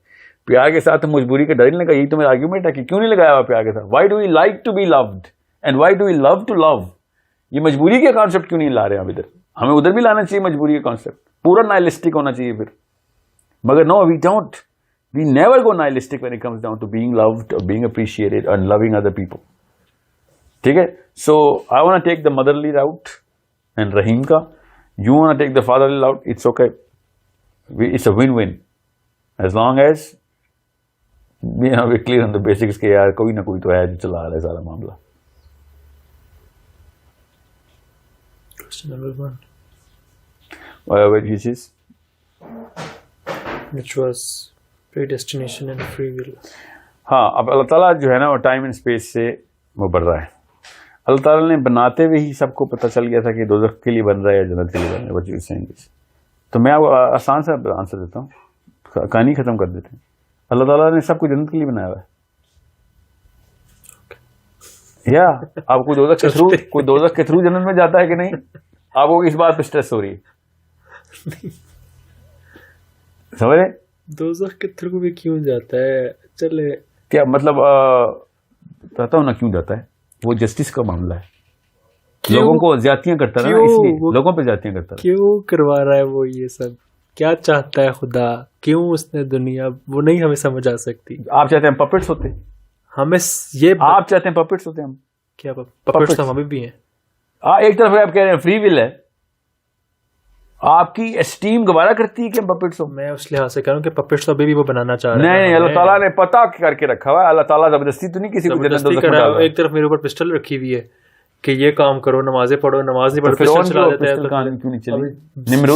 B: پیار کے ساتھ مجبوری کا ڈر ہی نہیں لگا. یہی تو میرا آرگیومنٹ ہے کہ کیوں نہیں لگایا ہوا پیار کے ساتھ. Why do we like to be loved and why do we love to love. یہ مجبوری کا کانسیپٹ کیوں نہیں لا رہے ہیں اب ادھر. ہمیں ادھر بھی لانا چاہیے مجبوری کا کانسیپٹ, پورا نائلسٹک ہونا چاہیے پھر. مگر no, we don't, we never go nihilistic when it comes down to being loved or being appreciated and loving other people. ٹھیک ہے, so I want take the motherly route and Rahim کا, you want take the fatherly route, it's okay, it's a win win as long as we clear on the basics کہ یار کوئی نہ کوئی تو ہے جو چلا رہا ہے سارا معاملہ.
A: Question number 1.
B: Which is?
A: Which was predestination and free will.
B: ہاں, اب اللہ تعالیٰ جو ہے نا وہ ٹائم اینڈ اسپیس سے وہ بڑھ رہا ہے. اللہ تعالیٰ نے بناتے ہوئے ہی سب کو پتہ چل گیا تھا کہ دوزخ کے لیے بن رہا ہے یا جنت کے لیے بن رہا ہے. تو میں آسان سا آنسر دیتا ہوں, کہانی ختم کر دیتے ہیں. اللہ تعالیٰ نے سب کو جنت کے لیے بنایا ہوا ہے. یا آپ کو دوزخ کے تھرو جنت میں جاتا ہے کہ نہیں, آپ کو اس بات پہ اسٹریس ہو رہی ہے, سمجھ رہے؟
A: دوزخ کے تھرو بھی کیوں جاتا ہے, چلے
B: کیا مطلب کہتا ہوں نا کیوں جاتا ہے, وہ جسٹس کا معاملہ ہے. لوگوں کو زیادتیاں کرتا ہے نا, اس لیے لوگوں پہ زیادتیاں کرتا ہے.
A: کیوں کروا رہا ہے وہ یہ سب, کیا چاہتا ہے خدا, کیوں اس نے دنیا, وہ نہیں ہمیں سمجھ آ سکتی.
B: آپ چاہتے ہیں پپٹس ہوتے,
A: ہمیں یہ
B: آپ چاہتے ہیں پپٹس ہوتے, ہم
A: کیا پپٹس تو ہمیں بھی ہیں.
B: ایک طرف آپ کہہ رہے ہیں فری ول ہے, آپ کی اسٹیم گوارا کرتی ہے کہ پپٹس ہو.
A: میں اس لحاظ سے کہہ رہا ہوں کہ پپٹس تو ابھی بھی وہ بنانا چاہ رہے ہیں.
B: نہیں, اللہ تعالیٰ نے پتہ کر کے رکھا ہوا ہے. اللہ تعالیٰ زبردستی تو نہیں کسی کو جنت دوزخ میں ڈال رہا ہے.
A: ایک طرف میرے اوپر پسٹل رکھی ہوئی ہے کہ یہ کام کرو, نمازیں پڑھو, نماز نہیں پڑھو پسٹل چلا دیتے ہیں.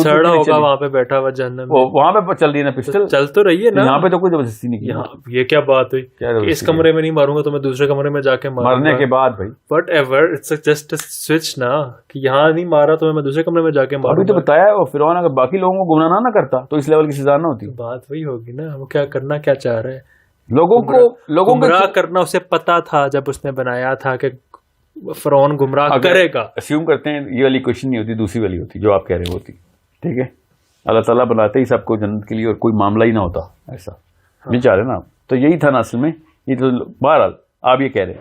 A: سڑا ہوگا وہاں پہ بیٹھا ہوا جہنم میں,
B: وہاں پہ چل رہی ہے نا پسٹل,
A: چل تو رہی ہے نا.
B: یہاں پہ تو کوئی زبردستی نہیں کی.
A: یہ کیا بات ہوئی کہ اس کمرے میں نہیں ماروں گا تو میں دوسرے کمرے میں جا کے
B: مرنے کے بعد بھائی
A: whatever, it's just switch نا, کہ یہاں نہیں مارا تو میں دوسرے کمرے میں جا کے ماروں.
B: ابھی تو بتایا ہے, فرعون اگر باقی لوگوں کو گمراہ نہ کرتا تو اس لیول کی سزا نہ ہوتی.
A: بات وہی ہوگی نا, وہ کیا کرنا کیا چاہ رہے ہیں.
B: لوگوں کو
A: گمراہ کرنا اسے پتا تھا جب اس نے بنایا تھا کہ فرعون گمراہ کرے گا.
B: اسیوم کرتے ہیں یہ والی کوشچن نہیں ہوتی, دوسری والی ہوتی جو آپ کہہ رہے ہوتی. ٹھیک ہے, اللہ تعالیٰ بناتے ہی سب کو جنت کے لیے اور کوئی معاملہ ہی نہ ہوتا ایسا, نہیں چاہ رہے نا آپ. تو یہی تھا نا اصل میں, یہ تو بہرحال آپ یہ کہہ رہے ہیں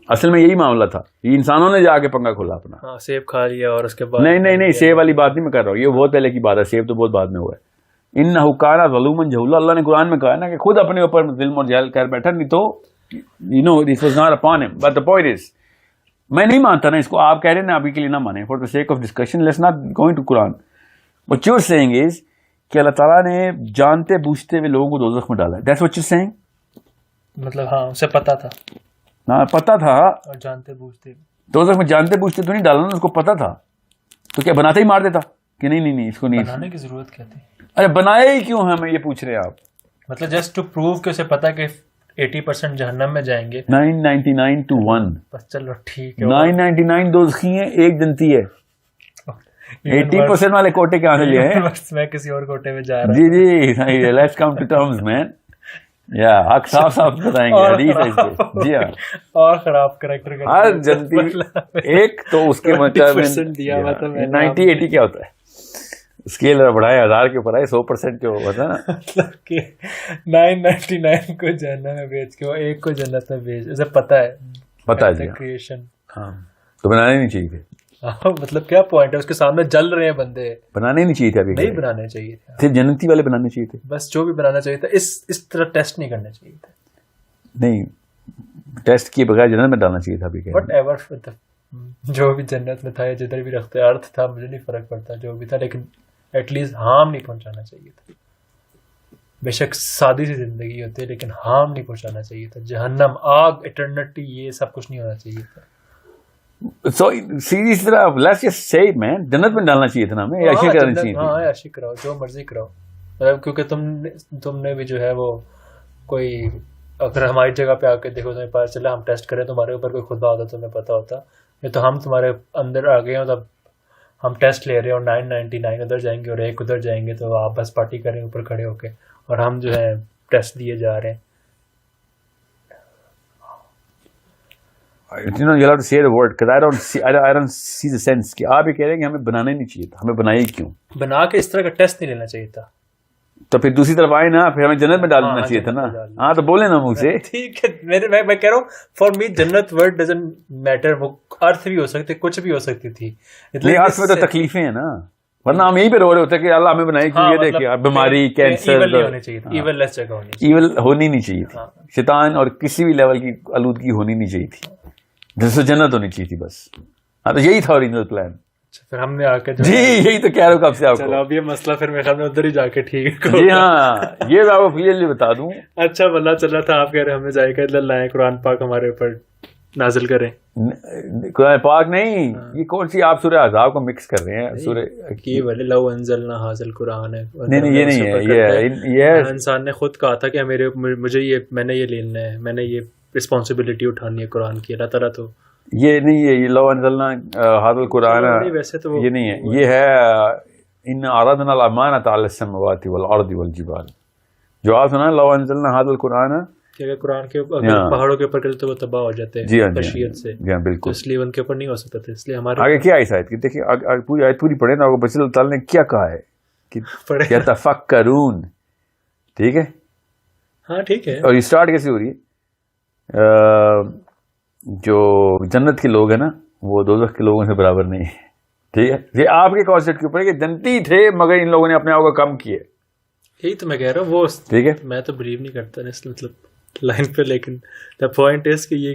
B: اصل میں یہی معاملہ تھا. یہ انسانوں نے جا کے پنگا کھولا اپنا,
A: سیب کھا لیا اور اس کے بعد
B: نہیں سیب والی بات نہیں میں کر رہا ہوں, یہ بہت پہلے کی بات ہے. سیب تو بہت بعد میں ہوا ہے. انہ کان ظلوما جہولا, اللہ نے قرآن میں کہا نا کہ خود اپنے اوپر ظلم اور جہل کر بیٹھا, نہیں تو you know this was not upon ہم. بٹ دی پوائنٹ از, میں نہیں مانتا نا اس کو, آپ کہہ رہے ہیں نا ابھی کے لیے نہ مانیں for the sake of discussion, let's not going to Quran. What you are saying is کہ اللہ تعالیٰ نے جانتے بوجھتے ہوئے لوگوں کو دوزخ میں ڈالا ہے. That's what you seeing.
A: مطلب ہاں اسے پتا تھا,
B: ہاں پتا تھا,
A: اور جانتے بوجھتے
B: دوزخ میں جانتے بوجھتے تو نہیں ڈالا نا, اس کو پتا تھا تو کیا بناتے ہی مار دیتا کہ نہیں اس کو نہیں
A: بنانے کی ضرورت کیا تھی.
B: ارے بنایا ہی کیوں ہمیں یہ پوچھ رہے ہیں آپ.
A: مطلب جسٹ ٹو پروو کہ اسے پتا کہ 80% جہنم میں جائیں گے.
B: 999 to 1.
A: بس چلو ٹھیک ہے,
B: 999 دوزخی ہیں, ایک جنتی ہے. 80% والے کوٹے کہاں سے لیے ہیں.
A: میں کسی اور کوٹے میں جا رہا
B: ہوں. جی لیٹس کم ٹو ٹرمز مین. یا حق صاف بتائیں گے حدیث ہے اس پہ. جی ہاں,
A: اور خراب کریکٹر کا
B: ہر جنتی ایک تو اس کے مطابق 90-80 کیا ہوتا ہے, اسکیل بڑھائے 1000 کے اوپر آئے 100% جو ہوتا ہے نا,
A: مطلب کہ 999 کو جہنم میں بیچ کے وہ ایک کو جنت میں بھیج, اسے پتا ہے
B: جی
A: کریشن.
B: ہاں تو بنانے نہیں چاہیے تھے.
A: مطلب کیا پوائنٹ ہے, اس کے سامنے جل رہے ہیں بندے,
B: بنانے نہیں چاہیے تھے. ابھی
A: نہیں بنانے چاہیے تھے,
B: صرف جنتی والے بنانے چاہیے تھے.
A: بس جو بھی بنانا چاہیے تھا اس طرح ٹیسٹ نہیں کرنا چاہیے تھا.
B: نہیں ٹیسٹ کیے بغیر جنت میں ڈالنا چاہیے تھا. ابھی
A: وٹ ایور جو بھی جنت میں تھا یا جدھر بھی رکھتے ارتھ تھا مجھے نہیں فرق پڑتا جو بھی تھا, لیکن ایٹ لیسٹ ہارم نہیں پہنچانا چاہیے تھا. بے شک سادی سی زندگی ہوتی ہے لیکن ہارم نہیں پہنچانا چاہیے تھا. جہنم, آگ, ایٹرنٹی, یہ سب کچھ نہیں ہونا چاہیے تھا.
B: So سیریز طرح let's just say it man, جنت میں ڈالنا چاہیے تھا نا ہمیں, عیاشی کرنی چاہیے تھی.
A: ہاں عیاشی کراؤ, جو مرضی کراؤ, مطلب کیونکہ تم نے بھی جو ہے وہ کوئی اگر ہماری جگہ پہ آ کے دیکھو تمہیں پتا چلا ہم ٹیسٹ کریں تمہارے اوپر کوئی خدا ہوتا تمہیں پتا ہوتا, یہ تو ہم تمہارے اندر آ گئے ہوں تب ہم ٹیسٹ لے رہے ہیں اور 999 ادھر جائیں گے اور 1 ادھر جائیں گے, تو آپ بس پارٹی کریں اوپر کھڑے ہو کے, اور ہم جو ہے ٹیسٹ دیے جا رہے ہیں.
B: You know, you'll have to say the word because I don't see the sense کہ آپ یہ کہہ رہے ہیں کہ ہمیں بنانا ہی نہیں چاہیے تھا, ہمیں بنایا ہی کیوں؟
A: بنا کے اس طرح کا ٹیسٹ نہیں لینا چاہیے تھا.
B: تو پھر دوسری طرف آئے نا, پھر ہمیں جنت میں ڈال دینا چاہیے تھا نا. ہاں تو بولے نا منہ سے.
A: ٹھیک ہے, میں کہہ رہا ہوں فار می جنت ورڈ ڈزنٹ میٹر, وہ ارتھ بھی ہو سکتے, کچھ بھی ہو سکتی تھی.
B: نہیں ارتھ میں تو تکلیفیں ہیں نا, ورنہ ہم یہی پہ رو رہے ہوتے کہ اللہ ہمیں بنائی کیوں, یہ دیکھیں بیماری, کینسر.
A: ایول نہیں ہونی چاہیے تھی, ایول لیس جگہ ہونی چاہیے,
B: ایول ہونی نہیں چاہیے تھی. شیطان اور کسی بھی لیول کی آلودگی ہونی نہیں چاہیے تھی, جس سے جنت ہونی چاہیے تھی بس. ہاں تو یہی تھا اوریجنل پلان.
A: پھر ہم نے آ کے
B: جی یہی تو کہہ رہا ہوں کب سے آپ کو.
A: اب یہ مسئلہ پھر میرے خیال میں ادھر ہی جا کے ٹھیک.
B: جی ہاں, یہ میں آپ کو کلیئرلی بتا دوں.
A: اچھا بلا چل رہا تھا, آپ کہہ رہے ہمیں جائے گا اللہ لائیں قرآن پاک ہمارے اوپر نازل کریں.
B: قرآن پاک نہیں, یہ کون سی آپ سورہ احزاب کو مکس کر رہے ہیں. سورہ
A: کی ولی لو انزلنا حاصل قرآن ہے.
B: نہیں یہ نہیں ہے, یہ
A: انسان نے خود کہا تھا کہ مجھے یہ میں نے یہ لینا ہے, میں نے یہ رسپانسبلٹی اٹھانی ہے قرآن کی. اللہ تعالیٰ تو
B: یہ نہیں ہے, یہ لو انزلنا حاصل القرآن
A: ویسے تو
B: یہ نہیں ہے, یہ ہے ان اردنا الامانۃ علی السماوات والارض والجبال. جو آپ سنا لو انزلنا حاضر القرآن,
A: کہ اگر قرآن کے پہاڑوں کے اوپر کرتے تو وہ تباہ ہو جاتے ہیں.
B: جی ہاں
A: بشیت سے.
B: جی ہاں بالکل,
A: اس لیے ان کے اوپر نہیں ہو سکتا تھا. اس لیے ہمارے
B: آگے کیا آیت کی دیکھیے, پوری آیت پوری پڑھے نا, بس اللہ تعالیٰ نے کیا کہا ہے کہ یتفکرون. ٹھیک ہے,
A: ہاں ٹھیک ہے.
B: اور یہ اسٹارٹ کیسے ہو رہی ہے؟ جو جنت کے لوگ ہیں نا وہ دوزخ کے لوگوں سے برابر نہیں ہے. ٹھیک ہے, یہ آپ کے کانسیپٹ کے اوپر ہے کہ جنتی تھے مگر ان لوگوں نے اپنے آپ کو کم کیے.
A: یہی تو میں کہہ رہا ہوں, وہ
B: ٹھیک ہے,
A: میں تو بلیو نہیں کرتا مطلب لائن پہ, لیکن دا پوائنٹ از کہ یہ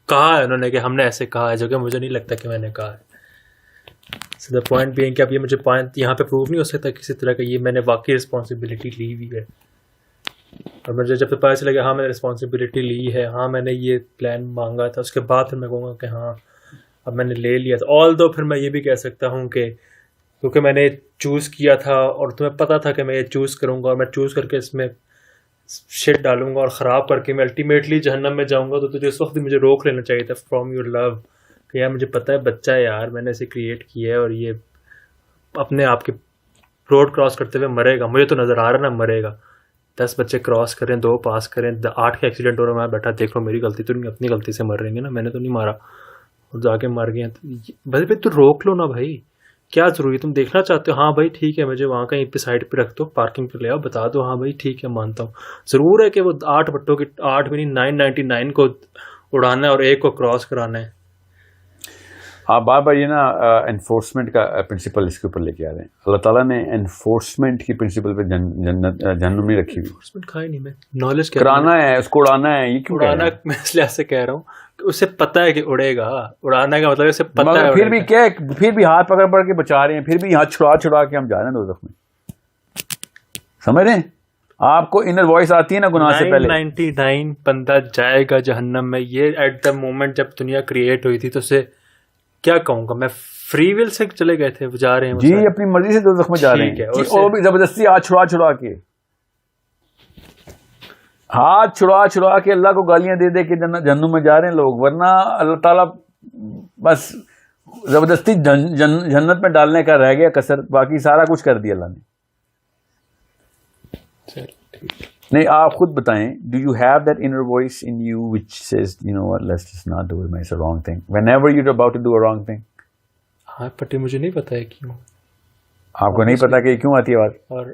A: کہا ہے انہوں نے کہ ہم نے ایسے کہا ہے, جو کہ مجھے نہیں لگتا کہ میں نے کہا ہے. سو دا پوائنٹ بھی ہے کہ اب یہ مجھے پوائنٹ یہاں پہ پروو نہیں ہو سکتا کسی طرح کا یہ میں نے واقعی رسپانسبلٹی لی ہوئی ہے. اور مجھے جب پتہ چلے گا ہاں میں نے رسپانسبلٹی لی ہے, ہاں میں نے یہ پلان مانگا تھا, اس کے بعد پھر میں کہوں گا کہ ہاں اب میں نے لے لیا تھا. آل دو پھر میں یہ بھی کہہ سکتا ہوں کہ کیونکہ میں نے چوز کیا تھا اور تمہیں پتا تھا کہ میں یہ چوز کروں گا, اور میں چوز کر کے اس میں شٹ ڈالوں گا اور خراب کر کے میں الٹیمیٹلی جہنم میں جاؤں گا, تو تجھے اس وقت مجھے روک لینا چاہیے تھا فرام یور لو کہ یار مجھے پتا ہے بچہ ہے یار, میں نے اسے کریٹ کیا ہے اور یہ اپنے آپ کے روڈ کراس کرتے ہوئے مرے گا. مجھے تو نظر آ رہا نا مرے گا. 10 بچے کراس کریں, 2 پاس کریں, 8 کے ایکسیڈنٹ ہو رہا ہے, میں بیٹھا دیکھ لو میری غلطی تو نہیں, اپنی غلطی سے مر رہیں گے نا, میں نے تو نہیں مارا اور جا کے مر گئے. بھائی تو روک لو نا بھائی, کیا ضروری ہے؟ تم دیکھنا چاہتے ہو, ہاں بھائی ٹھیک ہے مجھے وہاں کہیں پہ سائڈ پہ رکھ دو, پارکنگ پہ لے آؤ, بتا دو ہاں بھائی ٹھیک ہے مانتا ہوں. ضرور ہے کہ وہ 8 بٹوں کی 8 بھی نہیں 999 کو اڑانا ہے اور 1 کو کراس کرانا ہے.
B: آپ بار بار یہ نا انفورسمنٹ کا پرنسپل اس کے اوپر لے کے آ رہے ہیں. اللہ تعالیٰ نے انفورسمنٹ کی پرنسپل پہ جہنم نہیں رکھی ہوئی.
A: انفورسمنٹ کھائی نہیں, میں نالج
B: کرانا ہے, اس کو اڑانا ہے. یہ کیوں
A: اڑانا؟ میں اس لیے سے کہہ رہا ہوں کہ اسے پتا ہے کہ اڑے گا. اڑانا کا مطلب اسے پتا ہے,
B: پھر بھی کیا, پھر بھی ہاتھ پکڑ پکڑ کے بچا رہے ہیں, پھر بھی ہاتھ چھڑا کے ہم جا رہے ہیں دوزخ میں. سمجھ رہے ہیں آپ کو انر وائس آتی ہے نا گناہ سے پہلے.
A: 99 بندہ جائے گا جہنم میں. یہ ایٹ دا مومنٹ جب دنیا کریٹ ہوئی تھی تو اسے کیا کہوں گا میں, فری ول سے چلے گئے تھے, وہ جا رہے ہیں
B: جی اپنی مرضی سے دوزخ میں جا رہے ہیں, اور بھی زبردستی ہاتھ چھڑا کے, ہاتھ چھڑا کے اللہ کو گالیاں دے دے کے جہنم میں جا رہے ہیں لوگ. ورنہ اللہ تعالیٰ بس زبردستی جنت میں ڈالنے کا رہ گیا کسر, باقی سارا کچھ کر دیا اللہ نے. نہیں آپ خود بتائیں, do you have that inner voice in you which says you know let's just not do it, it's a wrong thing whenever you are about to do a wrong thing.
A: ہاں پٹی مجھے نہیں پتا ہے کیوں,
B: آپ کو نہیں پتا کہ کیوں آتی ہے بات,
A: اور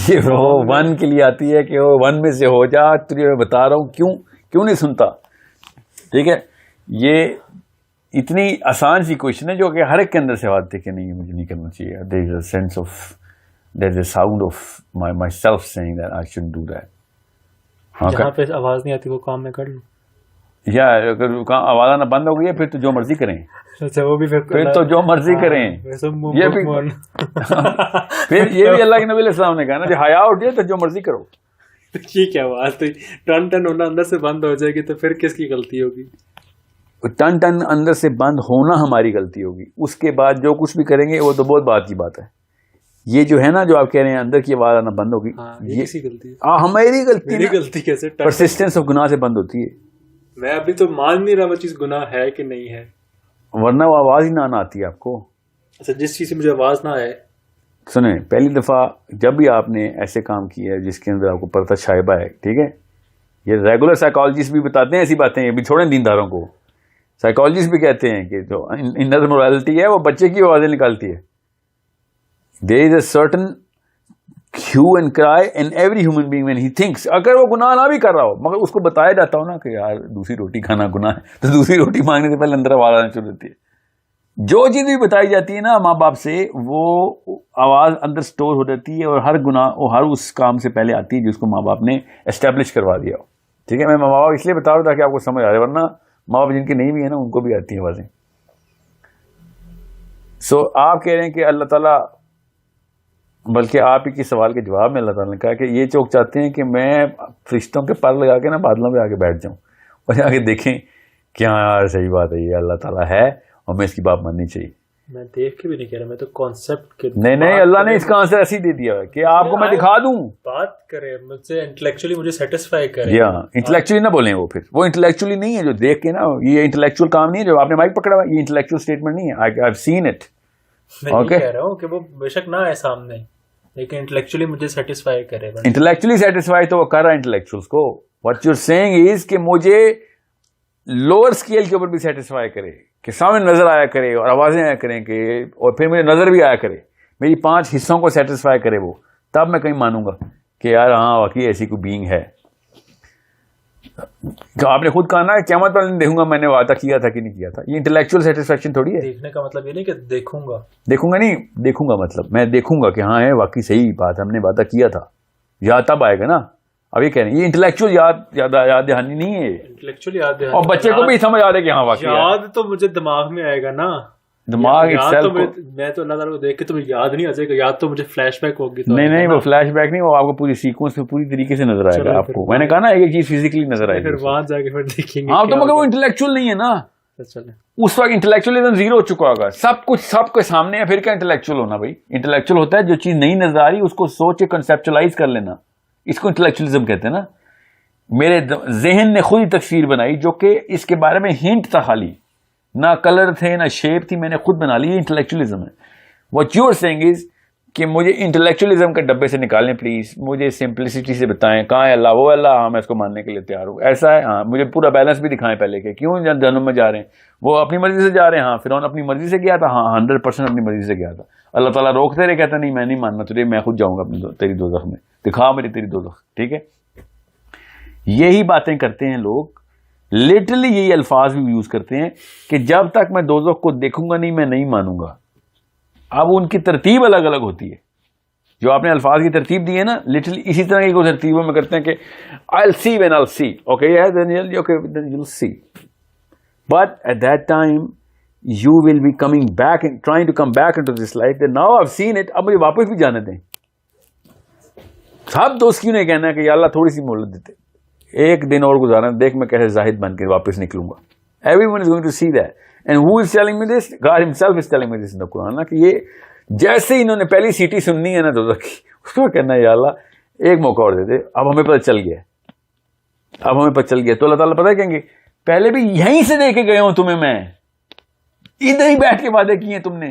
B: یہ وہ 1 کے لیے آتی ہے کہ وہ 1 میں سے ہو جا. تجھے میں بتا رہا ہوں کیوں نہیں سنتا. ٹھیک ہے, یہ اتنی آسان سی کوشچن ہے جو کہ ہر ایک کے اندر سے آتی ہے کہ نہیں مجھے نہیں کرنا چاہیے. There is a sense of, there is a sound of myself saying that I shouldn't do that.
A: جہاں پہ آواز نہیں آتی وہ کام میں کر لوں.
B: یا اگر آواز آنا بند ہو گئی ہے پھر تو جو مرضی کریں.
A: اچھا وہ بھی
B: پھر تو جو مرضی کریں. یہ بھی پھر یہ بھی اللہ کے نبی علیہ السلام نے کہا نا کہ حیا اٹھ جائے تو جو مرضی کرو.
A: یہ کیا بات ہے, ٹن ہونا اندر سے بند ہو جائے گی تو پھر کس کی غلطی ہوگی؟
B: ٹن اندر سے بند ہونا ہماری غلطی ہوگی, اس کے بعد جو کچھ بھی کریں گے وہ تو بہت بات کی بات ہے. یہ جو ہے نا جو آپ کہہ رہے ہیں اندر کی آواز آنا بند ہوگی,
A: یہ کسی غلطی ہے؟
B: ہماری غلطی.
A: میری غلطی کیسے؟
B: پرسسٹنس آف گناہ سے بند ہوتی ہے.
A: میں ابھی تو مان نہیں رہا وہ چیز گناہ ہے کہ نہیں ہے,
B: ورنہ وہ آواز ہی نہ آتی ہے آپ کو.
A: اچھا جس چیز سے مجھے آواز نہ آئے.
B: سنیں, پہلی دفعہ جب بھی آپ نے ایسے کام کیا ہے جس کے اندر آپ کو پتہ شائبہ ہے, ٹھیک ہے, یہ ریگولر سائیکالوجسٹ بھی بتاتے ہیں ایسی باتیں, یہ بھی چھوڑیں دینداروں کو. سائیکالوجسٹ بھی کہتے ہیں کہ جو انر مورالٹی ہے وہ بچے کی آوازیں نکالتی ہے. دیر is a certain have and کرائی in every human being when he thinks. اگر وہ گناہ نہ بھی کر رہا ہو مگر اس کو بتایا جاتا ہو نا کہ یار دوسری روٹی کھانا گناہ ہے, تو دوسری روٹی مانگنے سے پہلے اندر آواز آنا شروع ہوتی ہے. جو چیز بھی بتائی جاتی ہے نا ماں باپ سے, وہ آواز اندر سٹور ہو جاتی ہے, اور ہر گناہ وہ ہر اس کام سے پہلے آتی ہے جس کو ماں باپ نے اسٹیبلش کروا دیا ہو. ٹھیک ہے, میں ماں باپ اس لیے بتا رہا ہوں تاکہ آپ کو سمجھ آ رہے, ورنہ ماں باپ جن کے نہیں بھی ہیں نا ان کو بھی آتی ہیں آوازیں. سو آپ کہہ رہے ہیں کہ اللہ تعالیٰ, بلکہ آپ ہی کے سوال کے جواب میں اللہ تعالیٰ نے کہا کہ یہ چوک چاہتے ہیں کہ میں فرشتوں کے پر لگا کے نا بادلوں پہ آ کے بیٹھ جاؤں اور جا کے دیکھیں کہ ہاں یار صحیح بات ہے, یہ اللہ تعالیٰ ہے اور میں اس کی بات ماننی چاہیے.
A: میں دیکھ کے بھی نہیں کہہ رہا, میں تو کانسیپٹ کے
B: نہیں اللہ نے اس کا آنسر ایسے ہی دے دیا ہے کہ آپ کو میں دکھا دوں.
A: بات کرے مجھ سے انٹلیکچولی, مجھے سیٹسفائی کرے.
B: یا انٹلیکچولی نہ بولیں, وہ پھر وہ انٹلیکچولی نہیں ہے جو دیکھ کے نا, یہ انٹلیکچوئل کام نہیں ہے جو آپ نے مائک پکڑا ہوا, یہ انٹلیکچوئل اسٹیٹمنٹ نہیں ہے. I have seen it.
A: میں یہ کہہ رہا ہوں کہ وہ بے شک نہ ہے سامنے, لیکن انٹلیکچولی مجھے سیٹسفائی کرے.
B: انٹلیکچولی سیٹسفائی تو وہ کر رہا ہے انٹلیکچوئلس کو. What you are saying is کہ مجھے لوور اسکیل کے اوپر بھی سیٹسفائی کرے, کہ سامنے نظر آیا کرے اور آوازیں آیا کریں کہ, اور پھر مجھے نظر بھی آیا کرے, میری 5 حصوں کو سیٹسفائی کرے وہ, تب میں کہیں مانوں گا کہ یار ہاں واقعی ایسی کوئی بینگ ہے. آپ نے خود کہا نا قیامت پر دیکھوں گا, میں نے وعدہ کیا تھا کہ نہیں کیا تھا. یہ انٹلیکچوئل سیٹسفیکشن تھوڑی ہے.
A: دیکھنے کا مطلب یہ نہیں کہ دیکھوں گا
B: نہیں, دیکھوں گا مطلب میں دیکھوں گا کہ ہاں ہے واقعی صحیح بات, ہم نے وعدہ کیا تھا. یاد تب آئے گا نا. اب یہ کہہ رہے ہیں یہ انٹلیکچوئل یاد دہانی نہیں ہے,
A: انٹلیکچوئل یاد دہانی,
B: اور بچے کو بھی سمجھ آ رہا ہے کہ ہاں واقعی
A: یاد تو مجھے دماغ میں آئے گا نا.
B: دماغ
A: میں تو اللہ تعالیٰ کو دیکھ کے تمہیں یاد نہیں آ جائے گا, یاد تو مجھے فلیش بیک ہوگی.
B: نہیں وہ فلیش بیک نہیں, وہ آپ کو پوری سیکوینس میں پوری طریقے سے نظر آئے گا آپ کو. میں نے کہا نا ایک چیز فزیکلی نظر آئے گی,
A: پھر وہاں جا کے پھر دیکھیں گے.
B: ہاں تو مگر وہ انٹلیکچوئل نہیں ہے نا. اس وقت انٹلیکچوئلزم زیرو ہو چکا ہوگا, سب کچھ سب کے سامنے ہے, پھر کیا انٹلیکچوئل ہونا بھائی. انٹلیکچوئل ہوتا ہے جو چیز نہیں نظر آ رہی اس کو سوچ کے کنسپچلائز کر لینا, اس کو انٹلیکچوئلزم کہتے ہیں نا. میرے ذہن نے خود ہی تصویر بنائی جو کہ اس کے بارے میں ہنٹ تھا, خالی نہ کلر تھے نہ شیپ تھی, میں نے خود بنا لی. یہ انٹلیکچوئلزم ہے. What you are saying is کہ مجھے انٹلیکچوئلزم کے ڈبے سے نکالیں پلیز, مجھے سمپلسٹی سے بتائیں کہاں ہے اللہ, وہ اللہ, ہاں میں اس کو ماننے کے لیے تیار ہوں. ایسا ہے, ہاں مجھے پورا بیلنس بھی دکھائیں پہلے کہ کیوں جہنم میں جا رہے ہیں. وہ اپنی مرضی سے جا رہے ہیں, ہاں فرعون اپنی مرضی سے گیا تھا, ہاں 100% اپنی مرضی سے گیا تھا. اللہ تعالیٰ روکتے رہے, کہتا نہیں میں نہیں ماننا تجھے, میں خود جاؤں گا تیری دوزخ میں, دکھا میری تیری دوزخ. ٹھیک ہے, یہی باتیں کرتے ہیں لوگ, لٹرلی یہی الفاظ بھی یوز کرتے ہیں کہ جب تک میں دوزخ کو دیکھوں گا نہیں میں نہیں مانوں گا. اب ان کی ترتیب الگ الگ ہوتی ہے, جو آپ نے الفاظ کی ترتیب دی ہے نا, لٹرلی اسی طرح کی ترتیبوں میں کرتے ہیں کہ I'll see when I'll see, okay yeah then you'll see, but at that time you will be coming back and trying to come back into this life that now I've seen it, اب مجھے واپس بھی جانے دیں. سب دوست کیوں نہیں کہنا ہے کہ یا اللہ تھوڑی سی مہلت دیتے, ایک دن اور گزارا, دیکھ میں کیسے زاہد بن کے واپس نکلوں گا. Everyone is going to see that, and who is telling me this? God himself is telling me this in the Quran, کہ یہ جیسے انہوں نے پہلی سیٹی سننی ہے نا دوزخ کی, اس کو کہنا ہے یا اللہ ایک موقع اور دے دے, اب ہمیں پتہ چل گیا, اب ہمیں پتہ چل گیا. تو اللہ تعالیٰ پتہ کہیں گے پہلے بھی یہیں سے دے کے گئے ہوں تمہیں, میں ادھر ہی بیٹھ کے وعدے کیے ہیں تم نے,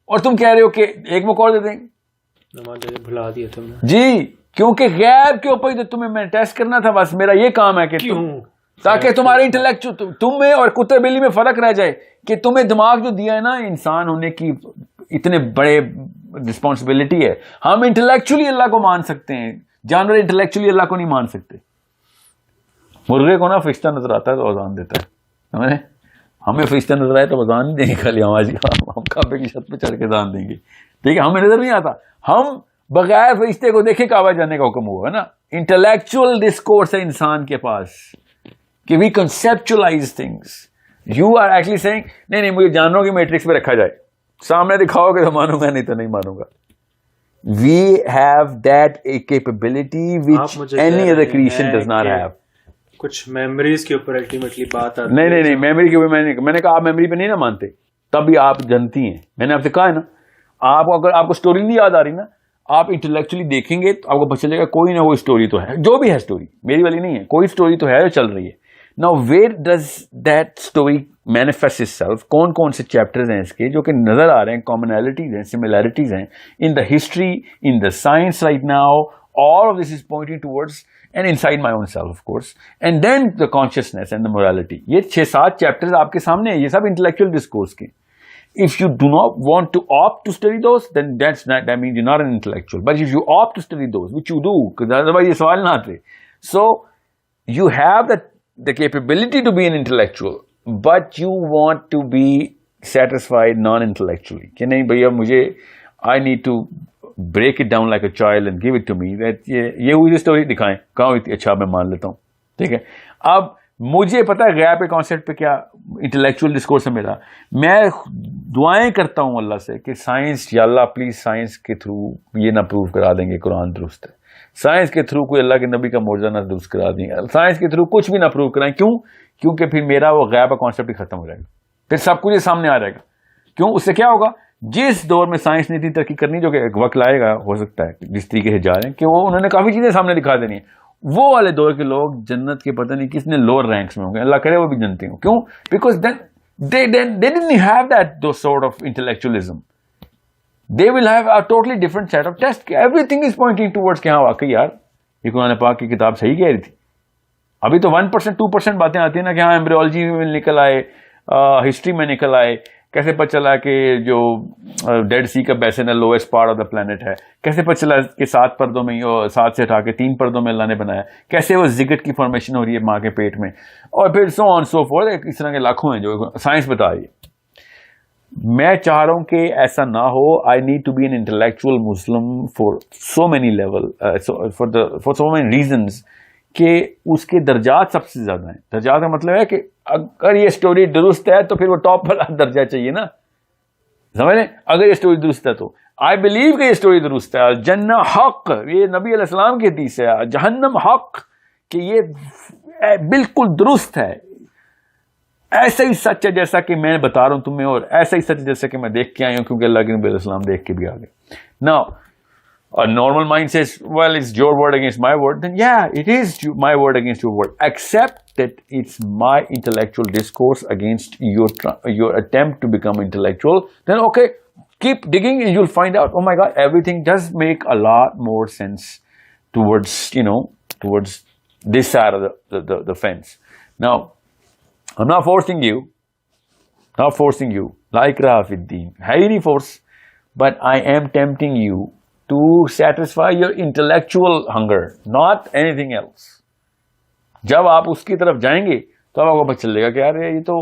B: اور تم کہہ رہے ہو کہ ایک موقع اور دے دیں.
A: بھلا دیا تم نے
B: جی, کیونکہ غیب کے اوپر تو تمہیں میں ٹیسٹ کرنا تھا, بس میرا یہ کام ہے کہ تاکہ تمہارے انٹلیکچوئل تمہیں اور کتے بلی میں فرق رہ جائے, کہ تمہیں دماغ جو دیا ہے نا انسان ہونے کی اتنے بڑے رسپانسبلٹی ہے. ہم انٹلیکچولی اللہ کو مان سکتے ہیں, جانور انٹلیکچولی اللہ کو نہیں مان سکتے. مرغے کو نا فرشتہ نظر آتا ہے تو اذان دیتا ہے, ہمیں فرشتہ نظر آئے تو اذان نہیں دیں گے, خالی ہم کعبے کی چھت پہ چڑھ کے اذان دیں گے. ٹھیک ہے, ہمیں نظر نہیں آتا, ہم بغیر فرشتے کو دیکھے کعبہ جانے کا حکم ہوا ہے نا. انٹلیکچوئل ڈسکورس ہے انسان کے پاس, کہ we conceptualize things. You are actually saying نہیں مجھے جانوروں کی میٹرکس پہ رکھا جائے, سامنے دکھاؤ گے تو مانوں گا, نہیں تو نہیں مانوں گا. We have that a capability which any other creation does not have.
A: کچھ میموریز کے اوپر الٹیمیٹلی بات آتی ہے.
B: نہیں میموری کے اوپر میں نے کہا آپ میموری پہ نہیں نا مانتے, تب بھی آپ جانتی ہیں. میں نے آپ سے کہا ہے نا, آپ اگر آپ کو اسٹوری نہیں یاد آ رہی نا, آپ انٹلیکچولی دیکھیں گے تو آپ کو پتہ چلے گا کوئی نہ کوئی اسٹوری تو ہے, جو بھی ہے اسٹوری میری والی نہیں ہے, کوئی اسٹوری تو ہے جو چل رہی ہے. Now where does that story manifest itself? کون سے چیپٹرز ہیں اس کے جو کہ نظر آ رہے ہیں, commonalities ہیں, similarities ہیں in the history, in the science right now, all of this is pointing towards and inside my own self of course, and then the consciousness and the morality. یہ 6-7 چیپٹرز آپ کے سامنے ہیں, یہ سب intellectual discourse کے. If you do not want to opt to study those, then that means you're not an intellectual. But if you opt to study those, which you do, because otherwise یہ سوال نہ آتے. So you have the capability to be an intellectual, but you want to be satisfied non-intellectually. کہ نہیں بھیا مجھے I need to break it down like a child and give it to me. That یہ ہوئی اسٹوری دکھائیں, کہاں ہوئی تھی, اچھا میں مان لیتا ہوں, ٹھیک ہے. اب مجھے پتا ہے غیب کے کانسیپٹ پہ کیا انٹلیکچوئل ڈسکورس ہے میرا. میں دعائیں کرتا ہوں اللہ سے کہ سائنس, یا اللہ پلیز سائنس کے تھرو یہ نہ پروف کرا دیں گے قرآن درست ہے, سائنس کے تھرو کوئی اللہ کے نبی کا معجزہ نہ درست کرا دیں, سائنس کے تھرو کچھ بھی نہ پروو کرائیں. کیوں؟ کیونکہ پھر میرا وہ غیب کا کانسیپٹ ہی ختم ہو جائے گا, پھر سب کچھ سامنے آ جائے گا. کیوں؟ اس سے کیا ہوگا, جس دور میں سائنس نے اتنی ترقی کرنی, جو کہ ایک وقت لائے گا, ہو سکتا ہے جس طریقے سے جا رہے ہیں کہ وہ انہوں نے کافی چیزیں سامنے دکھا دینی ہیں, وہ والے دور کے لوگ جنت کے پتہ نہیں کس نے لوور رینکس میں ہوں گے, اللہ کرے وہ بھی جنتے ہوں. کیوں؟ Because then they didn't have those sort of intellectualism. They will have a totally different set of tests. Everything is pointing towards کہ ہاں واقعی یار یہ قرآن پاک کی کتاب صحیح کہہ رہی تھی. ابھی تو 1%, 2% باتیں آتی ہیں نا کہ ہاں ایمبریولوجی میں نکل آئے, ہسٹری میں نکل آئے, کیسے پتہ چلا کہ جو ڈیڈ سی کا بیسن ہے lowest part of the plant ہے, کیسے پتہ چلا کہ 7 پردوں میں 7 سے ہٹا کے 3 پردوں میں اللہ نے بنایا, کیسے وہ زگٹ کی فارمیشن ہو رہی ہے ماں کے پیٹ میں, اور پھر سو آن سو فورتھ, اس طرح کے لاکھوں ہیں جو سائنس بتا رہی ہے. میں چاہ رہا ہوں کہ ایسا نہ ہو. I need to be an intellectual Muslim for so many level, for so many reasons, کہ اس کے درجات سب سے زیادہ ہیں. درجات کا مطلب ہے کہ اگر یہ اسٹوری درست ہے تو پھر وہ ٹاپ والا درجہ چاہیے نا, سمجھ لیں. اگر یہ اسٹوری درست ہے تو آئی بلیو کہ یہ اسٹوری درست ہے. جنہ حق, یہ نبی علیہ السلام کی حدیث ہے. جہنم حق, کہ یہ بالکل درست ہے, ایسا ہی سچ ہے جیسا کہ میں بتا رہا ہوں تمہیں, اور ایسا ہی سچ جیسا کہ میں دیکھ کے آئی ہوں, کیونکہ اللہ کے نبی علیہ السلام دیکھ کے بھی آ گئے. Now a normal mind says, well, it's your word against my word. Then yeah, it is my word against your word, except that it's my intellectual discourse against your attempt to become intellectual. Then okay, keep digging and you'll find out, oh my God, everything does make a lot more sense towards this side of the fence. Now I'm not forcing you, la ikraha fi ddin, hai nahi force, but I am tempting you to satisfy your intellectual hunger, not anything else. جب آپ اس کی طرف جائیں گے تو آپ کو پتہ چلے گا کہ یار یہ تو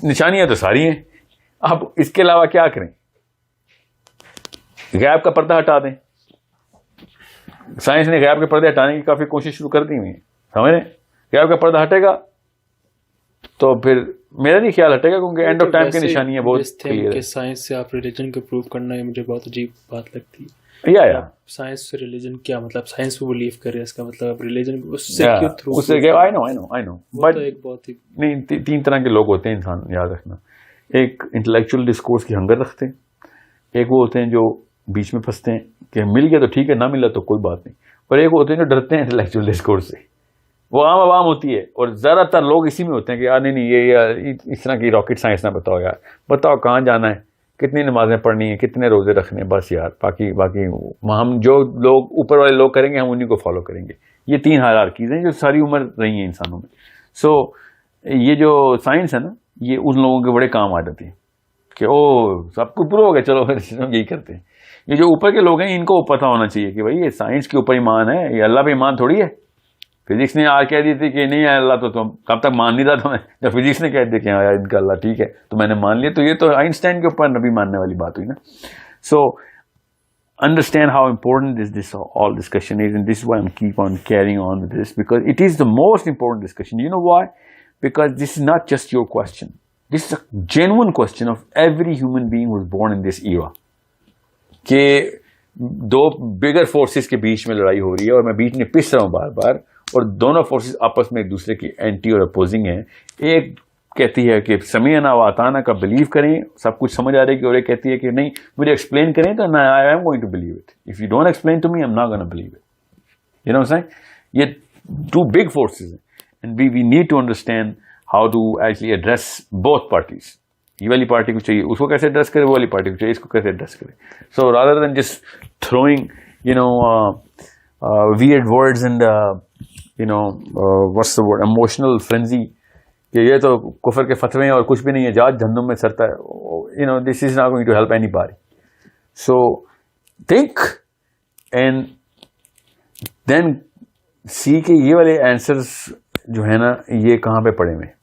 B: نشانیاں تو ساری ہیں, اب اس کے علاوہ کیا کریں. غیب کا پردہ ہٹا دیں. سائنس نے غیب کے پردے ہٹانے کی کافی کوشش شروع کر دی ہوئی ہے, سمجھ رہے ہیں. غیب کا پردہ ہٹے گا تو پھر میرا نہیں خیال ہٹے گا, کیونکہ اینڈ آف ٹائم کی نشانیاں بہت کلیئر ہے.
A: سائنس سے آپ ریلیجن کو پروو کرنا ہے, مجھے بہت عجیب بات لگتی ہے.
B: یا
A: سائنس سے ریلیجن کیا مطلب, سائنس پہ بلیو کرے, اس کا مطلب ریلیجن اس سے کیوں تھرو.
B: آئی نو بٹ
A: بہت ہی
B: نہیں, 3 طرح کے لوگ ہوتے ہیں انسان, یاد رکھنا. ایک انٹلیکچوئل ڈسکورس کی ہنگر رکھتے ہیں, ایک وہ ہوتے ہیں جو بیچ میں پھنستے ہیں کہ مل گیا تو ٹھیک ہے, نہ ملا تو کوئی بات نہیں, اور ایک ہوتے ہیں جو ڈرتے ہیں انٹلیکچوئل ڈسکورس سے. وہ عام عوام ہوتی ہے, اور زیادہ تر لوگ اسی میں ہوتے ہیں کہ یار نہیں یہ اس طرح کی راکٹ سائنس نہ بتاؤ یار, بتاؤ کہاں جانا ہے, کتنی نمازیں پڑھنی ہیں, کتنے روزے رکھنے ہیں, بس یار باقی ہم جو لوگ اوپر والے لوگ کریں گے ہم انہیں کو فالو کریں گے. یہ 3 ہائرارکیز ہیں جو ساری عمر رہی ہیں انسانوں میں. سو یہ جو سائنس ہے نا, یہ ان لوگوں کے بڑے کام آ جاتی ہے کہ او سب کچھ پرو ہو گیا, چلو یہی کرتے ہیں. یہ جو اوپر کے لوگ ہیں ان کو پتہ ہونا چاہیے کہ بھائی یہ سائنس کے اوپر ایمان ہے, یہ اللہ پہ ایمان تھوڑی ہے. فزکس نے آ کہہ دی تھی کہ نہیں ہے اللہ, تو تم کب تک مان نہیں رہا تھا میں, جب فزکس نے کہہ دیا کہ ہاں ان کا اللہ ٹھیک ہے تو میں نے مان لیا, تو یہ تو آئنسٹائن کے اوپر نبی ماننے والی بات ہوئی نا. سو understand how important this all discussion is, and this is why I'm keep on carrying on with this, because it is the most important discussion. You know why? Because this is not just your question. This is a genuine question of every human being who was born in this era. کہ دو بگر فورسز کے بیچ میں لڑائی ہو رہی ہے اور میں بیچ میں پس رہا ہوں بار بار, اور دونوں فورسز آپس میں ایک دوسرے کی اینٹی اور اپوزنگ ہیں. ایک کہتی ہے کہ سمیعنا و اطعنا کا بلیو کریں, سب کچھ سمجھ آ رہی ہے, کہ اور ایک کہتی ہے کہ نہیں مجھے ایکسپلین کریں تو I am going to believe it. If you don't explain to me I am not gonna believe it. You know seeing, یہ ٹو بگ فورسز ہیں, and we need to understand how to actually address both parties. یہ والی پارٹی کو چاہیے اس کو کیسے ایڈریس کرے, وہ والی پارٹی کو چاہیے اس کو کیسے ایڈریس کرے. So rather than just throwing weird words and what's the word, emotional frenzy, کہ یہ تو کفر کے فتوے ہیں اور کچھ بھی نہیں ہے, جاج جہنم میں سرتا ہے, this is not going to help anybody. So think and then see کہ یہ والے answers جو ہے نا یہ کہاں پہ پڑے ہوئے.